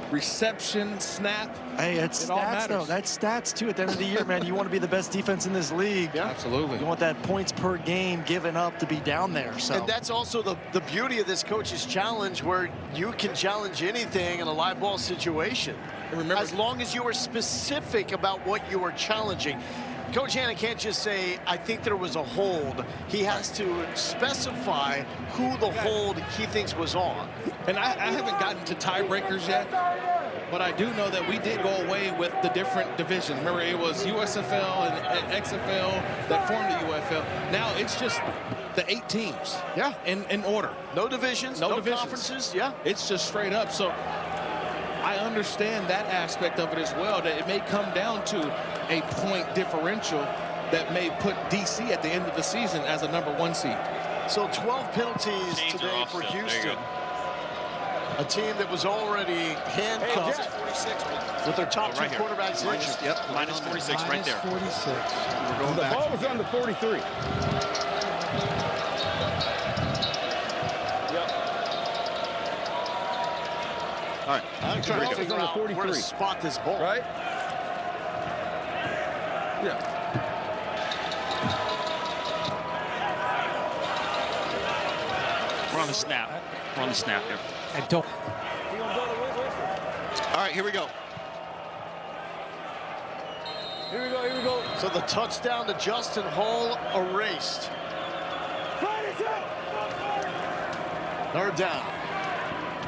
reception, snap. Hey, it's stats, though. That's stats, too, at the end of the year, man. You want to be the best defense in this league. Yeah, absolutely. You want that points per game given up to be down there. So. And that's also the beauty of this coach's challenge, where you can challenge anything in a live ball situation. Remember, as long as you are specific about what you are challenging. Coach Hannon can't just say, I think there was a hold. He has to specify who the hold he thinks was on. And I haven't gotten to tiebreakers yet, but I do know that we did go away with the different divisions. Remember, it was USFL and XFL that formed the UFL. Now it's just the 8 teams. Yeah. In order. No divisions, no conferences. Yeah. It's just straight up. So I understand that aspect of it as well, that it may come down to a point differential that may put DC at the end of the season as a #1 seed. So 12 penalties today for Houston. A team that was already handcuffed with their top two quarterbacks injured. Yep, minus 46 right there. 46. We're going back. The ball was under 43. All right. I'm trying to figure out where to spot this ball. Right? Yeah. We're on the snap. We're on the snap here. I don't. All right, here we go. Here we go, here we go. So the touchdown to Justin Hall erased. 3rd down.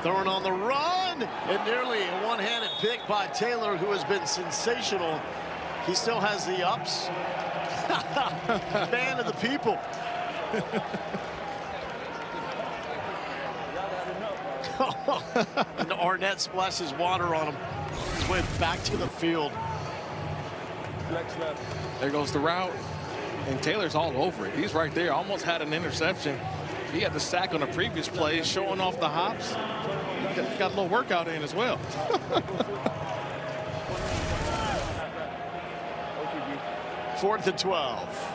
Throwing on the run, and nearly a one-handed pick by Taylor, who has been sensational. He still has the ups. Man of the people. And Arnett splashes water on him. He's way back to the field. There goes the route, and Taylor's all over it. He's right there, almost had an interception. He had the sack on the previous play, showing off the hops. Got a little workout in as well. Fourth and 12.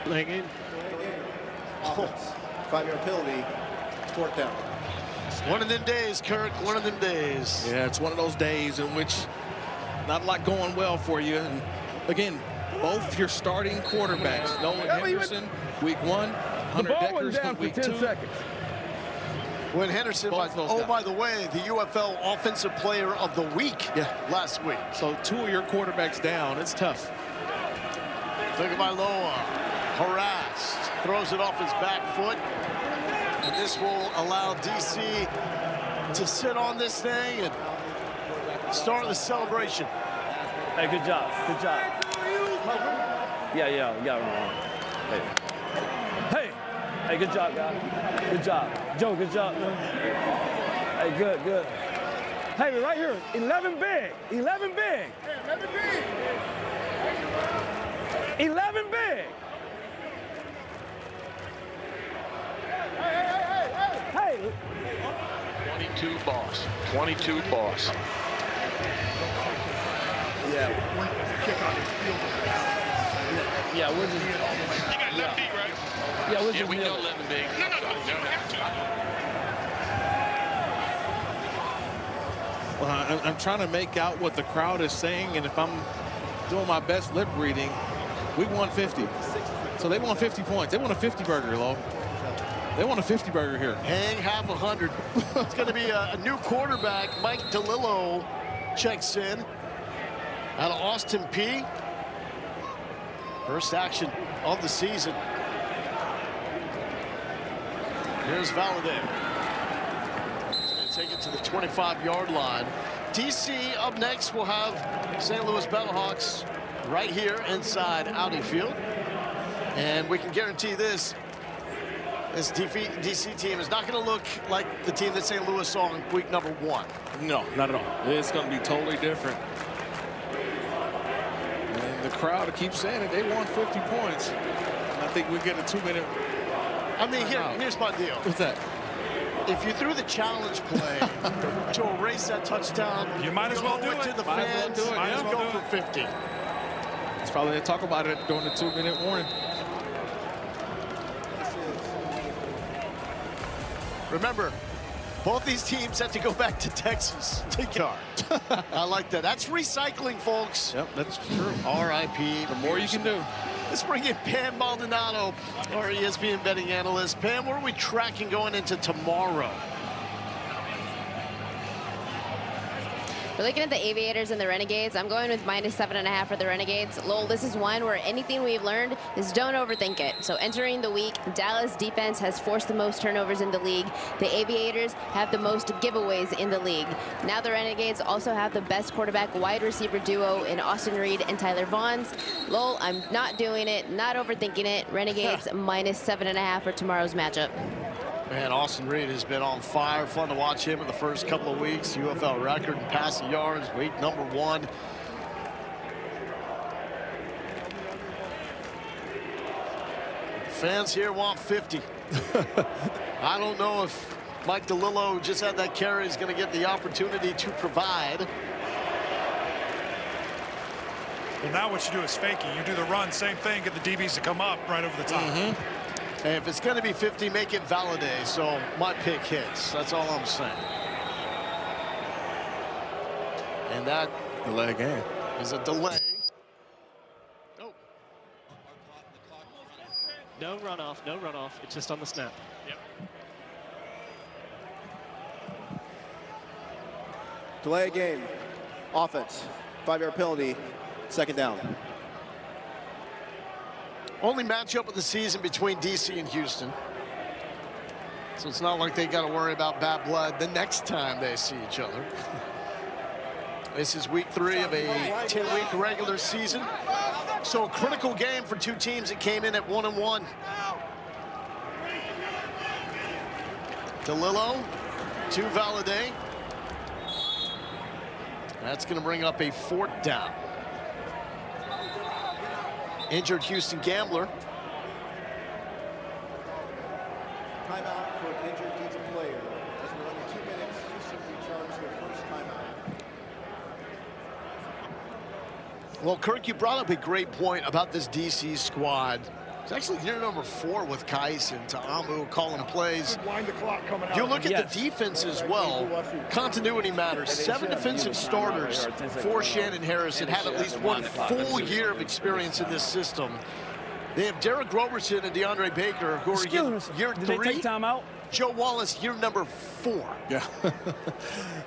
Laying in. Offense. 5-yard penalty. 4th down. One of them days, Kirk. One of them days. Yeah, it's one of those days in which not a lot going well for you. And again, both your starting quarterbacks, Nolan Henderson, week 1, Hunter Dekkers, week 2. Seconds. When Henderson, by the way, the UFL Offensive Player of the Week last week. So 2 of your quarterbacks down. It's tough. Tagovailoa harassed, throws it off his back foot. And this will allow DC to sit on this thing and start the celebration. Hey, good job. Good job. Yeah, you got it wrong. Hey. Hey, good job, guys. Good job. Joe, good job, man. Hey, good. Hey, right here, 11 big. 11 big. 11 big. Hey. 22 boss. 22 boss. Yeah. Yeah, we're just. You got left feet, right? Yeah, we're Yeah, just. we know Lemon Big. No, you don't have to. Well, I'm trying to make out what the crowd is saying, and if I'm doing my best lip reading, we won 50. So they won 50 points. They want a 50 burger, Lo. They want a 50 burger here. Hang half 100. It's going to be a new quarterback. Mike DeLillo checks in out of Austin Peay. First action of the season. Here's Valadez. He's going to take it to the 25-yard line. DC up next. We'll have St. Louis Battlehawks right here inside Audi Field. And we can guarantee this DC team is not going to look like the team that St. Louis saw in week number 1. No, not at all. It's going to be totally different. And the crowd keeps saying it. They won 50 points. And I think we get a 2-minute. I mean, here's my deal. What's that? If you threw the challenge play to erase that touchdown, you might as well do it to the Might as well fans. do it, Might as yeah. well go for 50. It's probably they talk about it during the 2-minute warning. Remember, both these teams have to go back to Texas. I like that. That's recycling, folks. Yep, that's true. R.I.P. The more you can do. Let's bring in Pam Maldonado, our ESPN betting analyst. Pam, what are we tracking going into tomorrow? We're looking at the Aviators and the Renegades. I'm going with -7.5 for the Renegades. Lowell, this is one where anything we've learned is don't overthink it. So entering the week, Dallas defense has forced the most turnovers in the league. The Aviators have the most giveaways in the league. Now the Renegades also have the best quarterback wide receiver duo in Austin Reed and Tyler Vaughns. Lowell, I'm not doing it, not overthinking it. Renegades -7.5 for tomorrow's matchup. Man, Austin Reed has been on fire. Fun to watch him in the first couple of weeks. UFL record in passing yards, week number 1. The fans here want 50. I don't know if Mike DeLillo just had that carry is going to get the opportunity to provide. Well, now what you do is fake it. You do the run, same thing, get the DBs to come up right over the top. And if it's going to be 50, make it Valadez, so my pick hits. That's all I'm saying. And that delay game is a delay. Oh. No runoff, no runoff. It's just on the snap. Yep. Delay game. Offense. 5-yard penalty. 2nd down. Only matchup of the season between DC and Houston. So it's not like they got to worry about bad blood the next time they see each other. This is week 3 of a 10-week regular season. So a critical game for two teams that came in at 1-1. DeLillo to Valadez. That's going to bring up a 4th down. Injured Houston Gambler. Timeout for an injured Houston player. As we're under 2 minutes, Houston recharged their first timeout. Well, Kirk, you brought up a great point about this DC squad. It's actually year number 4 with Kais and Ta'amu calling plays. Wind the clock coming out. You look at the defense as well. Continuity matters. 7 defensive starters for Shannon Harris that have at least 1 full year of experience in this system. They have Derek Roberson and DeAndre Baker, who are in year 3. Did they take time out? Joe Wallace, year number 4. Yeah.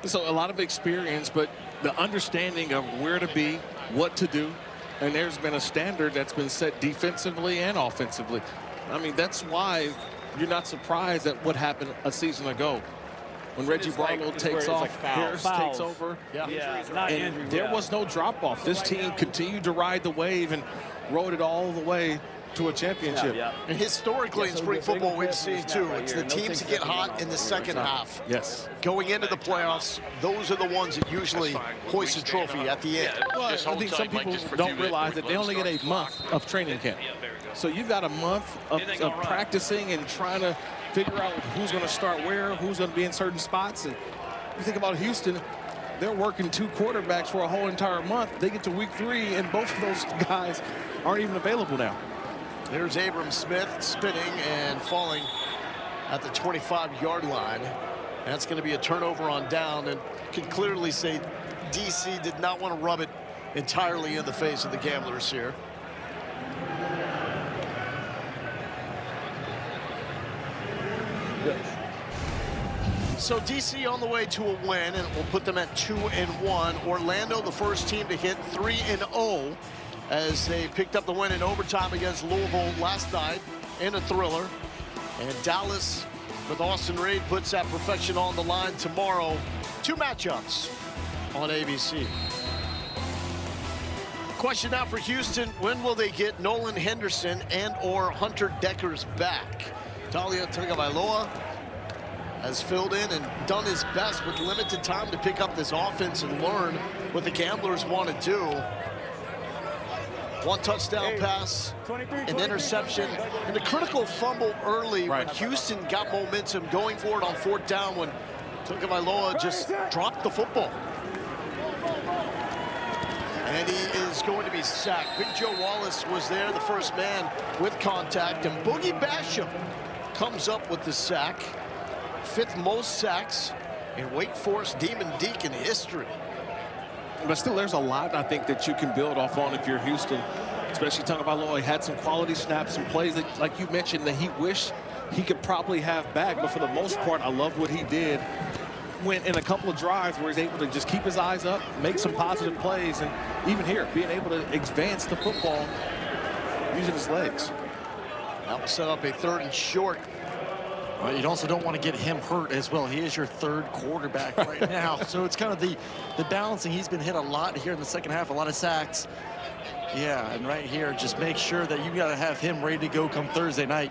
So a lot of experience, but the understanding of where to be, what to do. And there's been a standard that's been set defensively and offensively. I mean, that's why you're not surprised at what happened a season ago. When Reggie Barlow takes off, Harris takes over. And there was no drop-off. This team continued to ride the wave and rode it all the way to a championship. And historically in spring football, we've seen too, it's the teams that get hot in the second half. Yes. Going into the playoffs, those are the ones that usually hoist a trophy at the end. Well, I think some people don't realize that they only get a month of training camp. So you've got a month of practicing and trying to figure out who's going to start where, who's going to be in certain spots. And you think about Houston, they're working 2 quarterbacks for a whole entire month. They get to week 3, and both of those guys aren't even available now. There's Abram Smith spinning and falling at the 25-yard line. That's going to be a turnover on down, and can clearly say DC did not want to rub it entirely in the face of the Gamblers here. So DC on the way to a win, and we'll put them at 2-1. Orlando, the first team to hit 3-0 as they picked up the win in overtime against Louisville last night in a thriller. And Dallas, with Austin Reed, puts that perfection on the line tomorrow. 2 matchups on ABC. Question now for Houston: when will they get Nolan Henderson and/or Hunter Dekkers back? Taulia Tagovailoa has filled in and done his best with limited time to pick up this offense and learn what the Gamblers want to do. 1 touchdown pass, an interception, and a critical fumble early when Houston got momentum going for it on 4th down when Tagovailoa just dropped the football. And he is going to be sacked. Big Joe Wallace was there, the first man with contact, and Boogie Basham comes up with the sack. 5th most sacks in Wake Forest Demon Deacon history. But still, there's a lot, I think, that you can build off on if you're Houston, especially Tagovailoa. He had some quality snaps, some plays that, like you mentioned, that he wished he could probably have back. But for the most part, I love what he did. Went in a couple of drives where he's able to just keep his eyes up, make some positive plays, and even here, being able to advance the football using his legs. That will set up a 3rd and short. Well, you also don't want to get him hurt as well. He is your 3rd quarterback right now. So it's kind of the balancing. He's been hit a lot here in the second half, a lot of sacks. Yeah, and right here, just make sure that you got to have him ready to go come Thursday night.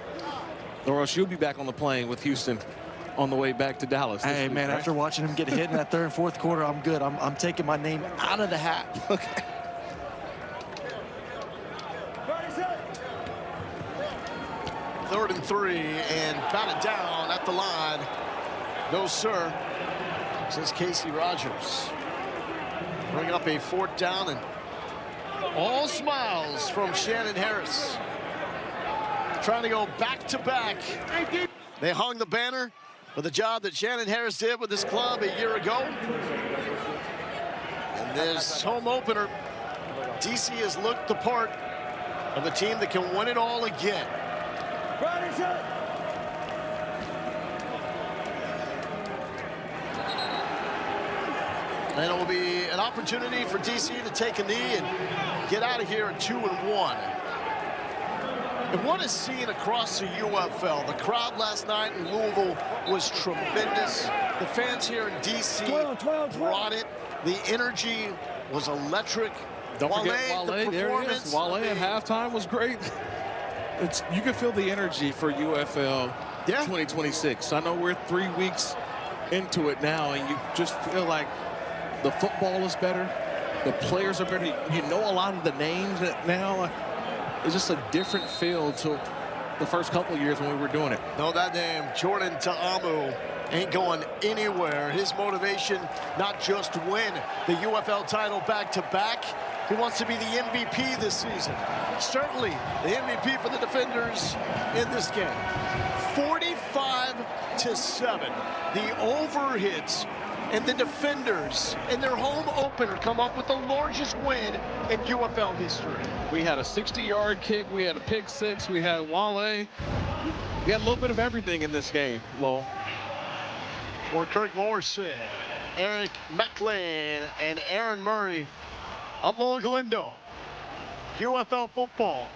Or else you'll be back on the plane with Houston on the way back to Dallas. Hey, man, right? After watching him get hit in that 3rd and 4th quarter, I'm good. I'm taking my name out of the hat. Okay. Third and 3, and batted down at the line. No, sir, says Casey Rogers. Bringing up a 4th down, and all smiles from Shannon Harris. Trying to go back-to-back. They hung the banner for the job that Shannon Harris did with this club a year ago. And this home opener, DC has looked the part of a team that can win it all again. And it will be an opportunity for DC to take a knee and get out of here at 2-1. And what is seen across the UFL? The crowd last night in Louisville was tremendous. The fans here in DC brought it. The energy was electric. Don't forget Wale. There it is. Wale at halftime was great. You can feel the energy for UFL 2026. I know we're 3 weeks into it now, and you just feel like the football is better. The players are better. You know a lot of the names now. It's just a different feel to the first couple of years when we were doing it. No, that name, Jordan Ta'amu, ain't going anywhere. His motivation, not just win the UFL title back-to-back. He wants to be the MVP this season. Certainly the MVP for the Defenders in this game. 45-7. The over-hits, and the Defenders in their home opener come up with the largest win in UFL history. We had a 60-yard kick. We had a pick 6. We had Wale. We had a little bit of everything in this game, Lowell. For Kirk Morrison, Eric McLean, and Aaron Murray of Lowell Galindo. UFL football.